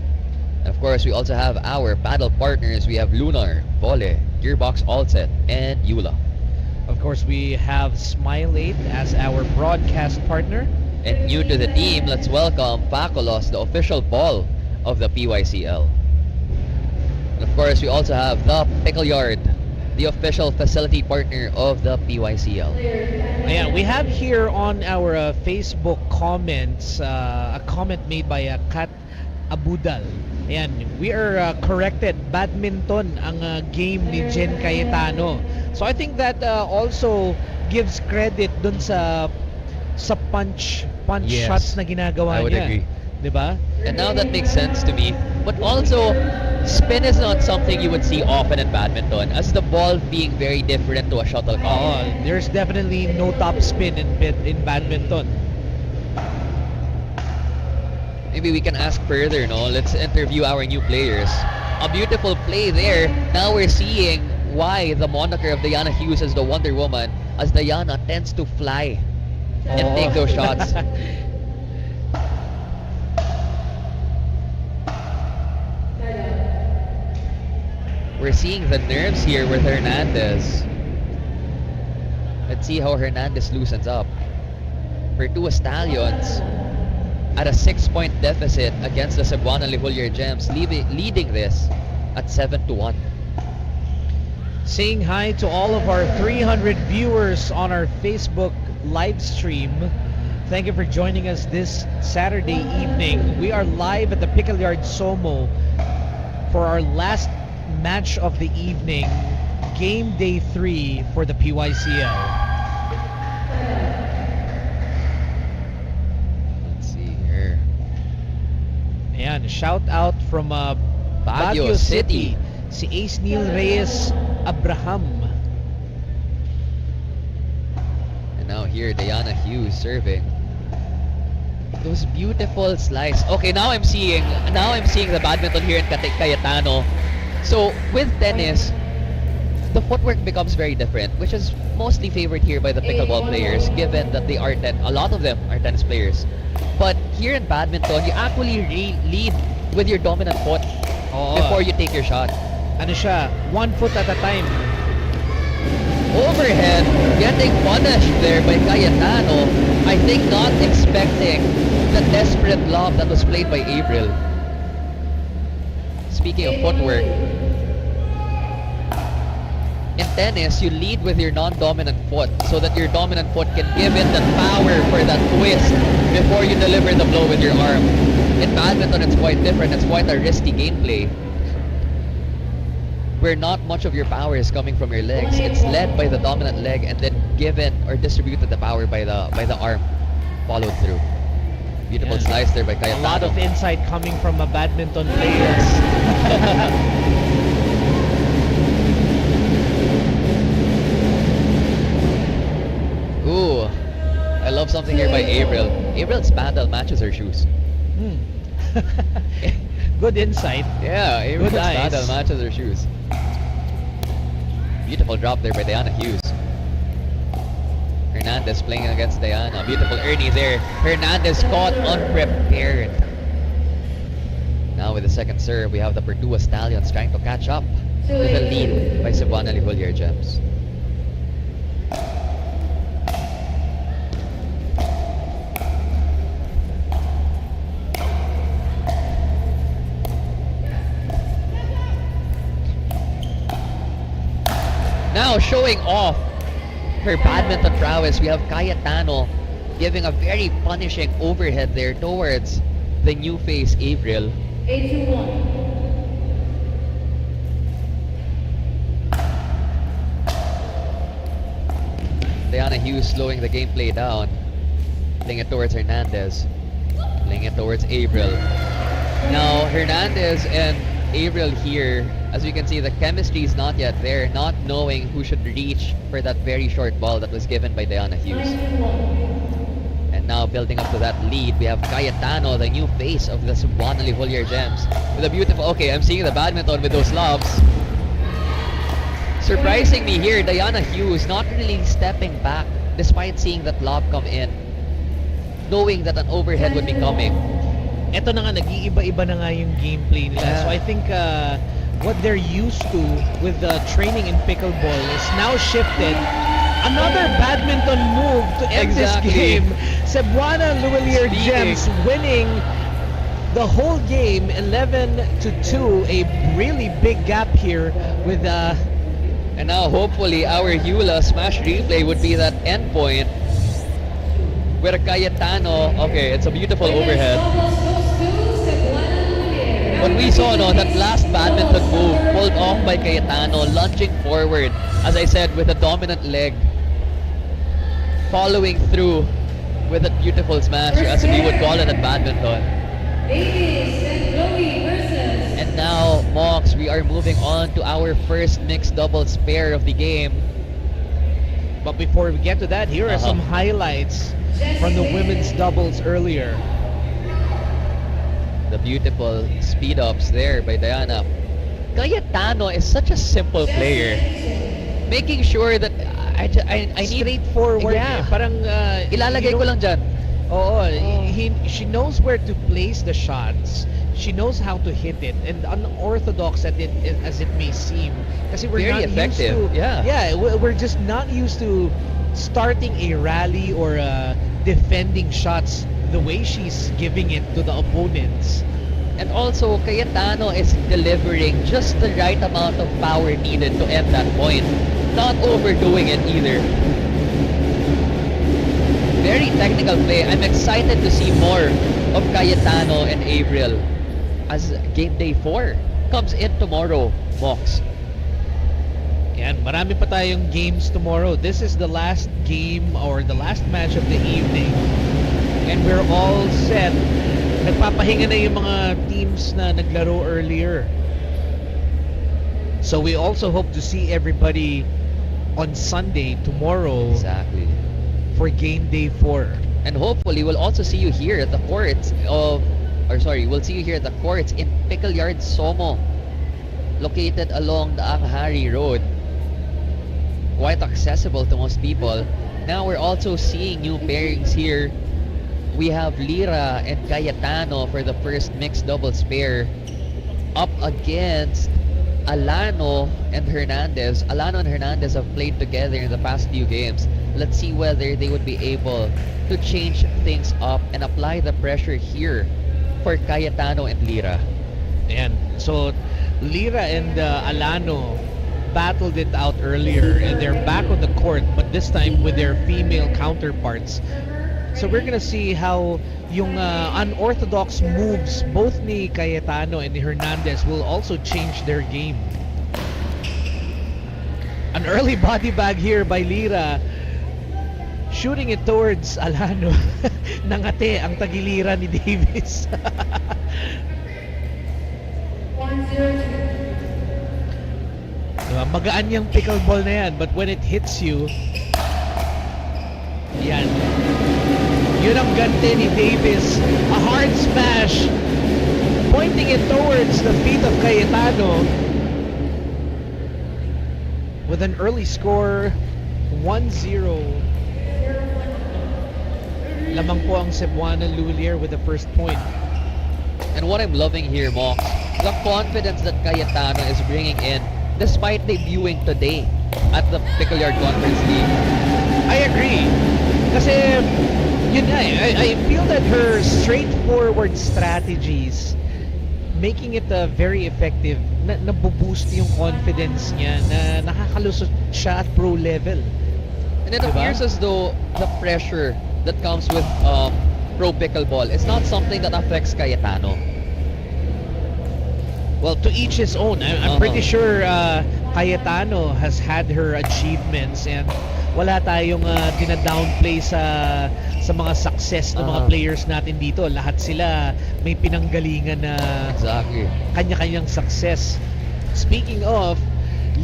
And of course, we also have our paddle partners. We have Lunar, Volley, Gearbox Allset, and Eula. Of course, we have Smile 8 as our broadcast partner. And new to the team, let's welcome Pacolos, the official ball of the PYCL. And of course, we also have the Pickle Yard, the official facility partner of the PYCL. Ayan, we have here on our Facebook comments a comment made by Kat Abudal. Ayan, we are corrected. Badminton ang game ni Jen Cayetano. So I think that also gives credit dun sa punch Yes, shots na ginagawa niya. I would agree. Diba? And now that makes sense to me. But also, spin is not something you would see often in badminton, as the ball being very different to a shuttlecock. Oh, there's definitely no top spin in badminton. Maybe we can ask further, no? Let's interview our new players. A beautiful play there. Now we're seeing why the moniker of Diana Hughes is the Wonder Woman, as Diana tends to fly and take those shots. We're seeing the nerves here with Hernandez. Let's see how Hernandez loosens up. Pertua Stallions at a 6-point deficit against the Cebuana Lihulyer Gems, leading this at 7-1. Saying hi to all of our 300 viewers on our Facebook live stream. Thank you for joining us this Saturday evening. We are live at the Pickle Yard SOMO for our last match of the evening, game day 3 for the PYCL. Let's see here. Ayan, shout out from Baguio City. Si Ace Neil Reyes Abraham. And now here, Diana Hughes serving. Those beautiful slice. Okay, now I'm seeing the badminton here in Cayetano. So with tennis, the footwork becomes very different, which is mostly favored here by the pickleball players, given that they are a lot of them are tennis players. But here in badminton, you actually lead with your dominant foot before you take your shot. Ano siya? 1 foot at a time. Overhead, getting punished there by Cayetano. I think not expecting the desperate lob that was played by April. Speaking of footwork, in tennis, you lead with your non-dominant foot so that your dominant foot can give it the power for that twist before you deliver the blow with your arm. In badminton, it's quite different. It's quite a risky gameplay, where not much of your power is coming from your legs. It's led by the dominant leg and then given or distributed the power by the arm, followed through. Beautiful slice there by Cayetano. A lot of insight coming from a badminton player. Ooh, I love something here by April. April's paddle matches her shoes. Good insight. Yeah, April's paddle matches her shoes. Beautiful drop there by Diana Hughes. Hernandez playing against Diana. Beautiful Ernie there. Hernandez caught unprepared. Now with the second serve, we have the Perdua Stallions trying to catch up to the lead by Cebuana Lihulyer Gems. Now showing off her badminton prowess, we have Cayetano giving a very punishing overhead there towards the new face April. 8-1. Diana Hughes slowing the gameplay down, playing it towards Hernandez, playing it towards April. Now Hernandez and April here, as you can see, the chemistry is not yet there, not knowing who should reach for that very short ball that was given by Diana Hughes. And now building up to that lead, we have Cayetano, the new face of the Cebuana Lihulyer Gems, with a beautiful, okay, I'm seeing the badminton with those lobs. Surprising me here, Diana Hughes not really stepping back despite seeing that lob come in, knowing that an overhead would be coming. Ito na nga, nag-iiba-iba na nga yung gameplay nila. So I think what they're used to with the training in pickleball is now shifted. Another badminton move to end this game. Cebuana Lihulyer Gems winning the whole game 11-2. A really big gap here with and now hopefully our Hula smash replay would be that end point where Cayetano, okay, it's a beautiful overhead. What we saw, that last badminton move pulled off by Cayetano, lunging forward, as I said, with a dominant leg, following through with a beautiful smash, as we would call it at badminton. And now, Mox, we are moving on to our first mixed doubles pair of the game. But before we get to that, here are some highlights from the women's doubles earlier. The beautiful speed ups there by Diana. Cayetano is such a simple player, making sure that I need straightforward. Yeah. Parang ilalagay ko lang dyan. She knows where to place the shots. She knows how to hit it, and unorthodox as it may seem, kasi we're very not effective. Used to, we're just not used to starting a rally or defending shots the way she's giving it to the opponents. And also, Cayetano is delivering just the right amount of power needed to end that point. Not overdoing it either. Very technical play. I'm excited to see more of Cayetano and Avril as game day 4 comes in tomorrow, Mox. Yan, marami pa tayong games tomorrow. This is the last game or the last match of the evening. And we're all set. Nagpapahinga na yung mga teams na naglaro earlier. So we also hope to see everybody on Sunday, tomorrow. Exactly. For game day 4. And hopefully we'll also see you here at the courts we'll see you here at the courts in Pickle Yard SOMO, located along the Anghari Road. Quite accessible to most people. Now we're also seeing new pairings here. We have Lira and Cayetano for the first mixed doubles pair up against Alano and Hernandez. Alano and Hernandez have played together in the past few games. Let's see whether they would be able to change things up and apply the pressure here for Cayetano and Lira. Ayan. So, Lira and Alano battled it out earlier and they're back on the court, but this time with their female counterparts. So we're gonna see how yung unorthodox moves both ni Cayetano and ni Hernandez will also change their game. An early body bag here by Lira, shooting it towards Alano. Nangate ang tagilira ni Davis. Magaan yung pickleball na yan, but when it hits you, yan. Yun ang gante ni Davis. A hard smash, pointing it towards the feet of Cayetano. With an early score, 1-0. Lamang po ang Cebuana Lulier with the first point. And what I'm loving here, Mox, the confidence that Cayetano is bringing in despite debuting today at the Pickle Yard Conference League. I agree. Kasi, yun nga I feel that her straightforward strategies making it very effective, nabuboost yung confidence niya na nakakalusot siya at pro level. And it appears as though the pressure that comes with pro pickleball is not something that affects Cayetano. Well, to each his own. I'm pretty sure Cayetano has had her achievements and wala tayong dina-downplay sa mga success ng mga players natin dito. Lahat sila may pinanggalingan na kanya-kanyang success. Speaking of,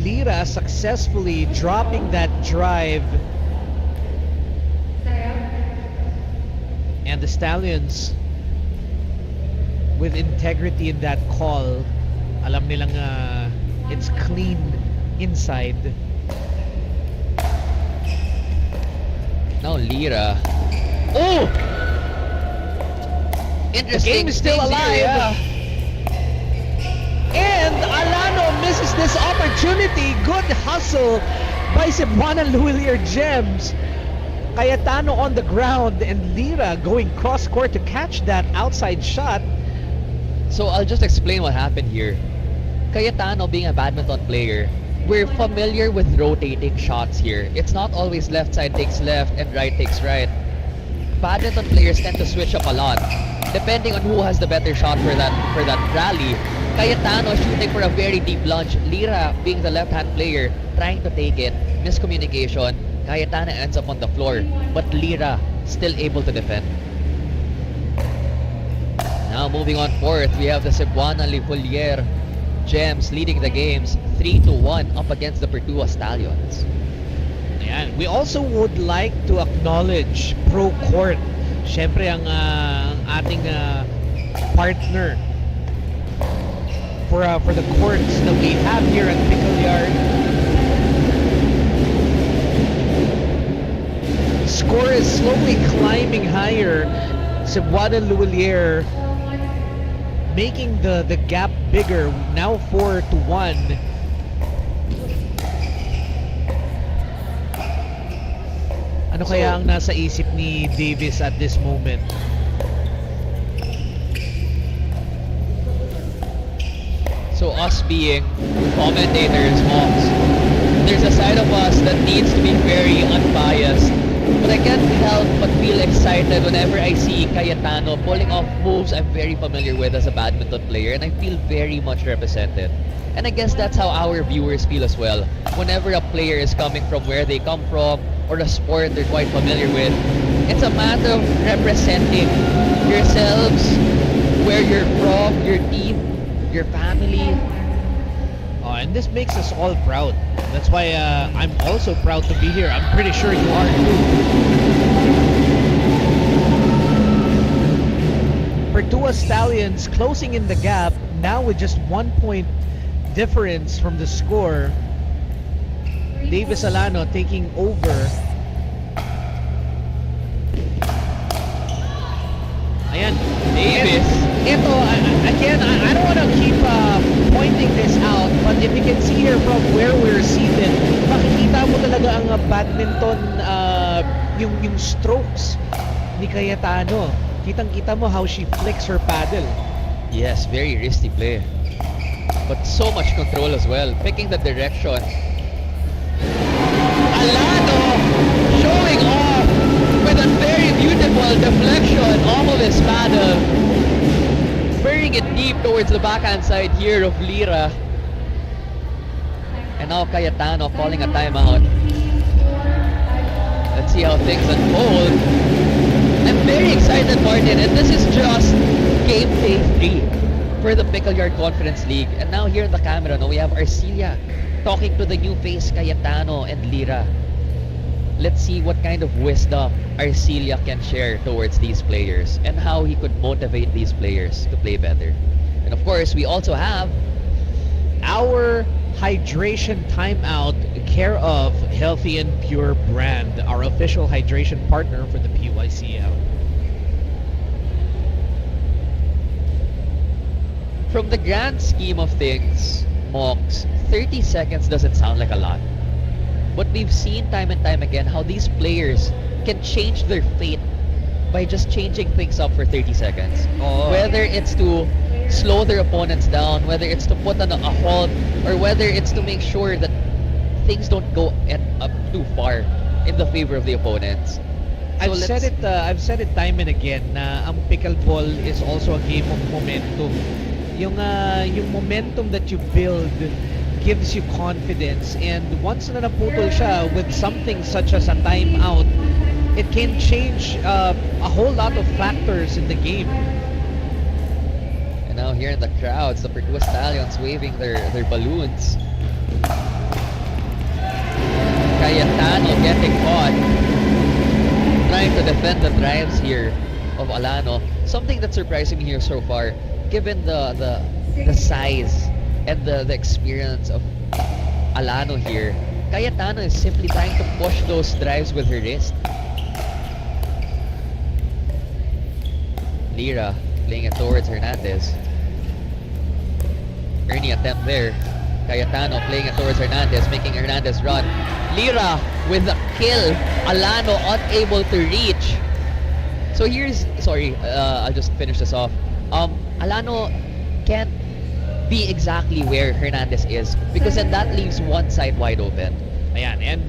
Lira successfully dropping that drive. And the Stallions with integrity in that call. Alam nilang it's clean inside. Now Lira. Oh! Interesting. The game is still alive. Here, And Alano misses this opportunity. Good hustle by Cebuana Lulier Gems. Cayetano on the ground and Lira going cross court to catch that outside shot. So I'll just explain what happened here. Cayetano being a badminton player, we're familiar with rotating shots here. It's not always left side takes left and right takes right. Badminton players tend to switch up a lot, depending on who has the better shot for that rally. Cayetano shooting for a very deep lunge. Lira being the left-hand player, trying to take it. Miscommunication. Cayetano ends up on the floor, but Lira still able to defend. Now moving on fourth, we have the Cebuana Lulier Gems leading the games 3-1 up against the Pertua Stallions. Ayan. We also would like to acknowledge Pro Court. Siyempre ang ating partner for the courts that we have here at Pickle Yard. Score is slowly climbing higher. Cebuana Lulier making the gap bigger, now 4-1. Ano kaya ang nasa isip ni Davis at this moment? So us being commentators, mocks, there's a side of us that needs to be very unbiased. But I can't help but feel excited whenever I see Cayetano pulling off moves I'm very familiar with as a badminton player, and I feel very much represented. And I guess that's how our viewers feel as well. Whenever a player is coming from where they come from or a sport they're quite familiar with, it's a matter of representing yourselves, where you're from, your team, your family. And this makes us all proud. That's why I'm also proud to be here. I'm pretty sure you are too. Pertua Stallions closing in the gap now with just 1 point difference from the score. Davis Alano taking over. Ayan, Davis. Ito, again, I don't want to keep pointing this out, but if you can see here from where we're seated, makikita mo talaga ang badminton, yung strokes ni Cayetano. Kitang-kita mo how she flicks her paddle. Yes, very risky play. But so much control as well. Picking the direction. Alano showing off with a very beautiful deflection off of his paddle. Burning it deep towards the backhand side here of Lira. And now Cayetano calling a timeout. Let's see how things unfold. I'm very excited, Martin, and this is just game day 3 for the Pickle Yard Conference League. And now here in the camera, we have Arcelia talking to the new face Cayetano and Lira. Let's see what kind of wisdom Arcelia can share towards these players and how he could motivate these players to play better. And of course, we also have our hydration timeout care of Healthy and Pure brand, our official hydration partner for the PYCL. From the grand scheme of things, Mox, 30 seconds doesn't sound like a lot. But we've seen time and time again how these players can change their fate by just changing things up for 30 seconds. Whether it's to slow their opponents down, whether it's to put on a halt, or whether it's to make sure that things don't go up too far in the favor of the opponents. I've said it time and again na ang pickleball is also a game of momentum. Yung momentum that you build gives you confidence, and once na naputol siya with something such as a timeout, it can change a whole lot of factors in the game. And now here in the crowds, the Pertua Stallions waving their balloons. Cayetano getting caught, trying to defend the drives here of Alano. Something that's surprising me here so far, given the size and the experience of Alano here, Cayetano is simply trying to push those drives with her wrist. Lira playing it towards Hernandez. Early attempt there. Cayetano playing it towards Hernandez, making Hernandez run. Lira with the kill. Alano unable to reach. So here's, I'll just finish this off. Alano can't be exactly where Hernandez is, because then that leaves one side wide open. Ayan, and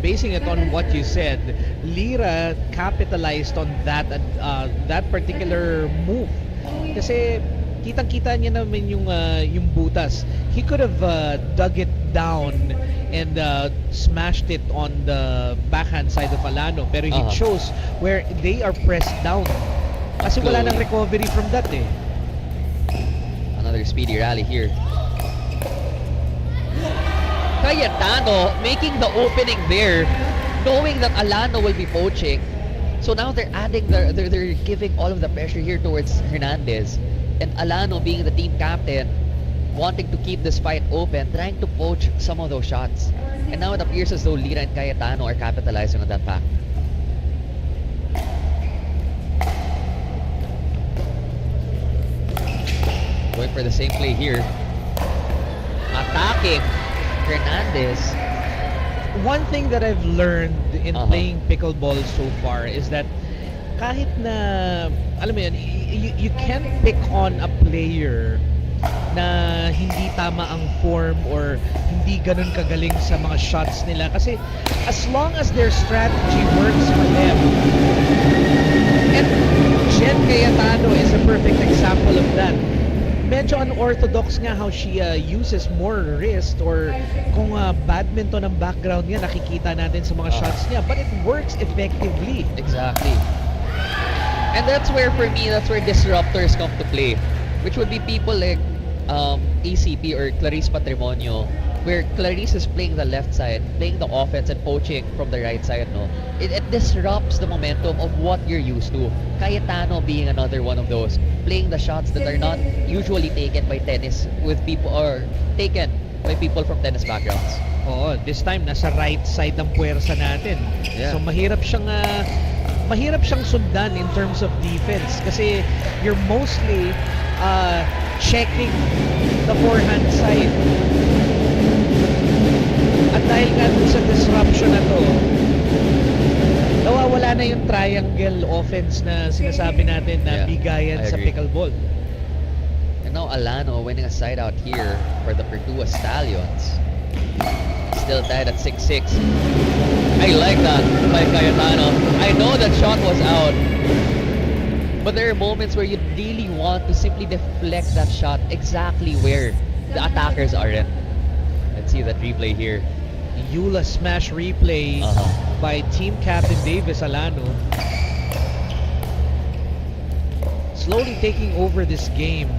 basing it on what you said, Lira capitalized on that particular move. Kasi kitang-kita niya naman yung butas. He could have dug it down and smashed it on the backhand side of Alano, pero he chose where they are pressed down. Kasi wala nang recovery from that eh. Another speedy rally here. Cayetano making the opening there, knowing that Alano will be poaching. So now they're adding they're giving all of the pressure here towards Hernandez. And Alano, being the team captain, wanting to keep this fight open, trying to poach some of those shots. And now it appears as though Lira and Cayetano are capitalizing on that fact. Going for the same play here. Attacking Hernandez. One thing that I've learned in playing pickleball so far is that kahit na, alam mo yan, you can't pick on a player na hindi tama ang form or hindi ganun kagaling sa mga shots nila. Kasi as long as their strategy works for them, and Jen Cayetano is a perfect example of that. Medyo unorthodox nga how she uses more wrist, or kung badminton ang background niya, nakikita natin sa mga shots niya, but it works effectively. Exactly. And that's where, for me, that's where disruptors come to play, which would be people like ACP or Clarice Patrimonio, where Clarice is playing the left side, playing the offense and poaching from the right side, no? It disrupts the momentum of what you're used to. Cayetano being another one of those, playing the shots that are not usually taken by tennis with people, or taken by people from tennis backgrounds. Oo, this time nasa right side ng puwersa natin. Yeah. So mahirap siyang sundan in terms of defense kasi you're mostly checking the forehand side. At dahil nga dun sa disruption na to, nawawala na yung triangle offense na sinasabi natin na bigayan sa pickleball. And now Alano winning a side out here for the Pertua Stallions. Still tied at 6-6. I like that by Cayetano. I know that shot was out, but there are moments where you really want to simply deflect that shot exactly where the attackers are in. Let's see that replay here. Eula smash replay by team captain Davis Alano. Slowly taking over this game.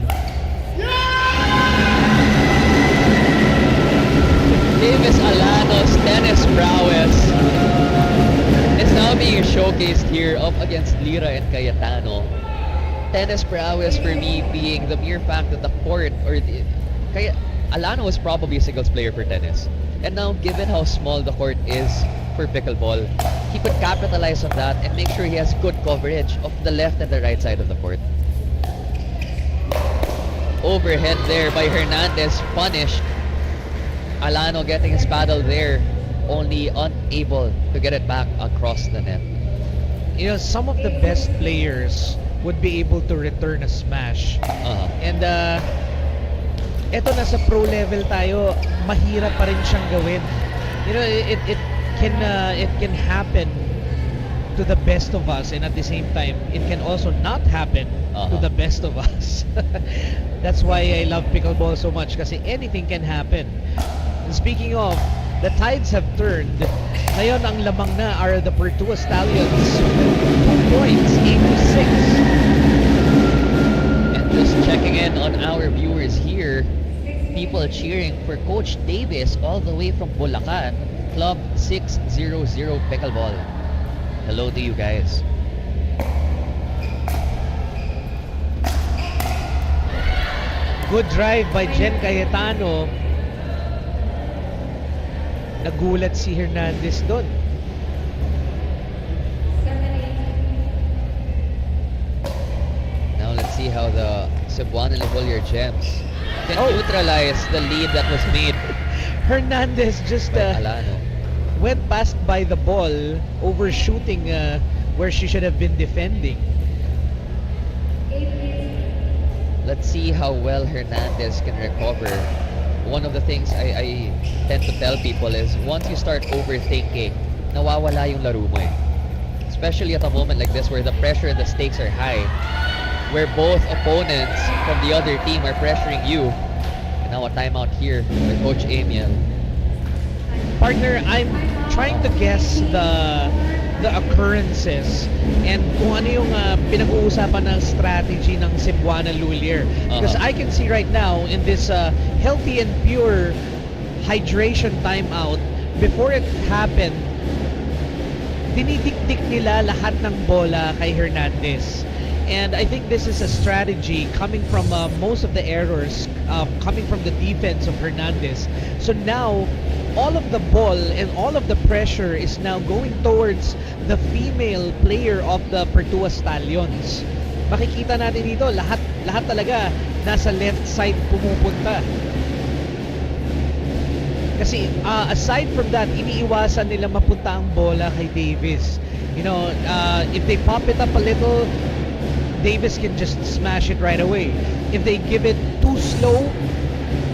Davis Alano's tennis prowess is now being showcased here up against Lira and Cayetano. Tennis prowess for me being the mere fact that the court, or Alano was probably a singles player for tennis. And now, given how small the court is for pickleball, he could capitalize on that and make sure he has good coverage of the left and the right side of the court. Overhead there by Hernandez, punished. Alano getting his paddle there, only unable to get it back across the net. You know, some of the best players would be able to return a smash. And eto nasa pro level tayo, mahirap pa rin siyang gawin. You know, it can happen to the best of us, and at the same time it can also not happen to the best of us. That's why I love pickleball so much, kasi anything can happen. And speaking of, the tides have turned. Ngayon ang lamang na are the Pertua Stallions. 2 points, 8-6. And just checking in on our viewers here, people cheering for Coach Davis all the way from Bulacan, Club 600 Pickleball. Hello to you guys. Good drive by Jen Cayetano. Nagulat si Hernandez doon. Now let's see how the Cebuana Yard Champs can neutralize the lead that was made. Hernandez just went past by the ball, overshooting where she should have been defending. Let's see how well Hernandez can recover. One of the things I tend to tell people is once you start overthinking, nawawala yung laro mo eh. Especially at a moment like this where the pressure and the stakes are high, where both opponents from the other team are pressuring you. And now a timeout here by Coach Amiel. Partner, I'm trying to guess the occurrences and kung ano yung pinag-uusapan ng strategy ng Cebuana Lulier. Because I can see right now in this healthy and pure hydration timeout, before it happened, dinidikdik nila lahat ng bola kay Hernandez. And I think this is a strategy coming from most of the errors coming from the defense of Hernandez. So now, all of the ball and all of the pressure is now going towards the female player of the Pertua Stallions. Makikita natin dito, lahat talaga nasa left side pumupunta. Kasi aside from that, iniiwasan nila mapunta ang bola kay Davis. You know, if they pop it up a little, Davis can just smash it right away. If they give it too slow,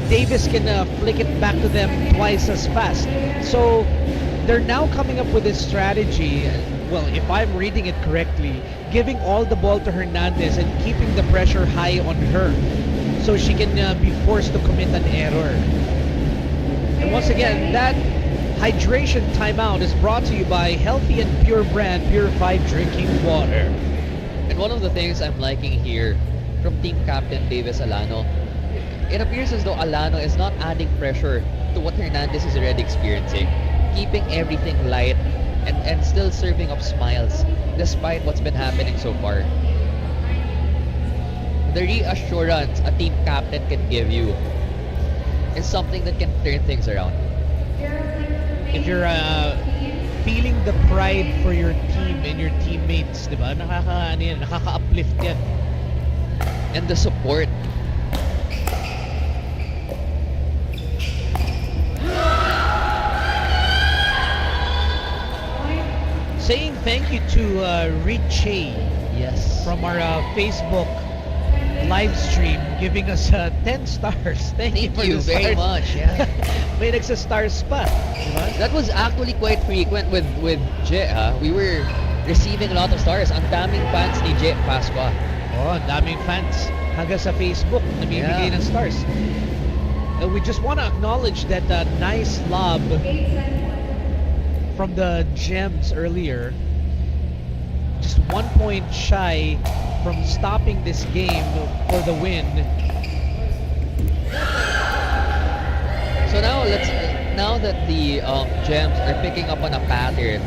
Davis can flick it back to them twice as fast. So they're now coming up with a strategy. Well, if I'm reading it correctly, giving all the ball to Hernandez and keeping the pressure high on her so she can be forced to commit an error. And once again, that hydration timeout is brought to you by Healthy and Pure brand purified drinking water. And one of the things I'm liking here from team captain Davis Alano, it appears as though Alano is not adding pressure to what Hernandez is already experiencing, keeping everything light and still serving up smiles despite what's been happening so far. The reassurance a team captain can give you is something that can turn things around. If you're feeling the pride for your team and your teammates, di ba? Nakaka-uplift yan. And the support. Saying thank you to Richie. Yes. From our Facebook live stream, giving us 10 stars. Thank you for the very stars. much. Yeah. May nagsa-stars pa. Diba? That was actually quite frequent with Je. We were receiving a lot of stars. Ang daming fans ni Je Pasqua. Oh, ang daming fans. Hanggang sa Facebook, namimigay ng stars. We just want to acknowledge that nice lob from the Gems earlier. Just 1 point shy from stopping this game for the win. So now that the Gems are picking up on a pattern,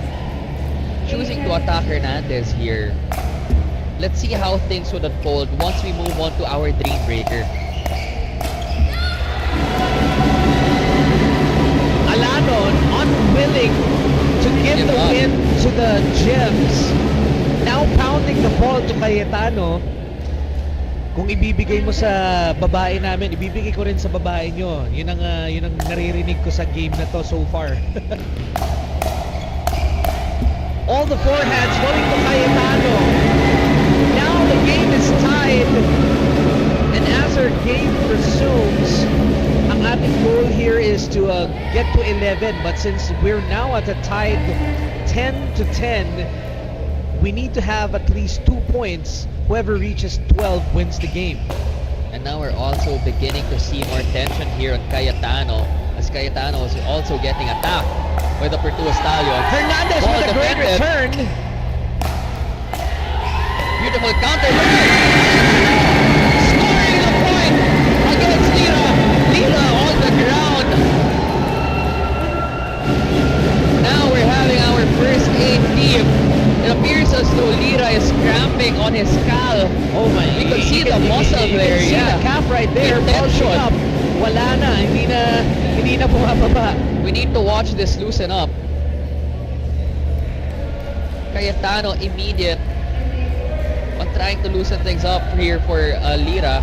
choosing to attack Hernandez here, let's see how things would unfold once we move on to our Dream Breaker. Alano unwilling to give the win to the Gems. Now pounding the ball to Cayetano. Kung ibibigay mo sa babae namin, ibibigay ko rin sa babae nyo. Yun ang naririnig ko sa game na to so far. All the forehands going to Cayetano. Now the game is tied. And as our game resumes, ang ating goal here is to get to 11. But since we're now at a tied 10-10, we need to have at least 2 points. Whoever reaches 12 wins the game. And now we're also beginning to see more tension here on Cayetano, as Cayetano is also getting attacked by the Pertua Stallion. Hernandez with a great return. Beautiful counter. Scoring the point against Lira. Lira on the ground. Now we're having our first aid team. It appears as though Lira is cramping on his scalp. Oh my! We could see the muscle there. You can see the calf right there. Bulging up. Wala na. Hindi na bumababa. We need to watch this loosen up. Cayetano immediate on trying to loosen things up here for Lira.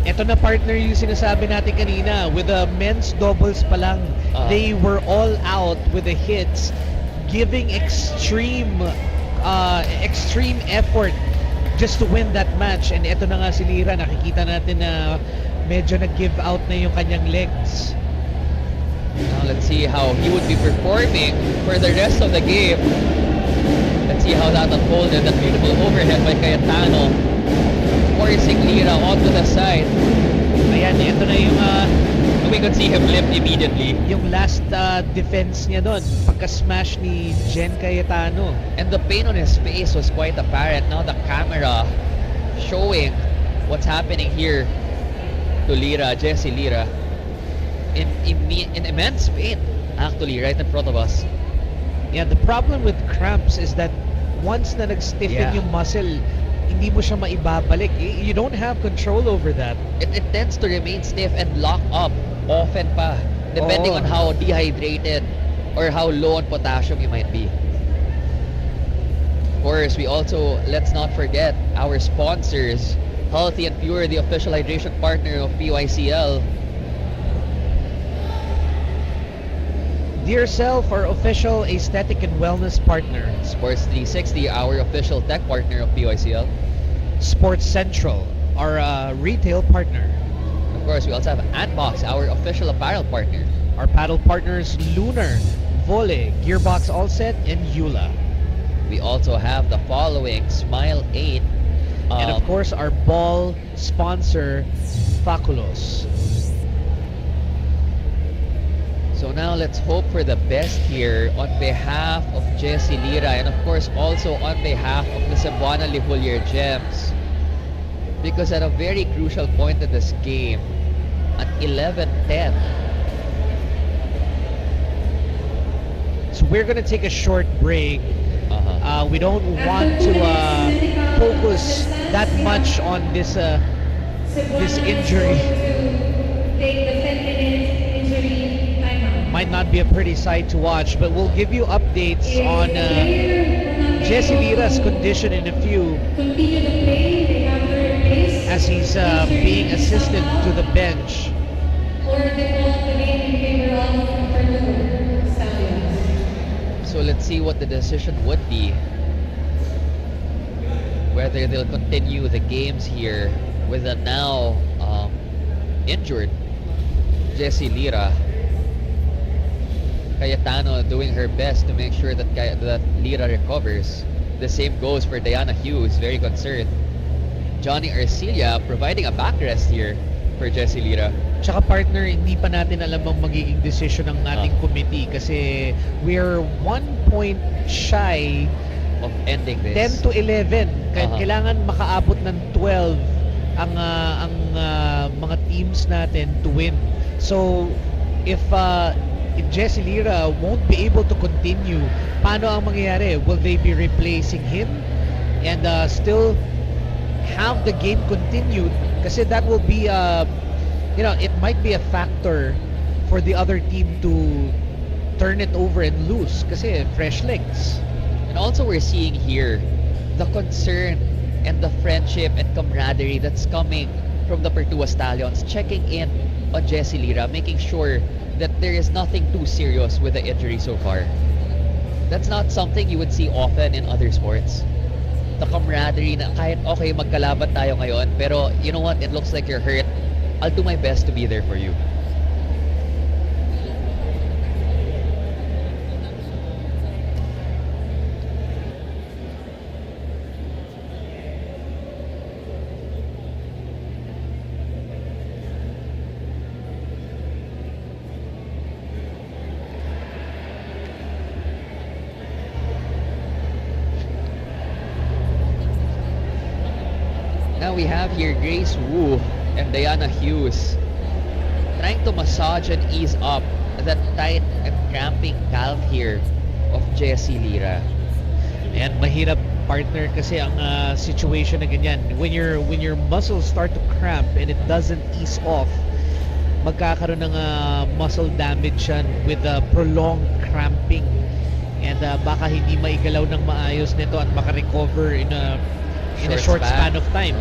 Ito na partner yung sinasabi natin kanina. With the men's doubles pa lang, they were all out with the hits, giving extreme effort just to win that match. And ito na nga si Lira, nakikita natin na medyo nag-give out na yung kanyang legs. Now let's see how he would be performing for the rest of the game. Let's see how that unfolded. That beautiful overhead by Cayetano, forcing Lira onto the side. Ayan, ito na yung we could see him lift immediately. Yung last defense niya doon, pagka-smash ni Jen Cayetano. And the pain on his face was quite apparent. Now the camera showing what's happening here to Lira, Jessie Lira. In immense pain, actually, right in front of us. Yeah, the problem with cramps is that once na nag-stiffen yung muscle, hindi mo siya maibabalik. You don't have control over that. It tends to remain stiff and lock up often pa, depending on how dehydrated or how low on potassium you might be. Of course, we also, let's not forget, our sponsors, Healthy and Pure, the official hydration partner of PYCL. Dear Self, our official aesthetic and wellness partner. Sports 360, our official tech partner of PYCL. Sports Central, our retail partner. Of course, we also have Antbox, our official apparel partner. Our paddle partners, Lunar, Volley, Gearbox All Set, and Eula. We also have the following: Smile 8. And of course, our ball sponsor, Faculos. So now let's hope for the best here on behalf of Jessie Lira, and of course also on behalf of the Cebuana Lihulyer Gems. Because at a very crucial point in this game, at 11:10, so we're gonna take a short break. We don't want to focus that much on this injury. Might not be a pretty sight to watch, but we'll give you updates on Jessie Lira's condition in a few, as he's being assisted to the bench. so let's see what the decision would be. Whether they'll continue the games here with a now injured Jessie Lira. Cayetano doing her best to make sure that Lira recovers. The same goes for Diana Hughes, very concerned. Johnny Arcilla providing a backrest here for Jessie Lira. Tsaka partner, hindi pa natin alam ang magiging decision ng ating committee kasi we're 1 point shy of ending this. 10 to 11. Kailangan makaabot ng 12 ang mga teams natin to win. So if Jessie Lira won't be able to continue, paano ang mangyayari? Will they be replacing him and still have the game continued? Kasi that will be it might be a factor for the other team to turn it over and lose kasi fresh legs. And also we're seeing here the concern and the friendship and camaraderie that's coming from the Pertua Stallions, checking in on Jessie Lira, making sure that there is nothing too serious with the injury so far. That's not something you would see often in other sports. The camaraderie na kahit okay magkalaban tayo ngayon, pero you know what, it looks like you're hurt, I'll do my best to be there for you. Now we have here Grace Wu and Diana Hughes trying to massage and ease up that tight and cramping calf here of Jessie Lira. And mahirap partner kasi ang situation na ganyan. When your muscles start to cramp and it doesn't ease off, magkakaroon ng muscle damage yan with prolonged cramping. And baka hindi maigalaw ng maayos nito at makarecover in a short span of time.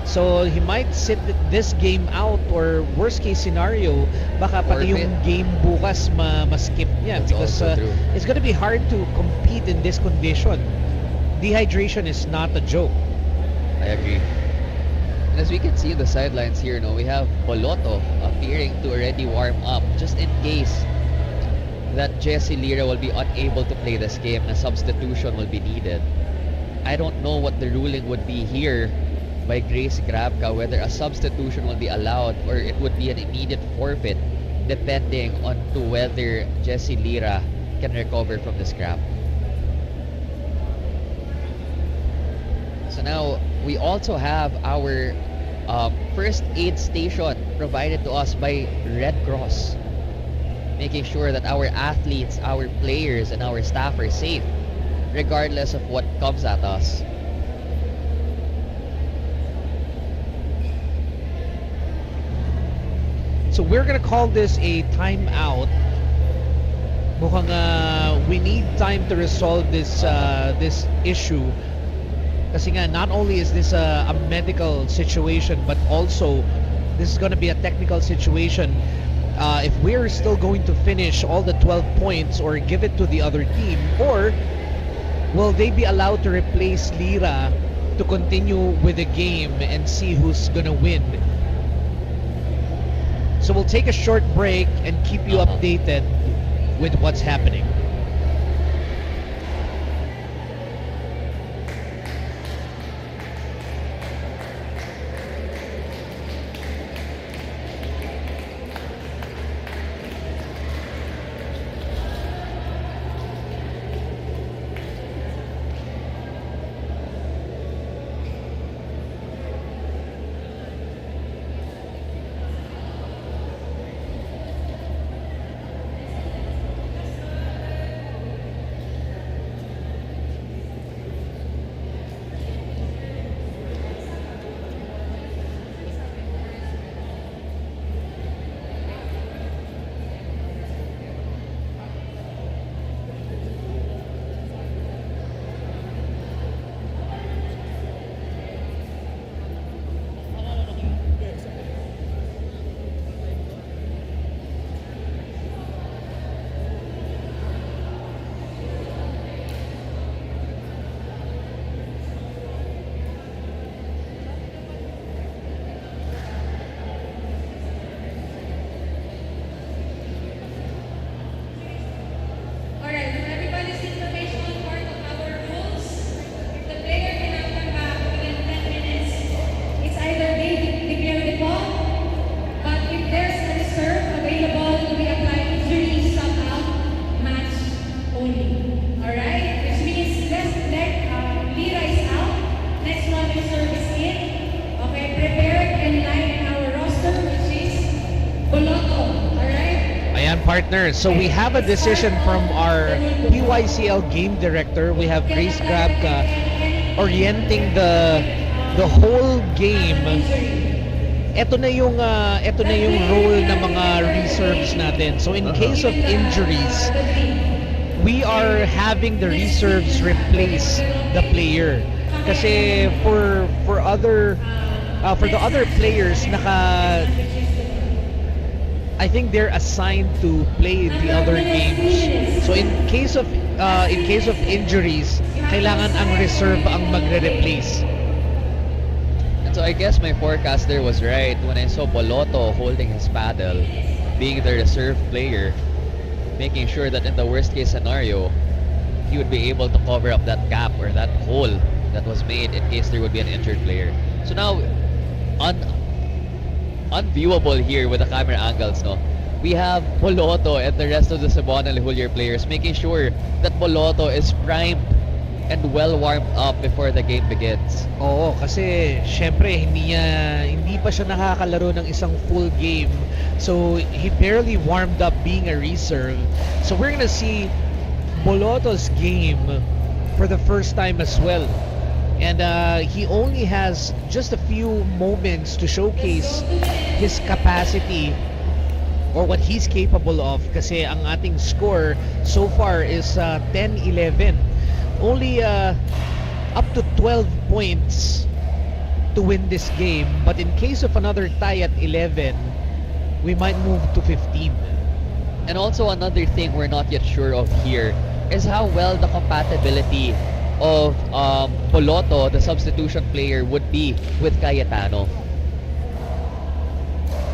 So he might sit this game out, or worst case scenario, baka pati yung game bukas ma-skip niya because it's gonna be hard to compete in this condition. Dehydration is not a joke. I agree. And as we can see the sidelines here, we have Boloto appearing to already warm up just in case that Jessie Lira will be unable to play this game and a substitution will be needed. I don't know what the ruling would be here by Grace Grabka, whether a substitution will be allowed or it would be an immediate forfeit depending on to whether Jessie Lira can recover from the scrap. So now we also have our first aid station provided to us by Red Cross, making sure that our athletes, our players, and our staff are safe regardless of what comes at us. So we're gonna call this a timeout. Mukhang we need time to resolve this this issue. Kasi nga, not only is this a medical situation, but also this is gonna be a technical situation. If we're still going to finish all the 12 points or give it to the other team, or will they be allowed to replace Lira to continue with the game and see who's gonna win? So we'll take a short break and keep you updated with what's happening. Partner. So we have a decision from our PYCL game director. We have Grace Grabka orienting the whole game. Ito na yung role ng mga reserves natin. So in case of injuries, we are having the reserves replace the player. Kasi for the other players I think they're assigned to play the other games. So in case of injuries, kailangan ang reserve ang magre-replace. And so I guess my forecaster was right when I saw Boloto holding his paddle, being the reserve player, making sure that in the worst case scenario, he would be able to cover up that gap or that hole that was made in case there would be an injured player. So now, unviewable here with the camera angles, no? We have Boloto and the rest of the Cebuana Lihulyer players making sure that Boloto is primed and well warmed up before the game begins. Oo, kasi syempre hindi pa siya nakakalaro ng isang full game. So he barely warmed up being a reserve. So we're gonna see Boloto's game for the first time as well. And he only has just a few moments to showcase his capacity or what he's capable of, kasi ang ating score so far is 10-11. Only up to 12 points to win this game, but in case of another tie at 11, we might move to 15. And also another thing we're not yet sure of here is how well the compatibility of Boloto, the substitution player, would be with Cayetano.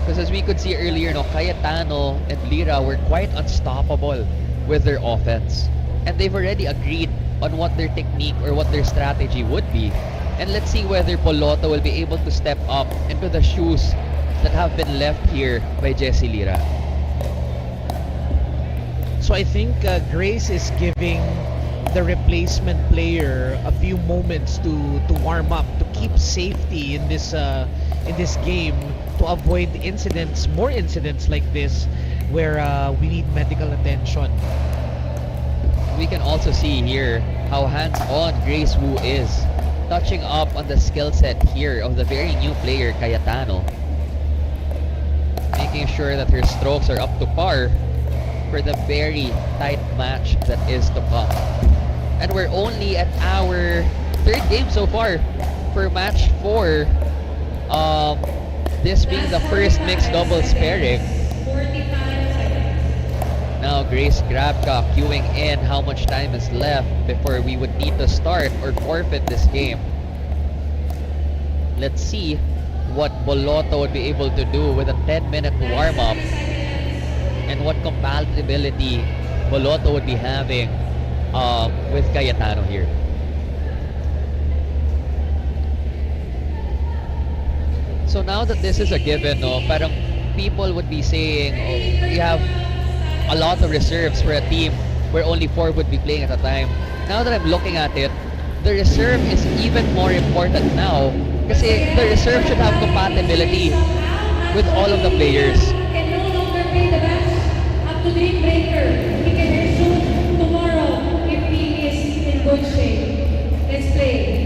Because as we could see earlier, Cayetano and Lira were quite unstoppable with their offense. And they've already agreed on what their technique or what their strategy would be. And let's see whether Boloto will be able to step up into the shoes that have been left here by Jesse Lira. So I think Grace is giving the replacement player a few moments to warm up, to keep safety in this game, to avoid more incidents like this where we need medical attention. We can also see here how hands-on Grace Wu is, touching up on the skill set here of the very new player Cayetano, making sure that her strokes are up to par for the very tight match that is to come. And we're only at our third game so far for match 4. This being the first mixed doubles pairing. Now Grace Grabka queuing in how much time is left before we would need to start or forfeit this game. Let's see what Boloto would be able to do with a 10-minute warm-up and what compatibility Boloto would be having with Cayetano here. So now that this is a given, no, parang people would be saying, oh, we have a lot of reserves for a team where only 4 would be playing at a time. Now that I'm looking at it, the reserve is even more important now kasi the reserve should have compatibility with all of the players. Can no longer play the match up to Dream Breaker. He can resume tomorrow if he is in good shape. Let's play.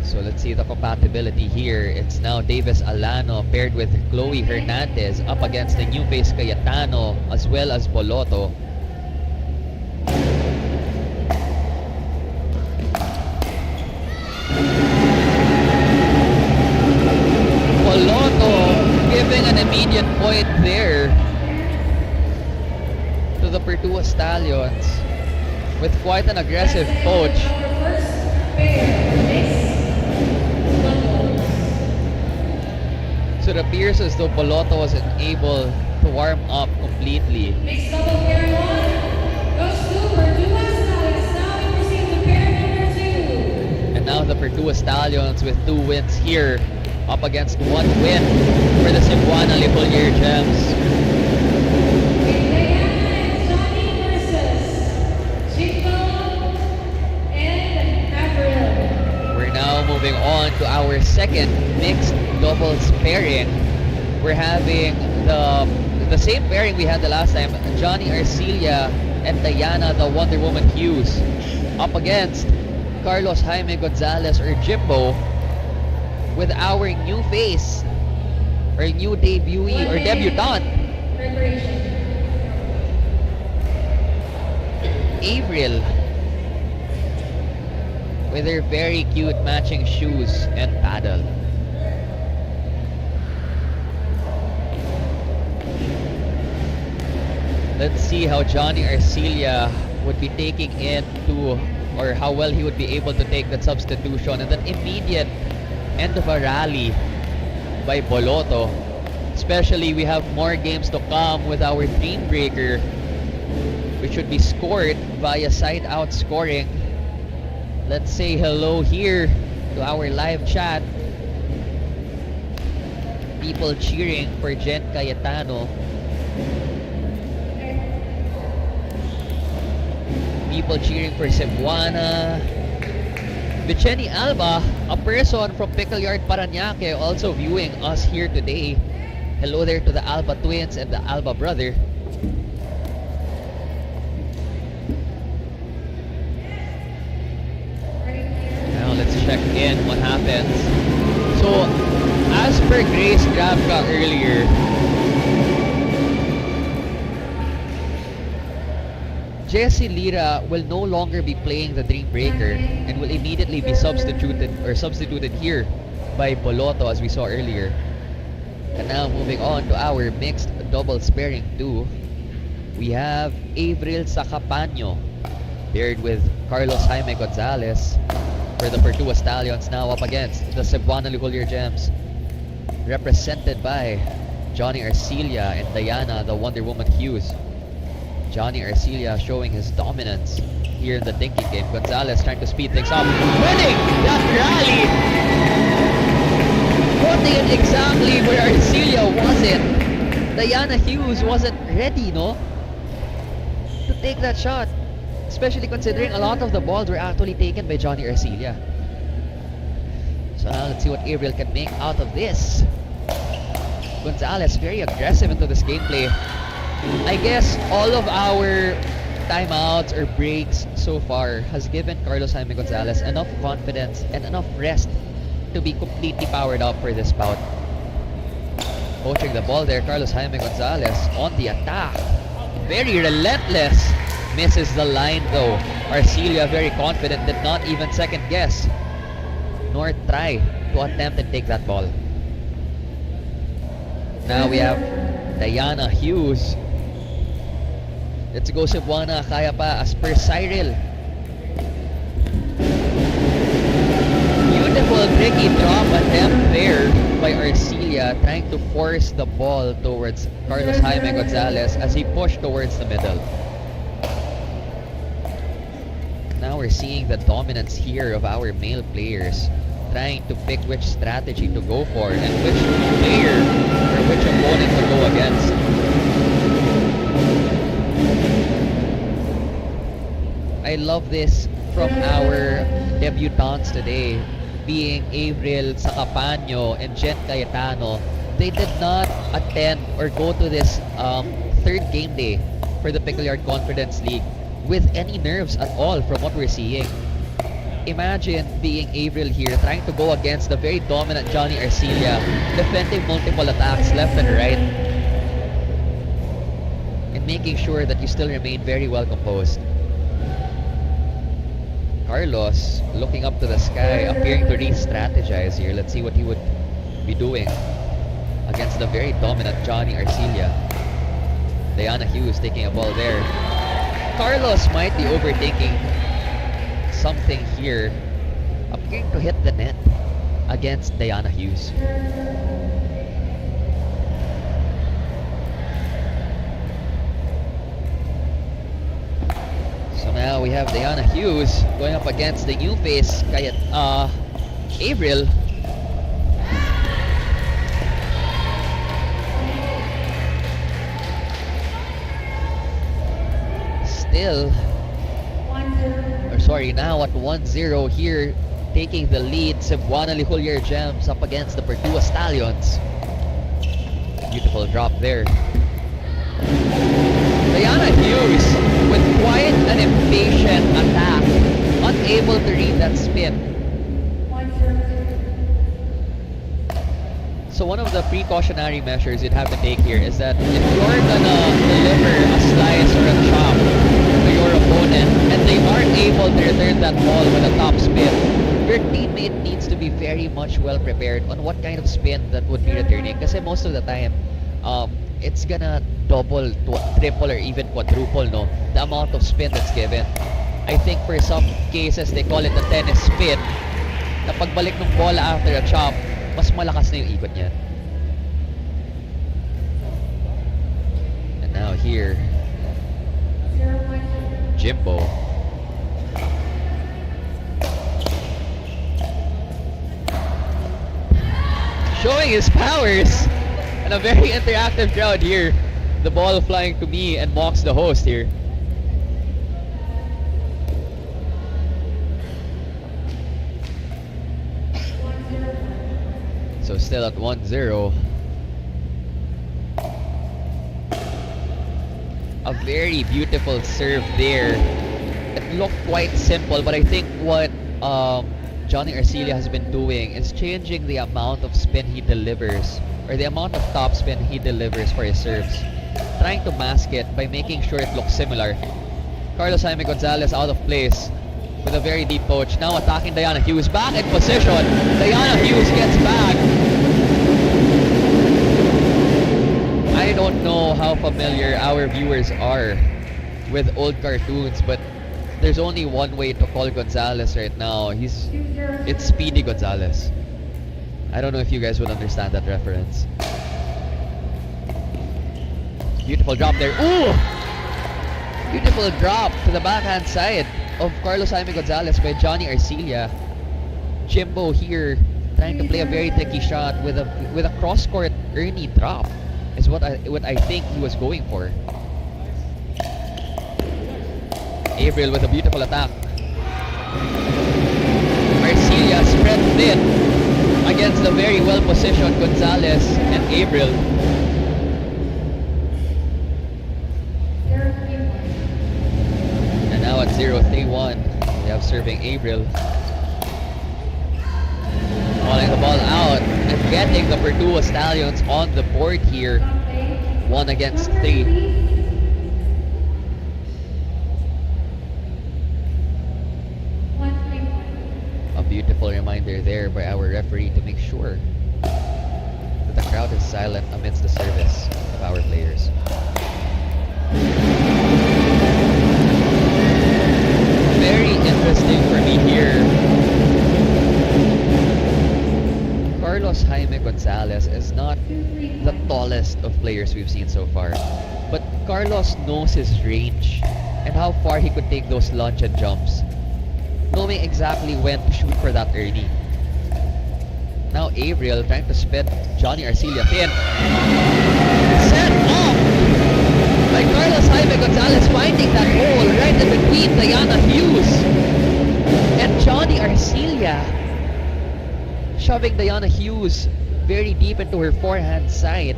So let's see the compatibility here. It's now Davis Alano paired with Chloe Hernandez up against the new face Cayetano as well as Boloto. Boloto giving an immediate point there to the Pertua Stallions with quite an aggressive poach. So it appears as though Boloto wasn't able to warm up completely. Mixed double pair 1 goes to Pertua Stallions. Now we proceed to pair number 2. And now the Pertua Stallions with 2 wins here up against 1 win for the Cebuana Lipolier Gems. Johnny versus Pickle and Avril. We're now moving on to our second mixed doubles pairing. We're having the same pairing we had the last time, Johnny Arcilia and Diana the Wonder Woman Hughes up against Carlos Jaime Gonzalez or Jimbo with our new face or new debutee or debutant Avril with her very cute matching shoes and paddle. Let's see how Johnny Arcilia would be taking into, or how well he would be able to take that substitution and that immediate end of a rally by Boloto. Especially we have more games to come with our Dream Breaker, which should be scored via side out scoring. Let's say hello here to our live chat. People cheering for Jen Cayetano. People cheering for Cebuana. Viceni Alba, a person from Pickle Yard Paranaque, also viewing us here today. Hello there to the Alba twins and the Alba brother. Now let's check in what happens. So, as per Grace Grabka earlier, Jessie Lira will no longer be playing the Dream Breaker and will immediately be substituted here by Boloto as we saw earlier. And now moving on to our mixed doubles pairing 2, we have Avril Sacapaño paired with Carlos Jaime Gonzalez for the Pertua Stallions, now up against the Cebuana Lipolier Gems, represented by Johnny Arcilia and Diana the Wonder Woman Hughes. Johnny Arcilia showing his dominance here in the thinking game. Gonzalez trying to speed things up, winning that rally, putting it exactly where Arcilia wasn't. Diana Hughes wasn't ready, no, to take that shot, especially considering a lot of the balls were actually taken by Johnny Arcilia. So now let's see what Avril can make out of this. Gonzalez very aggressive into this gameplay. I guess all of our timeouts or breaks so far has given Carlos Jaime Gonzalez enough confidence and enough rest to be completely powered up for this bout. Poaching the ball there, Carlos Jaime Gonzalez on the attack. Very relentless. Misses the line though. Arcilia very confident, did not even second guess nor try to attempt and take that ball. Now we have Diana Hughes. Let's go Cebuana, kaya pa as per Cyril. Beautiful trick A drop attempt there by Arcilia, trying to force the ball towards Carlos Jaime Gonzalez as he pushed towards the middle. Now we're seeing the dominance here of our male players, trying to pick which strategy to go for and which player or which opponent to go against. I love this from our debutants today, being Avril Sacapaño and Jen Cayetano. They did not attend or go to this third game day for the Pickle Yard Confidence League with any nerves at all from what we're seeing. Imagine being Avril here, trying to go against the very dominant Johnny Arcilia, defending multiple attacks left and right, and making sure that you still remain very well composed. Carlos looking up to the sky, appearing to re-strategize here. Let's see what he would be doing against the very dominant Johnny Arcilia. Diana Hughes taking a ball there. Carlos might be overthinking something here, appearing to hit the net against Diana Hughes. So now we have Diana Hughes going up against the new face, Avril. Still, now at 1-0 here, taking the lead, Cebuana Lihulyer Gems up against the Purdue Stallions. Beautiful drop there. Diana Hughes with quite an impatient attack, unable to read that spin. So one of the precautionary measures you'd have to take here is that if you're gonna deliver a slice or a chop to your opponent and they aren't able to return that ball with a top spin, your teammate needs to be very much well prepared on what kind of spin that would be returning. Kasi most of the time, it's gonna double, triple, or even quadruple, no, the amount of spin that's given. I think for some cases, they call it the tennis spin. Na pagbalik ng bola after a chop, mas malakas na yung ikot niya. And now here, Jimbo. Showing his powers! And a very interactive crowd here. The ball flying to me and mocks the host here. So still at 1-0. A very beautiful serve there. It looked quite simple, but I think what Johnny Arcilia has been doing is changing the amount of spin he delivers, or the amount of top spin he delivers for his serves. Trying to mask it by making sure it looks similar. Carlos Jaime Gonzalez out of place with a very deep poach. Now attacking Diana Hughes. Back in position. Diana Hughes gets back. I don't know how familiar our viewers are with old cartoons, but there's only one way to call Gonzalez right now. It's Speedy Gonzalez. I don't know if you guys would understand that reference. Beautiful drop there. Ooh! Beautiful drop to the backhand side of Carlos Jaime Gonzalez by Johnny Arcilia. Jimbo here trying to play a very tricky shot with a cross-court Ernie drop is what I think he was going for. Avril with a beautiful attack. Arcilia spread thin against the very well-positioned Gonzalez and Avril. And now at 0-3-1, we have serving Avril. Calling the ball out and getting the Purdue Stallions on the board here. 1 against 3. Beautiful reminder there by our referee to make sure that the crowd is silent amidst the service of our players. Very interesting for me here Gonzalez is not the tallest of players we've seen so far. But Carlos knows his range and how far he could take those lunge and jumps, knowing exactly when to shoot for that early. Now Avril trying to spit Johnny Arcilla thin. Set off by Carlos Jaime Gonzalez, finding that hole right in between Diana Hughes and Johnny Arcilla, shoving Diana Hughes very deep into her forehand side,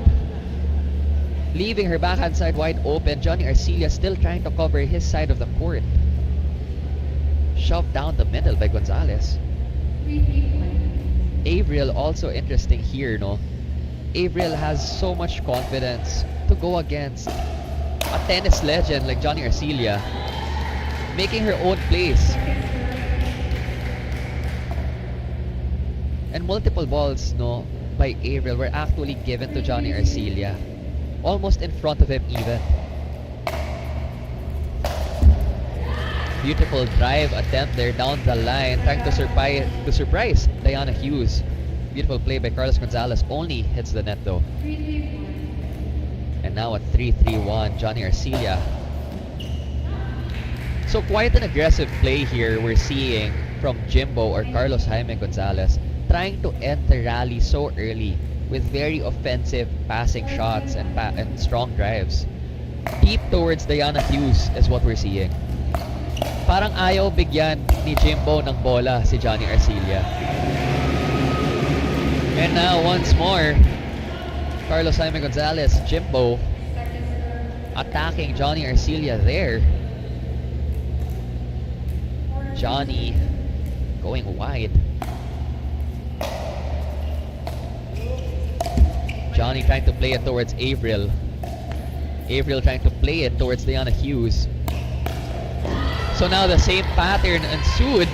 leaving her backhand side wide open. Johnny Arcilla still trying to cover his side of the court. Shoved down the middle by Gonzalez. Avril also interesting here, no? Avril has so much confidence to go against a tennis legend like Johnny Arcilla, making her own plays. And multiple balls, no, by Avril were actually given to Johnny Arcilla, almost in front of him even. Beautiful drive attempt there down the line, trying to surprise Diana Hughes. Beautiful play by Carlos Gonzalez, only hits the net though. And now at 3-3-1, Johnny Arcilla. So quite an aggressive play here we're seeing from Jimbo or Carlos Jaime Gonzalez, trying to end the rally so early with very offensive passing shots and strong drives. Deep towards Diana Hughes is what we're seeing. Parang ayaw bigyan ni Jimbo ng bola si Johnny Arcilla. And now once more, Carlos Jaime Gonzalez, Jimbo, attacking Johnny Arcilla there. Johnny going wide. Johnny trying to play it towards Avril. Avril trying to play it towards Diana Hughes. So now the same pattern ensued.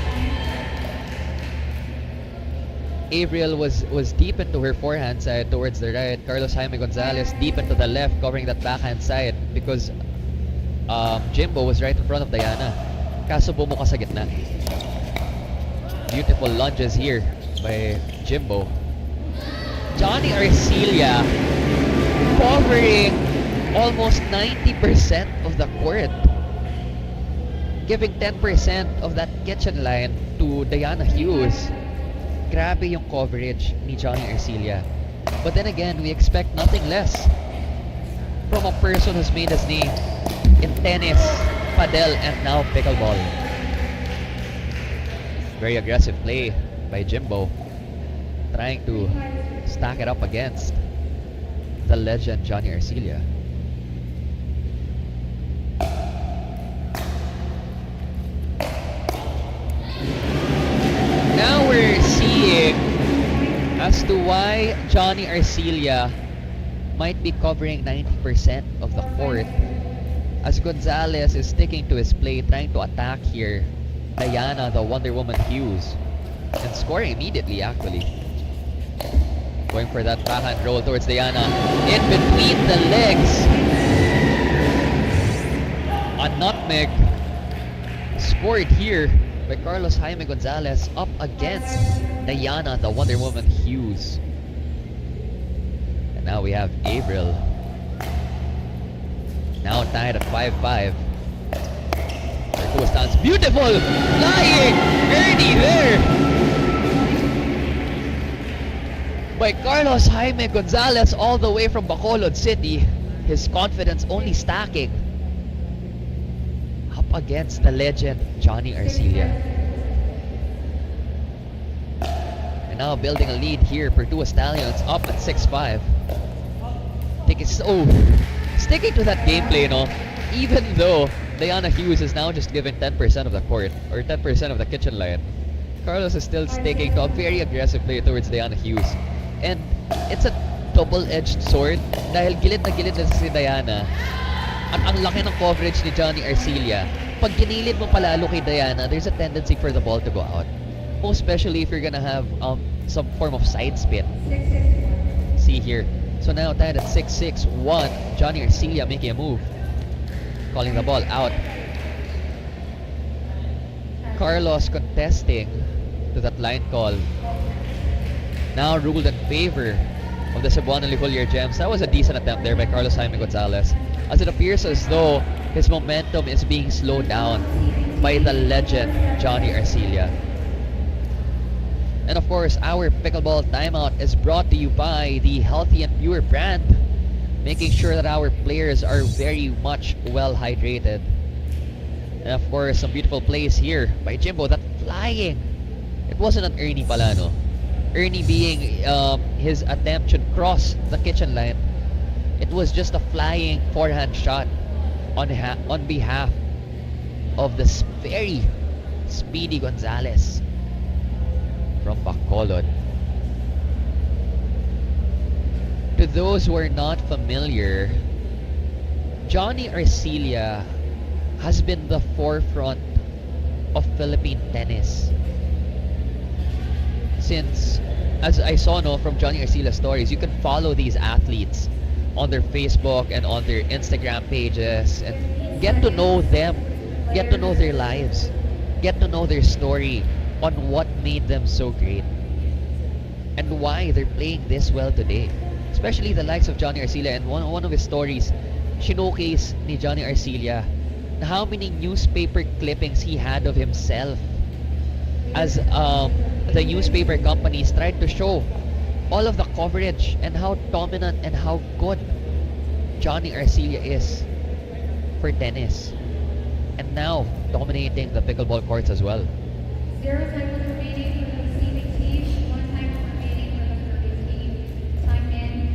Avril was deep into her forehand side towards the right. Carlos Jaime Gonzalez deep into the left, covering that backhand side because Jimbo was right in front of Diana. Kaso bumuka sa gitna. Beautiful lunges here by Jimbo. Johnny Arcilla covering almost 90% of the court, giving 10% of that kitchen line to Diana Hughes. Grabe yung coverage ni Johnny Arcilla. But then again, we expect nothing less from a person who's made his name in tennis, padel, and now pickleball. Very aggressive play by Jimbo, trying to stack it up against the legend Johnny Arcilla. Now we're seeing as to why Johnny Arcilla might be covering 90% of the court, as Gonzalez is sticking to his play, trying to attack here Diana, the Wonder Woman Hughes, and scoring immediately actually. Going for that backhand roll towards Diana, in between the legs. A nutmeg scored here by Carlos Jaime Gonzalez up against Diana, the Wonder Woman Hughes. And now we have Avril, now tied at 5-5. There goes Stans. Beautiful! Flying! Early there! By Carlos Jaime Gonzalez all the way from Bacolod City. His confidence only stacking up against the legend Johnny Arcilla. And now building a lead here, Purdue Stallions up at 6-5. Sticking to that gameplay, no? Even though Diana Hughes is now just given 10% of the court or 10% of the kitchen line, Carlos is still sticking to a very aggressive play towards Diana Hughes. And it's a double-edged sword dahil gilid na si Diana at ang laki ng coverage ni Johnny Arcilla. Pag ginilid mo palalo kay Diana, there's a tendency for the ball to go out. Most especially if you're gonna have some form of side spin. See here. So now tied at 6-6-1. Johnny Arcilla making a move. Calling the ball out. Carlos contesting to that line call. Now ruled in favor of the Cebuano Licolier Gems. That was a decent attempt there by Carlos Jaime Gonzalez, as it appears as though his momentum is being slowed down by the legend Johnny Arcilla. And of course, our pickleball timeout is brought to you by the Healthy and Pure brand, making sure that our players are very much well hydrated. And of course, some beautiful plays here by Jimbo. That flying, it wasn't an Ernie pala, no? Ernie being his attempt should cross the kitchen line. It was just a flying forehand shot on behalf of the very speedy Gonzalez from Bacolod. To those who are not familiar, Johnny Arcilla has been the forefront of Philippine tennis since, as I saw from Johnny Arcilla's stories, you can follow these athletes on their Facebook and on their Instagram pages and get to know them, get to know their lives, get to know their story on what made them so great and why they're playing this well today. Especially the likes of Johnny Arcilla, and one of his stories, showcase ni Johnny Arcilla na how many newspaper clippings he had of himself as the newspaper companies tried to show all of the coverage and how dominant and how good Johnny Arcilla is for tennis, and now dominating the pickleball courts as well. 0 seconds remaining for the receiving team. 1 second remaining for the serving team. Time in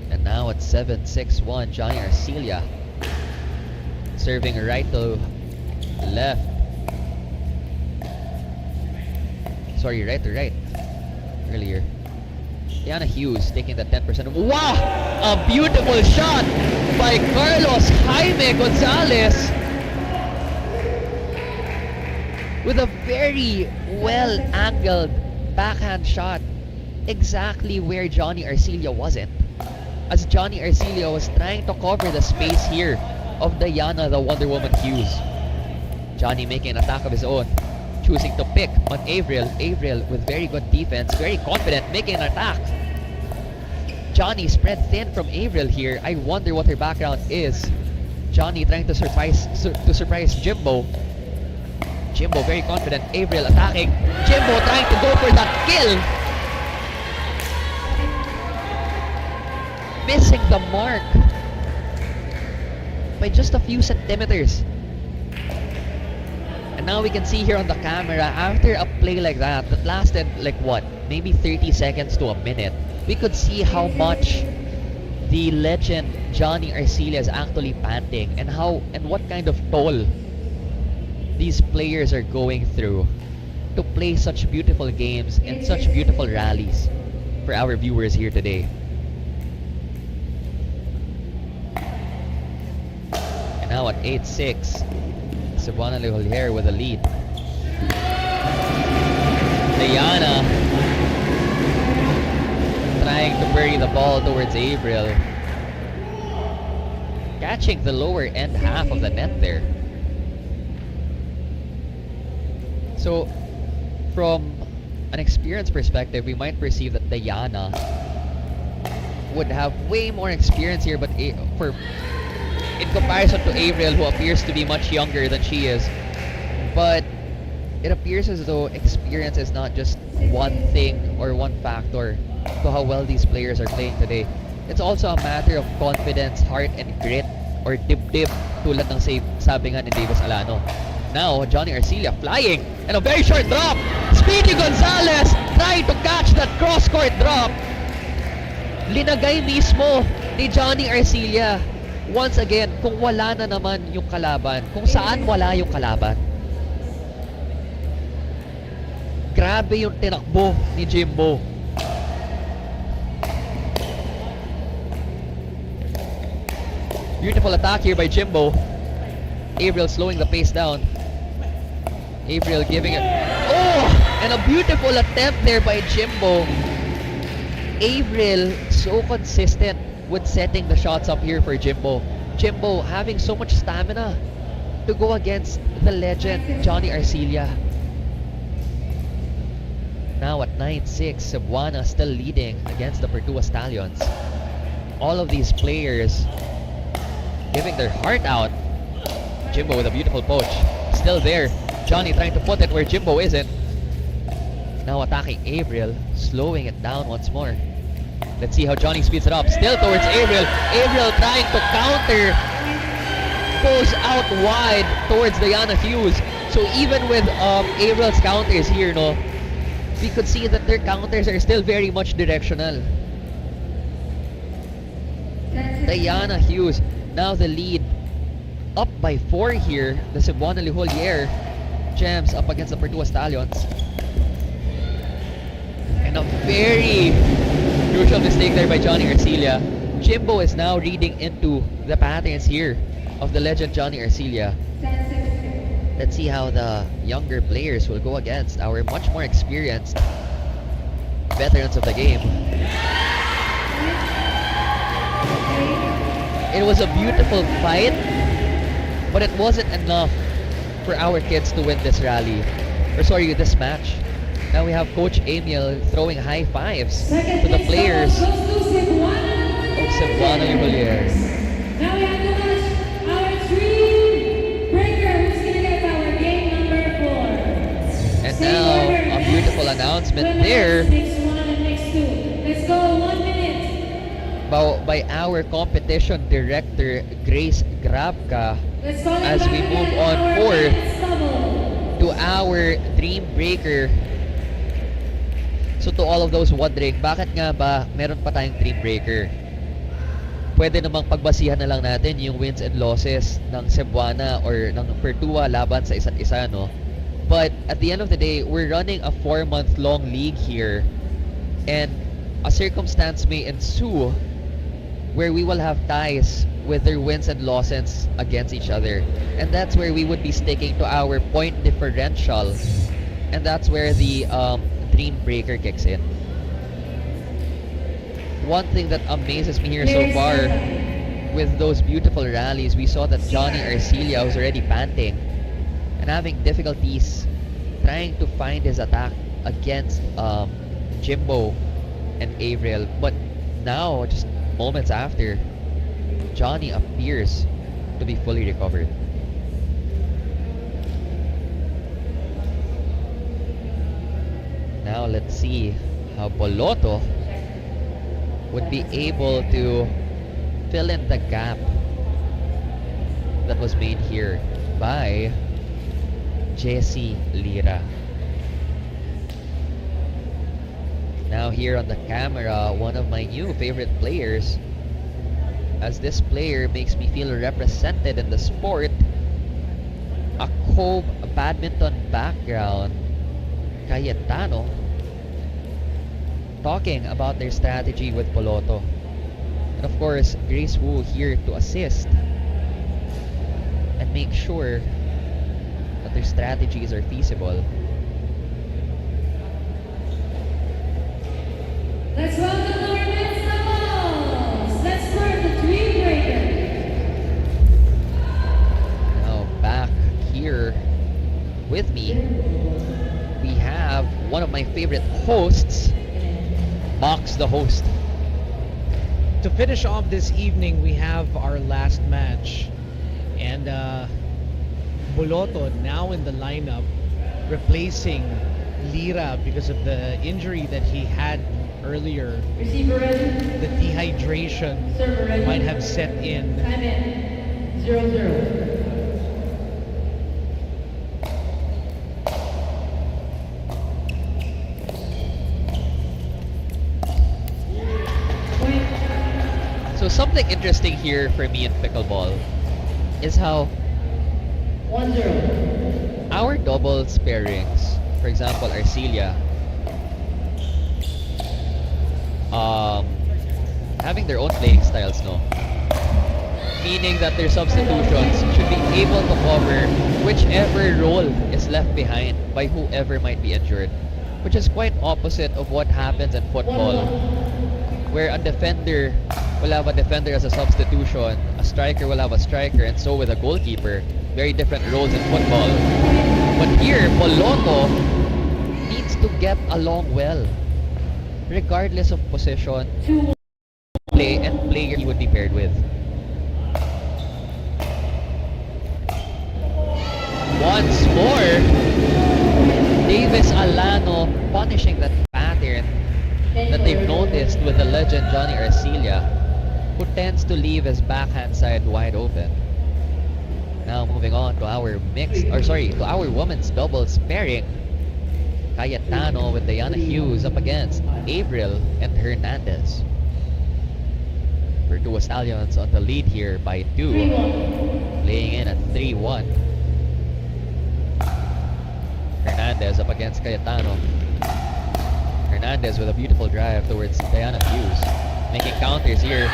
7-6-1. And now at 7-6-1, Johnny Arcilla serving right to left. Sorry, right to right earlier. Diana Hughes taking the 10%. Wow! A beautiful shot by Carlos Jaime Gonzalez with a very well-angled backhand shot exactly where Johnny Arcilla wasn't, as Johnny Arcilla was trying to cover the space here of Diana the Wonder Woman Hughes. Johnny making an attack of his own, choosing to pick on Avril. Avril with very good defense, very confident, making an attack. Johnny spread thin from Avril here. I wonder what her background is. Johnny trying to surprise Jimbo. Jimbo very confident. Avril attacking. Jimbo trying to go for that kill. Missing the mark by just a few centimeters. And now we can see here on the camera, after a play like that lasted like what, maybe 30 seconds to a minute, we could see how much the legend Johnny Arcilla is actually panting, and what kind of toll these players are going through to play such beautiful games and such beautiful rallies for our viewers here today. And now at 8-6, Cebuano Licolier with a lead. Diana trying to bury the ball towards Avril, catching the lower end half of the net there. So from an experience perspective, we might perceive that Diana would have way more experience here, but in comparison to Avril, who appears to be much younger than she is. But it appears as though experience is not just one thing or one factor to how well these players are playing today. It's also a matter of confidence, heart, and grit, or dib-dib, tulad ng sabi nga ni Davis Alano. Now, Johnny Arcilla flying, and a very short drop. Speedy Gonzalez trying to catch that cross-court drop. Linagay mismo ni Johnny Arcilla. Once again, kung wala na naman yung kalaban, kung saan wala yung kalaban. Grabe yung tinakbo ni Jimbo. Beautiful attack here by Jimbo. Avril slowing the pace down. Avril giving it. Oh! And a beautiful attempt there by Jimbo. Avril so consistent with setting the shots up here for Jimbo. Jimbo having so much stamina to go against the legend Johnny Arcilla. now at 9-6. Cebuana still leading against the Pertua Stallions. All of these players giving their heart out. Jimbo with a beautiful poach. Still there. Johnny trying to put it where Jimbo isn't. Now attacking Avriel, slowing it down once more. Let's see how Johnny speeds it up. Still towards Avriel. Avriel trying to counter. Pulls out wide towards Diana Hughes. So even with Avriel's counters here, no, we could see that their counters are still very much directional. Diana Hughes, now the lead. Up by 4 here. The Cebuana Liholier Gems up against the Pertua Stallions. And a very crucial mistake there by Johnny Arcilia. Jimbo is now reading into the patterns here of the legend Johnny Arcilia. Let's see how the younger players will go against our much more experienced veterans of the game. It was a beautiful fight, but it wasn't enough for our kids to win this rally. Or sorry, this match. Now we have Coach Emil throwing high fives to the players of Cebuana Liholier. Now we have to watch our dream breaker who's gonna get our game number 4. And now a beautiful announcement there Let's go 1 minute. by our competition director Grace Grabka as we move on forward to our dream breaker. So to all of those wondering, bakit nga ba meron pa tayong dream breaker? Pwede namang pagbasihan na lang natin yung wins and losses ng Cebuana or ng Pertua laban sa isa't isa, no? But at the end of the day, we're running a 4-month-long league here, and a circumstance may ensue where we will have ties with their wins and losses against each other. And that's where we would be sticking to our point differential. And that's where the dream breaker kicks in. One thing that amazes me here so far with those beautiful rallies, we saw that Johnny Arcilia was already panting and having difficulties trying to find his attack against Jimbo and Avriel. But now, just moments after, Johnny appears to be fully recovered. Now let's see how Boloto would be able to fill in the gap that was made here by Jesse Lira. Now here on the camera, one of my new favorite players, as this player makes me feel represented in the sport. A Cove badminton background, Cayetano, talking about their strategy with Poloto. And of course, Grace Wu here to assist and make sure that their strategies are feasible. Let's welcome our men's doubles. Let's start the dream breaker. Now back here with me, we have one of my favorite hosts, Mox the host. To finish off this evening, we have our last match. And Boloto now in the lineup, replacing Lira because of the injury that he had earlier. The dehydration might have set in. Time in. 0-0. So something interesting here for me in pickleball is how 1-0. our doubles pairings, for example, Arcilia, having their own playing styles, no? Meaning that their substitutions should be able to cover whichever role is left behind by whoever might be injured, which is quite opposite of what happens in football, where a defender will have a defender as a substitution, a striker will have a striker, and so with a goalkeeper. Very different roles in football. But here, Boloto needs to get get along well, regardless of position, play, and player he would be paired with. Once more, Davis Alano punishing that pattern that they've noticed with the legend Johnny Arcilla, who tends to leave his backhand side wide open. Now moving on to our to our women's doubles pairing. Cayetano with Diana Hughes up against Avril and Hernandez. Virtua Stallions on the lead here by 2, playing in at 3-1. Hernandez up against Cayetano. Hernandez with a beautiful drive towards Diana Hughes, making counters here.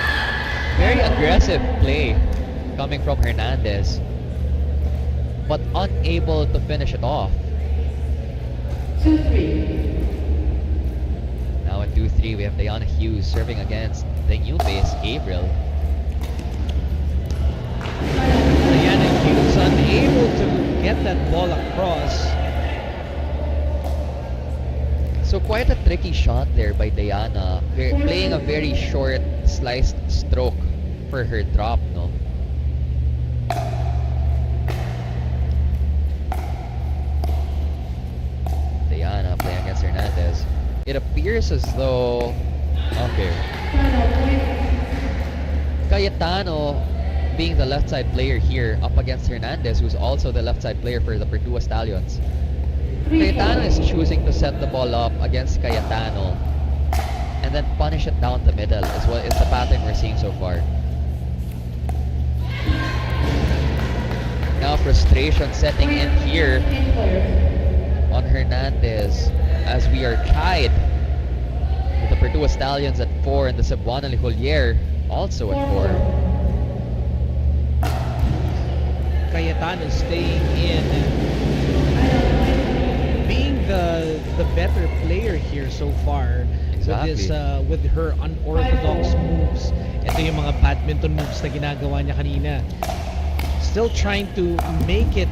Very aggressive play coming from Hernandez, but unable to finish it off. 2-3. Now at 2-3, we have Diana Hughes serving against the new base, Avril. Diana Hughes unable to get that ball across. So quite a tricky shot there by Diana, playing a very short sliced stroke for her drop, no? Diana playing against Hernandez. It appears as though... Okay. Cayetano being the left side player here up against Hernandez, who's also the left side player for the Virtua Stallions. Cayetano is choosing to set the ball up against Cayetano and then punish it down the middle is what is the pattern we're seeing so far. Now frustration setting in here on Hernandez as we are tied with the Virtua Stallions at 4 and the Cebuana Lijolier also at 4. Cayetano staying in, being the better player here so far. Exactly. With her unorthodox moves. Ito yung mga badminton moves na ginagawa niya kanina. Still trying to make it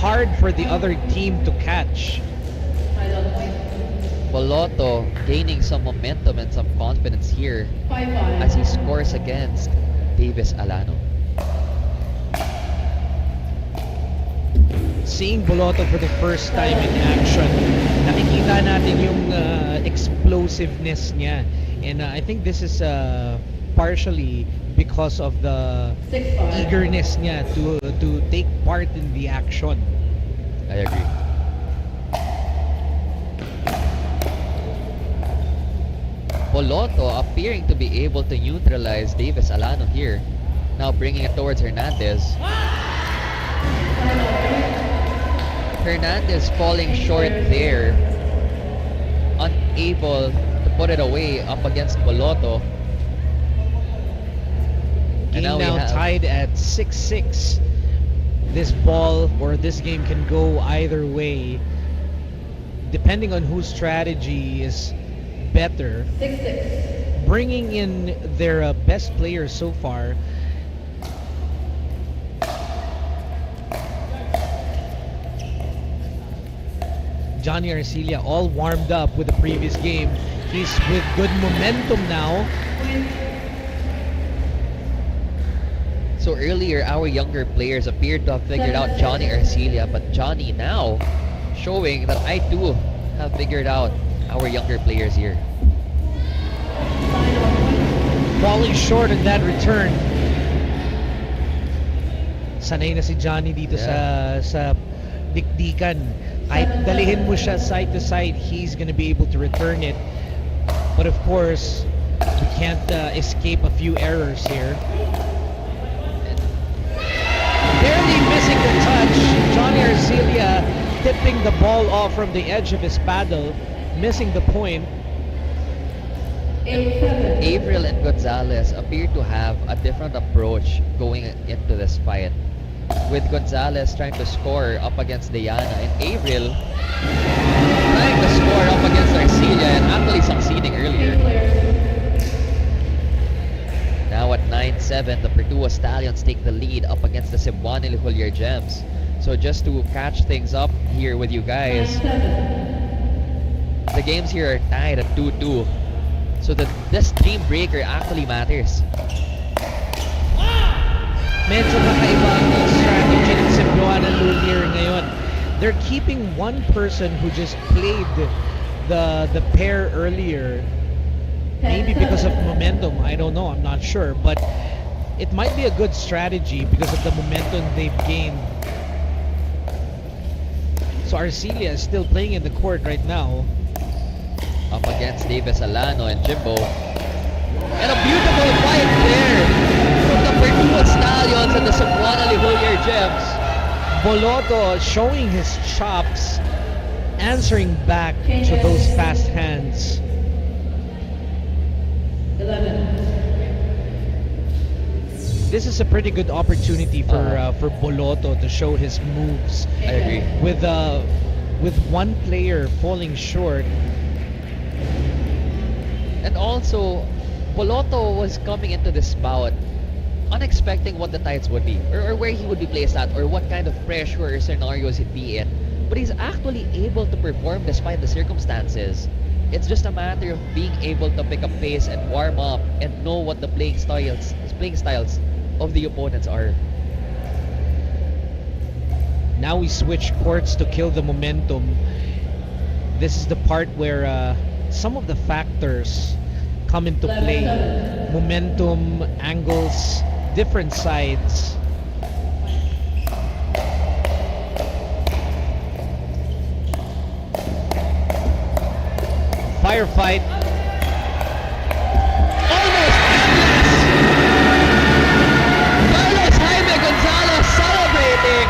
hard for the other team to catch. Boloto gaining some momentum and some confidence here as he scores against Davis Alano. Seeing Boloto for the first time in action, nakikita natin yung explosiveness niya. And I think this is partially because of the eagerness niya to take part in the action. I agree. Boloto appearing to be able to neutralize Davis Alano here. Now bringing it towards Hernandez. Hernandez falling short there. Unable to put it away up against Boloto. Game now tied at 6-6. This ball or this game can go either way depending on whose strategy is better. 6-6. Bringing in their best players so far. Johnny Arcilla all warmed up with the previous game. He's with good momentum now. So earlier, our younger players appeared to have figured out Johnny Arcilla, but Johnny now showing that I too have figured out our younger players here. Falling short in that return. Sanay na si Johnny dito sa dikdikan. Kahit dalihin mo siya side to side, he's gonna be able to return it. But of course, we can't escape a few errors here. Barely missing the touch. Johnny Arcilla tipping the ball off from the edge of his paddle, missing the point. Avril and Gonzalez appear to have a different approach going into this fight, with Gonzalez trying to score up against Diana and Avril trying to score up against Arcilla and actually succeeding earlier. Now at 9-7, the Virtua Stallions take the lead up against the Cebuana Lijolier Gems. So just to catch things up here with you guys, the games here are tied at 2-2. So this dream breaker actually matters. Medyo kakaiba ang strategy ng Cebuana Lulier ngayon. They're keeping one person who just played the pair earlier. Maybe because of momentum, I don't know, I'm not sure. But it might be a good strategy because of the momentum they've gained. So Arcelia is still playing in the court right now. Up against Davis Alano and Jimbo. And a beautiful fight there from the Purdue Stallions and the Cebuana Lihulier Gems. Boloto showing his chops, answering back to those fast hands. 11. This is a pretty good opportunity for Boloto to show his moves. I agree. With one player falling short. And also, Boloto was coming into this bout unexpecting what the tides would be, or where he would be placed at, or what kind of pressure or scenarios he'd be in. But he's actually able to perform despite the circumstances. It's just a matter of being able to pick up pace and warm up and know what the playing styles of the opponents are. Now we switch courts to kill the momentum. This is the part where some of the factors come into play. Momentum, angles, different sides. Firefight. Almost Carlos Jaime Gonzalez celebrating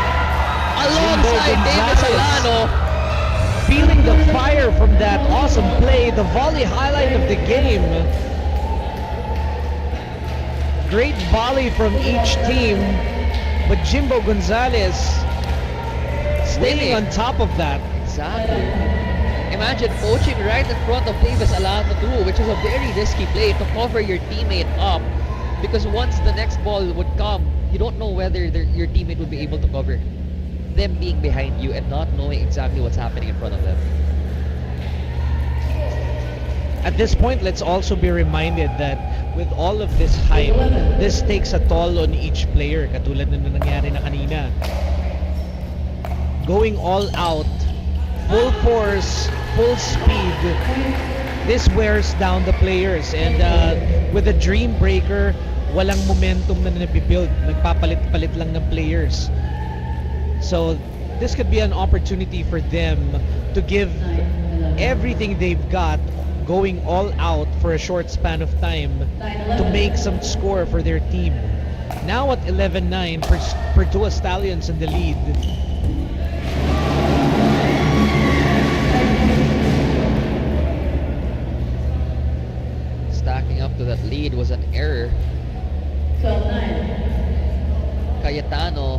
alongside Davis Alano. Feeling the fire from that awesome play, the volley highlight of the game. Great volley from each team, but Jimbo Gonzalez staying on top of that. Exactly. Imagine poaching right in front of Davis Alano too, which is a very risky play to cover your teammate up, because once the next ball would come, you don't know whether your teammate would be able to cover them being behind you and not knowing exactly what's happening in front of them. At this point, let's also be reminded that with all of this hype, this takes a toll on each player, katulad na nangyari na kanina. Going all out, full force, full speed, this wears down the players. And with the Dream Breaker, walang momentum na nabibuild, nagpapalit-palit lang ng players. So this could be an opportunity for them to give everything they've got, going all out for a short span of time to make some score for their team. Now at 11-9, Purdue Stallions in the lead. Stacking up to that lead was an error. 12-9. Cayetano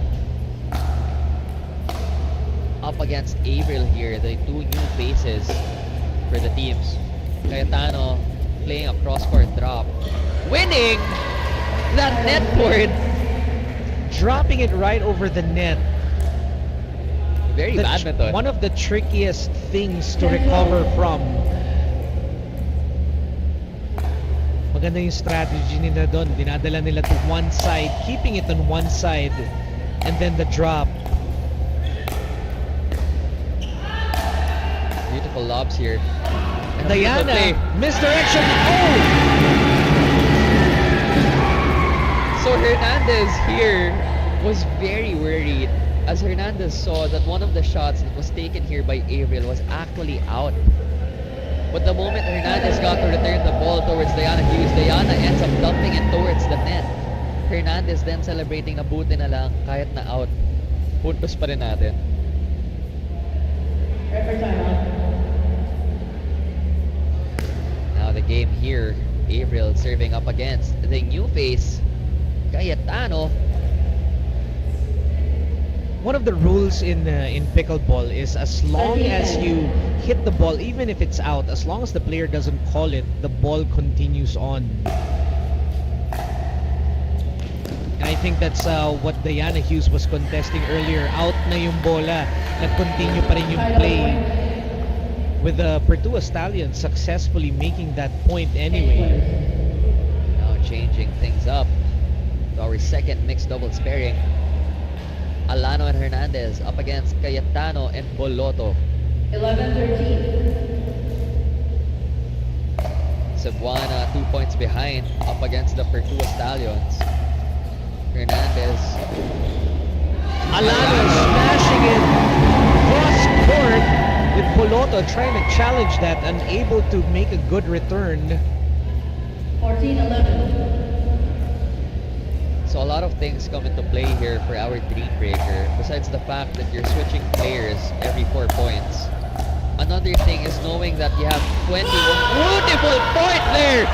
up against Avril here, the two new faces for the teams. Cayetano playing a cross-court drop, winning that net board, dropping it right over the net. Very badminton. One of the trickiest things to recover from. Maganda yung strategy nila doon. Dinadala nila to one side, keeping it on one side, and then the drop. Beautiful lobs here. And Diana, misdirection. Oh! So Hernandez here was very worried as Hernandez saw that one of the shots that was taken here by Avril was actually out. But the moment Hernandez got to return the ball towards Diana Hughes, Diana ends up dumping it towards the net. Hernandez then celebrating na buti na lang kahit na out. Puntos pa rin natin. Now the game here, Avril serving up against the new face, Cayetano. One of the rules in pickleball is as long as you hit the ball, even if it's out, as long as the player doesn't call it, the ball continues on. And I think that's what Diana Hughes was contesting earlier. Out na yung bola. Nag-continue pa rin yung play. With the Pertua Stallions successfully making that point anyway. Now changing things up to our second mixed doubles pairing. Alano and Hernandez up against Cayetano and Boloto. 11-13. Cebuana 2 points behind up against the Pertua Stallions. Hernandez. Alano smashing it cross court with Boloto trying to challenge that, unable to make a good return. 14-11. So a lot of things come into play here for our dream breaker. Besides the fact that you're switching players every 4 points. Another thing is knowing that you have 21. Beautiful point there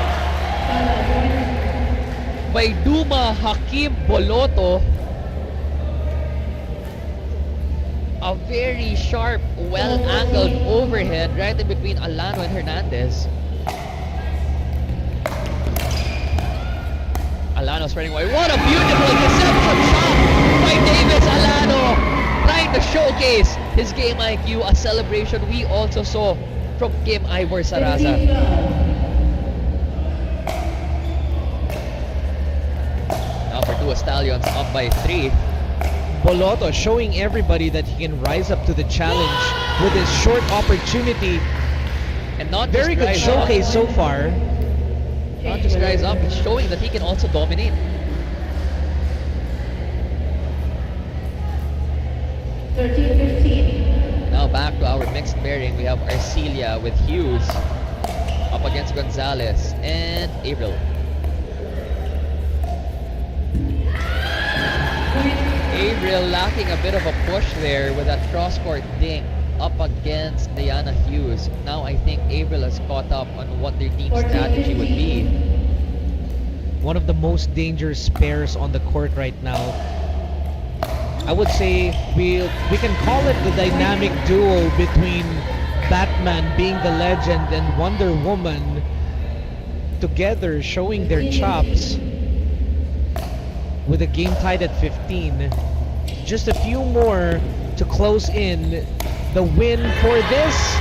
by Duma Hakim Boloto. A very sharp, well-angled overhead right in between Alano and Hernandez. Alano spreading wide. What a beautiful deception shot by Davis Alano, trying to showcase his game IQ, a celebration we also saw from Kim Ivor Sarasa. Now for Pertua Stallions up by 3. Boloto showing everybody that he can rise up to the challenge with his short opportunity. And not very good showcase so far. Not just rise up, he's showing that he can also dominate. 13-15. Now back to our mixed pairing. We have Arcelia with Hughes up against Gonzalez and April. April lacking a bit of a push there with that cross-court dink up against Diana Hughes. Now I think April has caught up on what their team strategy would be. One of the most dangerous pairs on the court right now. I would say we can call it the dynamic duo between Batman being the legend and Wonder Woman together showing their chops with a game tied at 15. Just a few more to close in the win for this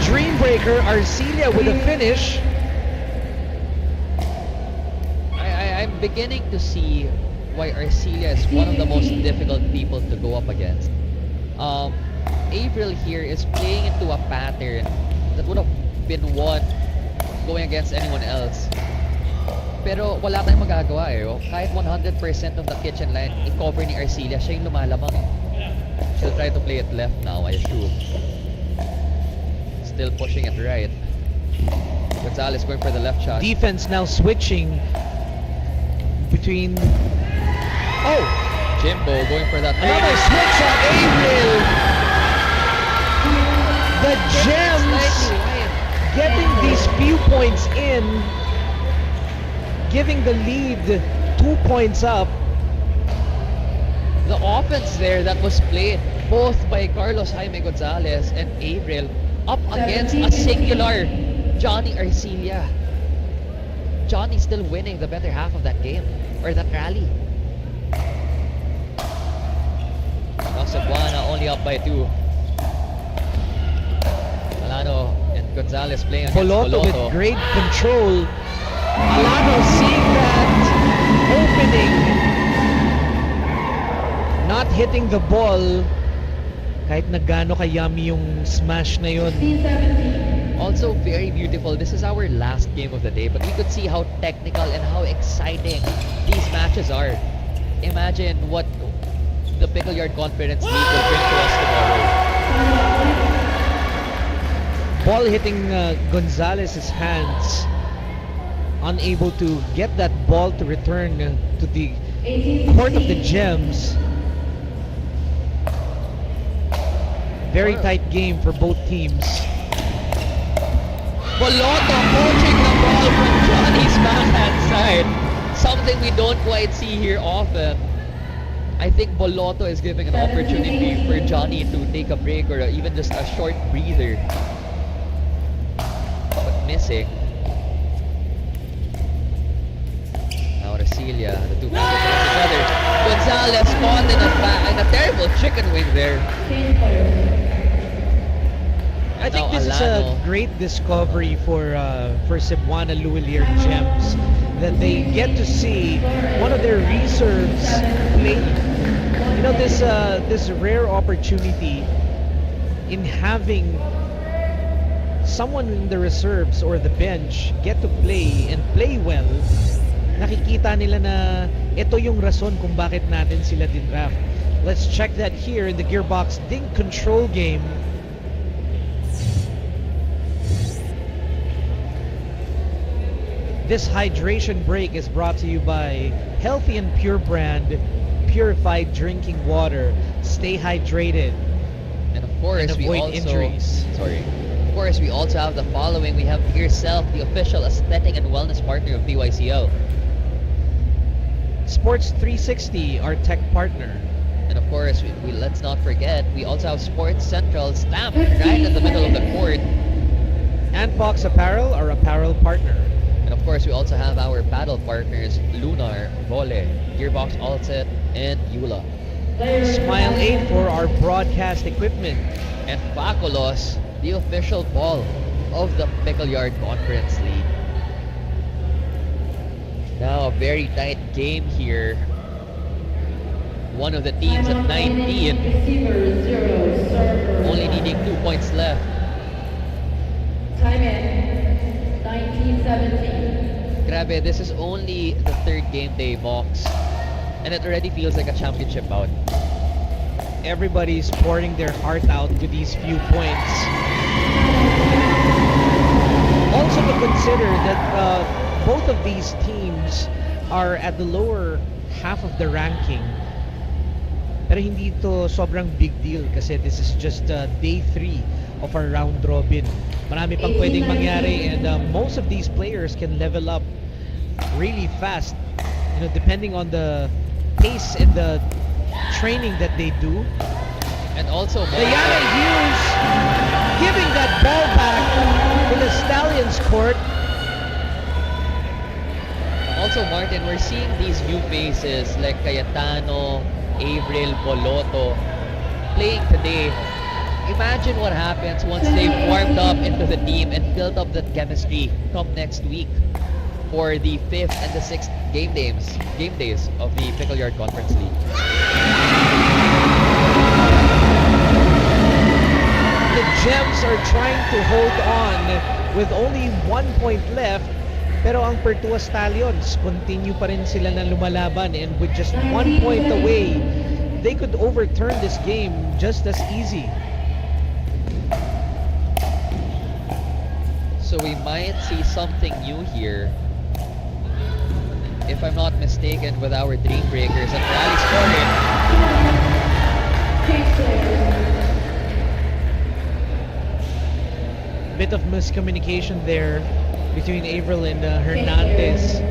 Dreambreaker. Arcelia with a finish. I'm beginning to see why Arcelia is one of the most difficult people to go up against. April here is playing into a pattern that would have been won going against anyone else. Pero wala tayong magagawa eh. Oh. Kahit 100% of the kitchen line i-cover ni Arcelia, siya yung lumalamang eh. She'll try to play it left now, I assume. Still pushing it right. Gonzalez going for the left shot. Defense now switching between... Oh! Jimbo going for that. Another switch shot, April! The Gems getting these few points in, giving the lead 2 points up. The offense there that was played both by Carlos Jaime Gonzalez and April up against a singular Johnny Arcelia. Johnny still winning the better half of that game, or that rally. Now Cebuana only up by 2. Alano and Gonzalez playing against Boloto with great control. Alano seeing that opening, not hitting the ball. Kahit na gaano ka-yummy yung smash na yun. Also very beautiful. This is our last game of the day, but we could see how technical and how exciting these matches are. Imagine what the Pickle Yard Conference League will bring to us tomorrow. Ball hitting Gonzalez's hands. Unable to get that ball to return to the court of the Gems. Very tight game for both teams. Boloto poaching the ball from Johnny's backhand side. Something we don't quite see here often. I think Boloto is giving an opportunity for Johnny to take a break or even just a short breather. But missing. Now Garcia, the two fastest against each other. Gonzalez caught in a terrible chicken wing there. I think this is a great discovery for Cebuana Luwalier Gems, that they get to see one of their reserves play. You know, this rare opportunity in having someone in the reserves or the bench get to play and play well. Nakikita nila na ito yung rason kung bakit natin sila din-draft. Let's check that here in the Gearbox Dink Control game. This hydration break is brought to you by Healthy and Pure brand, purified drinking water. Stay hydrated. And of course, and avoid we also, injuries. Of course, we also have the following. We have Yourself, the official aesthetic and wellness partner of PYCL. Sports 360, our tech partner. And of course, we let's not forget, we also have Sports Central stamped right in the middle of the court. And Fox Apparel, our apparel partner. And of course, we also have our paddle partners, Lunar, Vole, Gearbox Allset, and Eula. Smile 8 for our broadcast equipment. And Faculos, the official ball of the Pickle Yard Conference League. Now a very tight game here. One of the teams at 19, only needing 2 points left. Time in 1917. Grabe, this is only the third game day box, and it already feels like a championship bout. Everybody's pouring their heart out with these few points. Also to consider that both of these teams are at the lower half of the ranking. Pero hindi ito sobrang big deal kasi this is just day 3 of our round robin. Marami pang pwedeng mangyari, and most of these players can level up really fast, you know, depending on the pace and the training that they do. And also Diana Hughes giving that ball back to the Stallions court. Also, Martin, we're seeing these new faces like Cayetano, Avril, Boloto playing today. Imagine what happens once they've warmed up into the team and built up that chemistry come next week for the 5th and the 6th game days of the Pickle Yard Conference League. The Gems are trying to hold on with only 1 point left, pero ang Pertua Stallions continue pa rin sila na lumalaban, and with just 1 point away, they could overturn this game just as easy. So we might see something new here, if I'm not mistaken, with our Dream Breakers and Rally scoring. Bit of miscommunication there between Avril and Hernandez.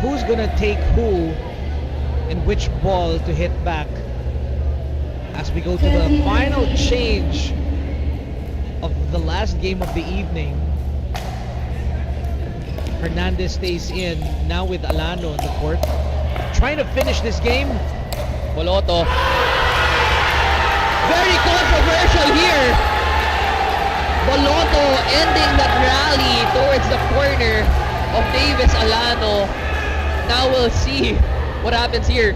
Who's gonna take who and which ball to hit back as we go to the final change of the last game of the evening. Hernandez stays in, now with Alano on the court, trying to finish this game. Boloto. Very controversial here. Boloto ending that rally towards the corner of Davis Alano. Now we'll see what happens here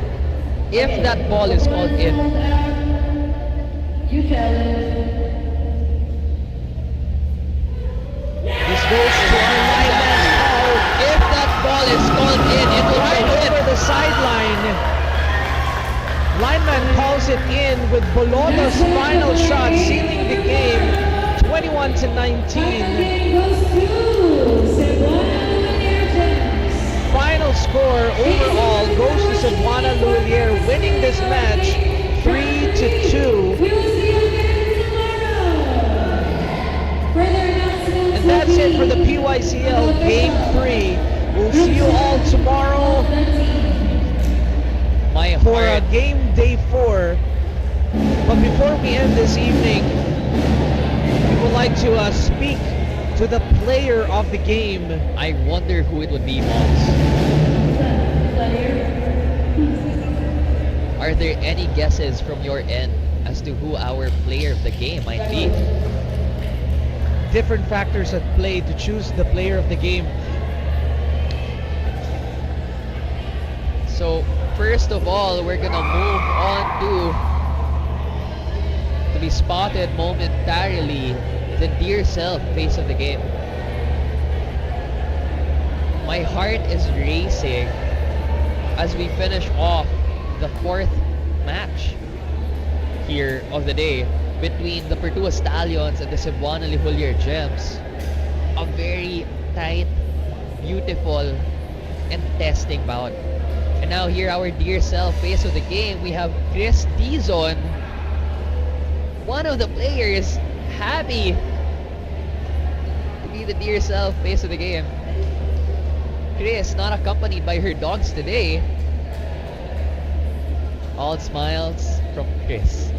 if that ball is called in. This goes to our lineman. If that ball is called in, it will right go in. over the sideline. Lineman calls it in with Boloto's final shot, sealing the game 21 to 19. Final score overall goes to Cebuana Luwalier, winning this match 3-2. And that's it for the PYCL Game 3. We'll see you all tomorrow for Game Day 4. But before we end this evening, we would like to speak to the player of the game. I wonder who it would be, Moms. Are there any guesses from your end as to who our player of the game might be? Different factors at play to choose the player of the game. So, first of all, we're gonna move on to be spotted momentarily, the dear self face of the game. My heart is racing as we finish off the fourth match here of the day between the Pertua Stallions and the Cebuana Lihulyer Gems. A very tight, beautiful, and testing bout. And now here our dear self face of the game, we have Chris Dizon, one of the players, happy to be the dear self face of the game. Chris, not accompanied by her dogs today. All smiles from Chris.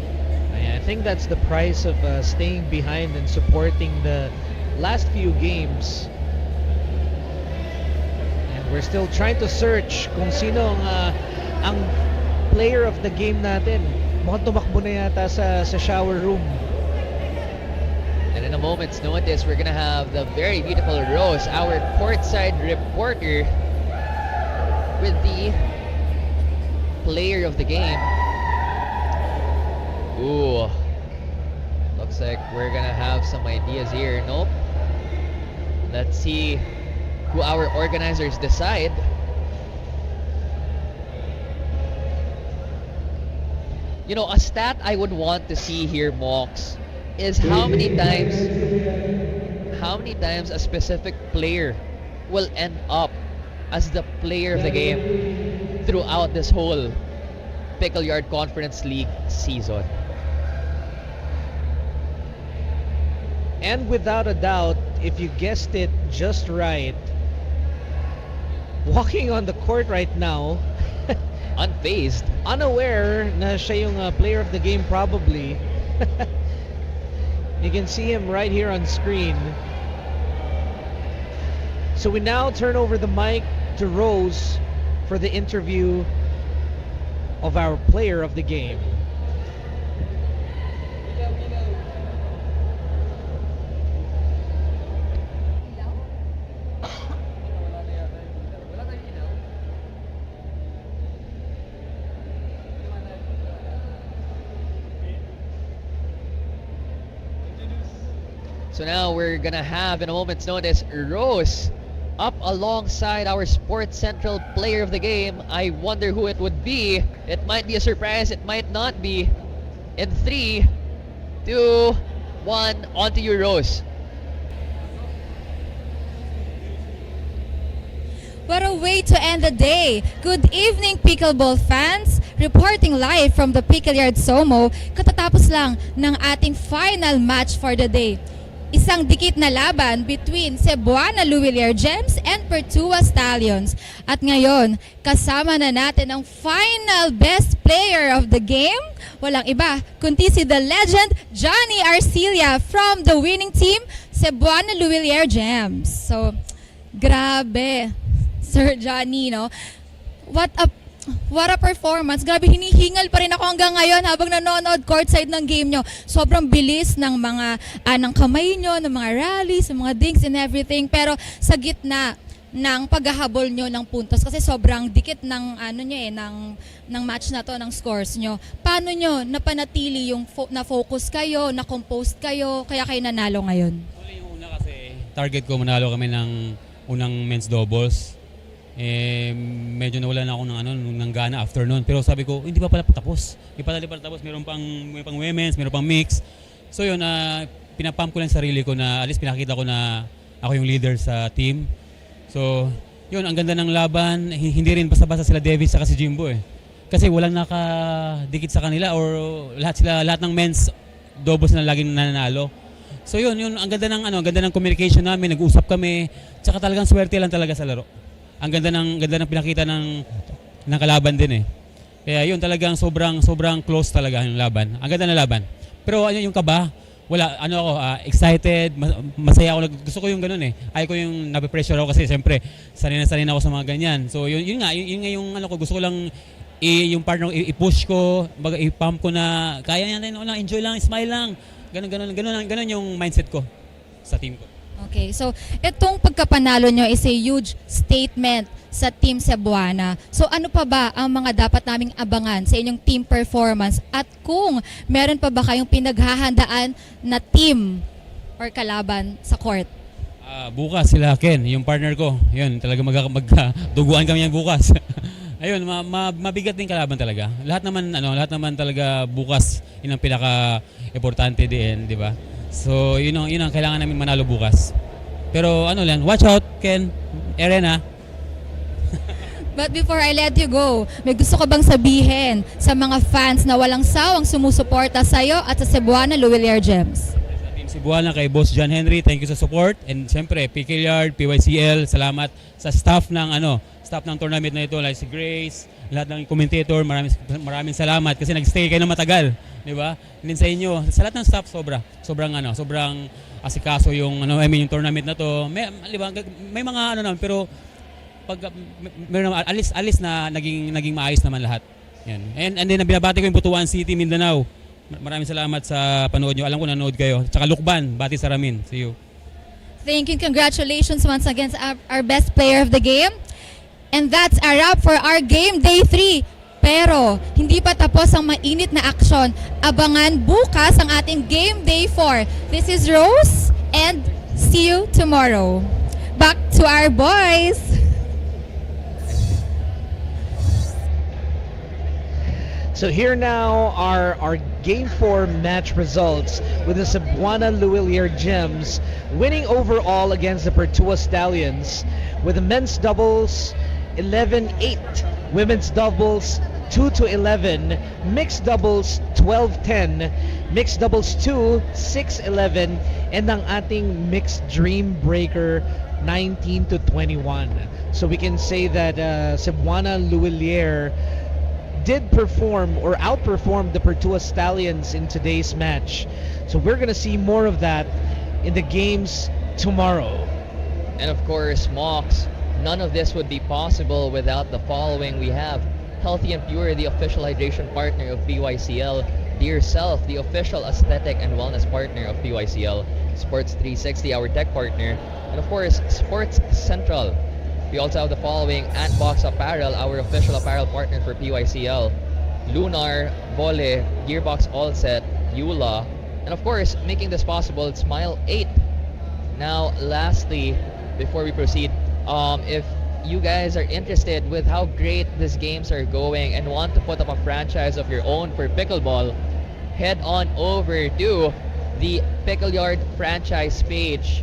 I think that's the price of staying behind and supporting the last few games. And we're still trying to search kung sino ang player of the game natin. Mukhang tumakbo na yata sa shower room. And in a moment's notice, we're gonna have the very beautiful Rose, our courtside reporter, with the player of the game. Ooh, looks like we're gonna have some ideas here. Nope. Let's see who our organizers decide. You know, a stat I would want to see here, Mox, is how many times a specific player will end up as the player of the game throughout this whole Pickle Yard Conference League season. And without a doubt, if you guessed it just right, walking on the court right now, unfazed, unaware na siya yung player of the game probably. You can see him right here on screen. So we now turn over the mic to Rose for the interview of our player of the game. So now we're gonna have, in a moment's notice, Rose up alongside our Sports Central player of the game. I wonder who it would be. It might be a surprise, it might not be. In 3, 2, 1, on to you, Rose. What a way to end the day! Good evening, Pickleball fans! Reporting live from the Pickle Yard SOMO, katatapos lang ng ating final match for the day. Isang dikit na laban between Cebuana Lihulyer Gems and Pertua Stallions. At ngayon, kasama na natin ang final best player of the game. Walang iba, kundi si the legend Johnny Arcilla from the winning team, Cebuana Lihulyer Gems. So, grabe, Sir Johnny, no? What a performance. Grabe, hinihingal pa rin ako hanggang ngayon habang nanonood courtside ng game nyo. Sobrang bilis ng mga ng kamay nyo, ng mga rallies, ng mga dinks and everything. Pero sa gitna ng paghahabol nyo ng puntos kasi sobrang dikit ng ng match na to, ng scores nyo. Paano nyo napanatili yung na-focus kayo, na-compose kayo, kaya kayo nanalo ngayon? Yung una kasi target ko manalo kami ng unang men's doubles. Medyo nawalan ako ng gana after noon. Pero sabi ko, hindi pa pala tapos. Hindi pa tapos. Meron pang women's, meron pang mix. So yun, pinapump ko lang sarili ko na at least pinakita ko na ako yung leader sa team. So yun, ang ganda ng laban. Hindi rin basta-basta sila Davis at si Jimbo eh. Kasi walang nakadikit sa kanila or lahat ng men's doubles na laging nananalo. So yun, ang ganda ng communication namin, nag-usap kami. Tsaka talagang swerte lang talaga sa laro. Ang ganda ng pinakita ng kalaban din eh. Kaya yun talagang sobrang close talaga yung laban. Ang ganda ng laban. Pero yung kaba, wala, ano ako, excited, masaya ako. Gusto ko yung ganun eh. Ayaw ko yung nape-pressure ako kasi siyempre sanay na ako sa mga ganyan. So yun nga yung ano ko, gusto ko lang yung partner ko i-push ko, i-pump ko na kaya natin, enjoy lang, smile lang. Ganun yung mindset ko sa team ko. Okay, so itong pagkapanalo nyo is a huge statement sa Team Cebuana. So ano pa ba ang mga dapat naming abangan sa inyong team performance at kung meron pa ba kayong pinaghahandaan na team or kalaban sa court? Bukas sila Ken, yung partner ko. Yun, talaga magduguan kami yan bukas. Ayun, mabigat din kalaban talaga. Lahat naman talaga bukas yun ang pinaka-importante din, di ba? So, yun ang kailangan namin manalo bukas. Pero watch out, Ken, Eren ha. But before I let you go, may gusto ka bang sabihin sa mga fans na walang sawang sumusuporta sa'yo at sa Cebuana Luwilier Gems? Sa Team Cebuana, kay Boss John Henry, thank you sa support. And siyempre, Pickle Yard, PYCL, salamat sa staff ng tournament na ito, like si Grace, lahat ng commentator, maraming salamat kasi nag-stay kayo na matagal, di ba? And then sa inyo, sa lahat ng staff sobrang asikaso yung yung tournament na to. May mga pero pag alis na naging maayos naman lahat. Yan. And then binabati ko yung Butuan City, Mindanao. Maraming salamat sa panood nyo. Alam ko nanood kayo. Tsaka Lukban, Bati Saramin. See you. Thank you. Congratulations once again sa our best player of the game. And that's a wrap for our game day 3. Pero hindi pa tapos ang mainit na aksyon. Abangan bukas ang ating game day 4. This is Rose and see you tomorrow. Back to our boys. So here now are our Game 4 match results with the Cebuana Luwilier Gems winning overall against the Pertua Stallions with the men's doubles 11-8, women's doubles 2-11, mixed doubles 12-10, mixed doubles 2 6-11, and ang ating mixed dream breaker 19-21. So we can say that Cebuana Luwilier did perform or outperform the Pertua Stallions in today's match. So we're gonna see more of that in the games tomorrow. And of course, Mox, none of this would be possible without the following. We have Healthy and Pure, the official hydration partner of PYCL. Dear Self, the official aesthetic and wellness partner of PYCL. Sports 360, our tech partner. And of course, Sports Central. We also have the following: Antbox Apparel, our official apparel partner for PYCL. Lunar, Vole, Gearbox All Set, Eula. And of course, making this possible, it's Smile 8. Now, lastly, before we proceed, if you guys are interested with how great these games are going and want to put up a franchise of your own for pickleball, head on over to the Pickle Yard franchise page,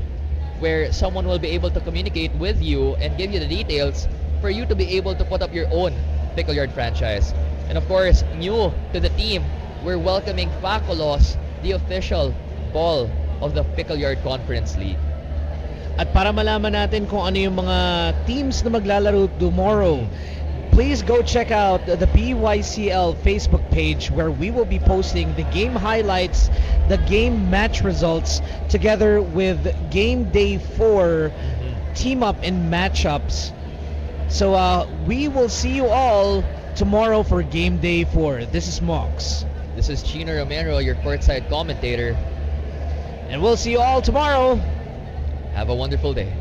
where someone will be able to communicate with you and give you the details for you to be able to put up your own Pickle Yard franchise. And of course, new to the team, we're welcoming Faculos, the official ball of the Pickle Yard Conference League. At para malaman natin kung ano yung mga teams na maglalaro tomorrow, please go check out the PYCL Facebook page, where we will be posting the game highlights, the game match results, together with game day 4 team up and matchups. So we will see you all tomorrow for game day 4. This is Mox. This is Chino Romero, your courtside commentator. And we'll see you all tomorrow. Have a wonderful day.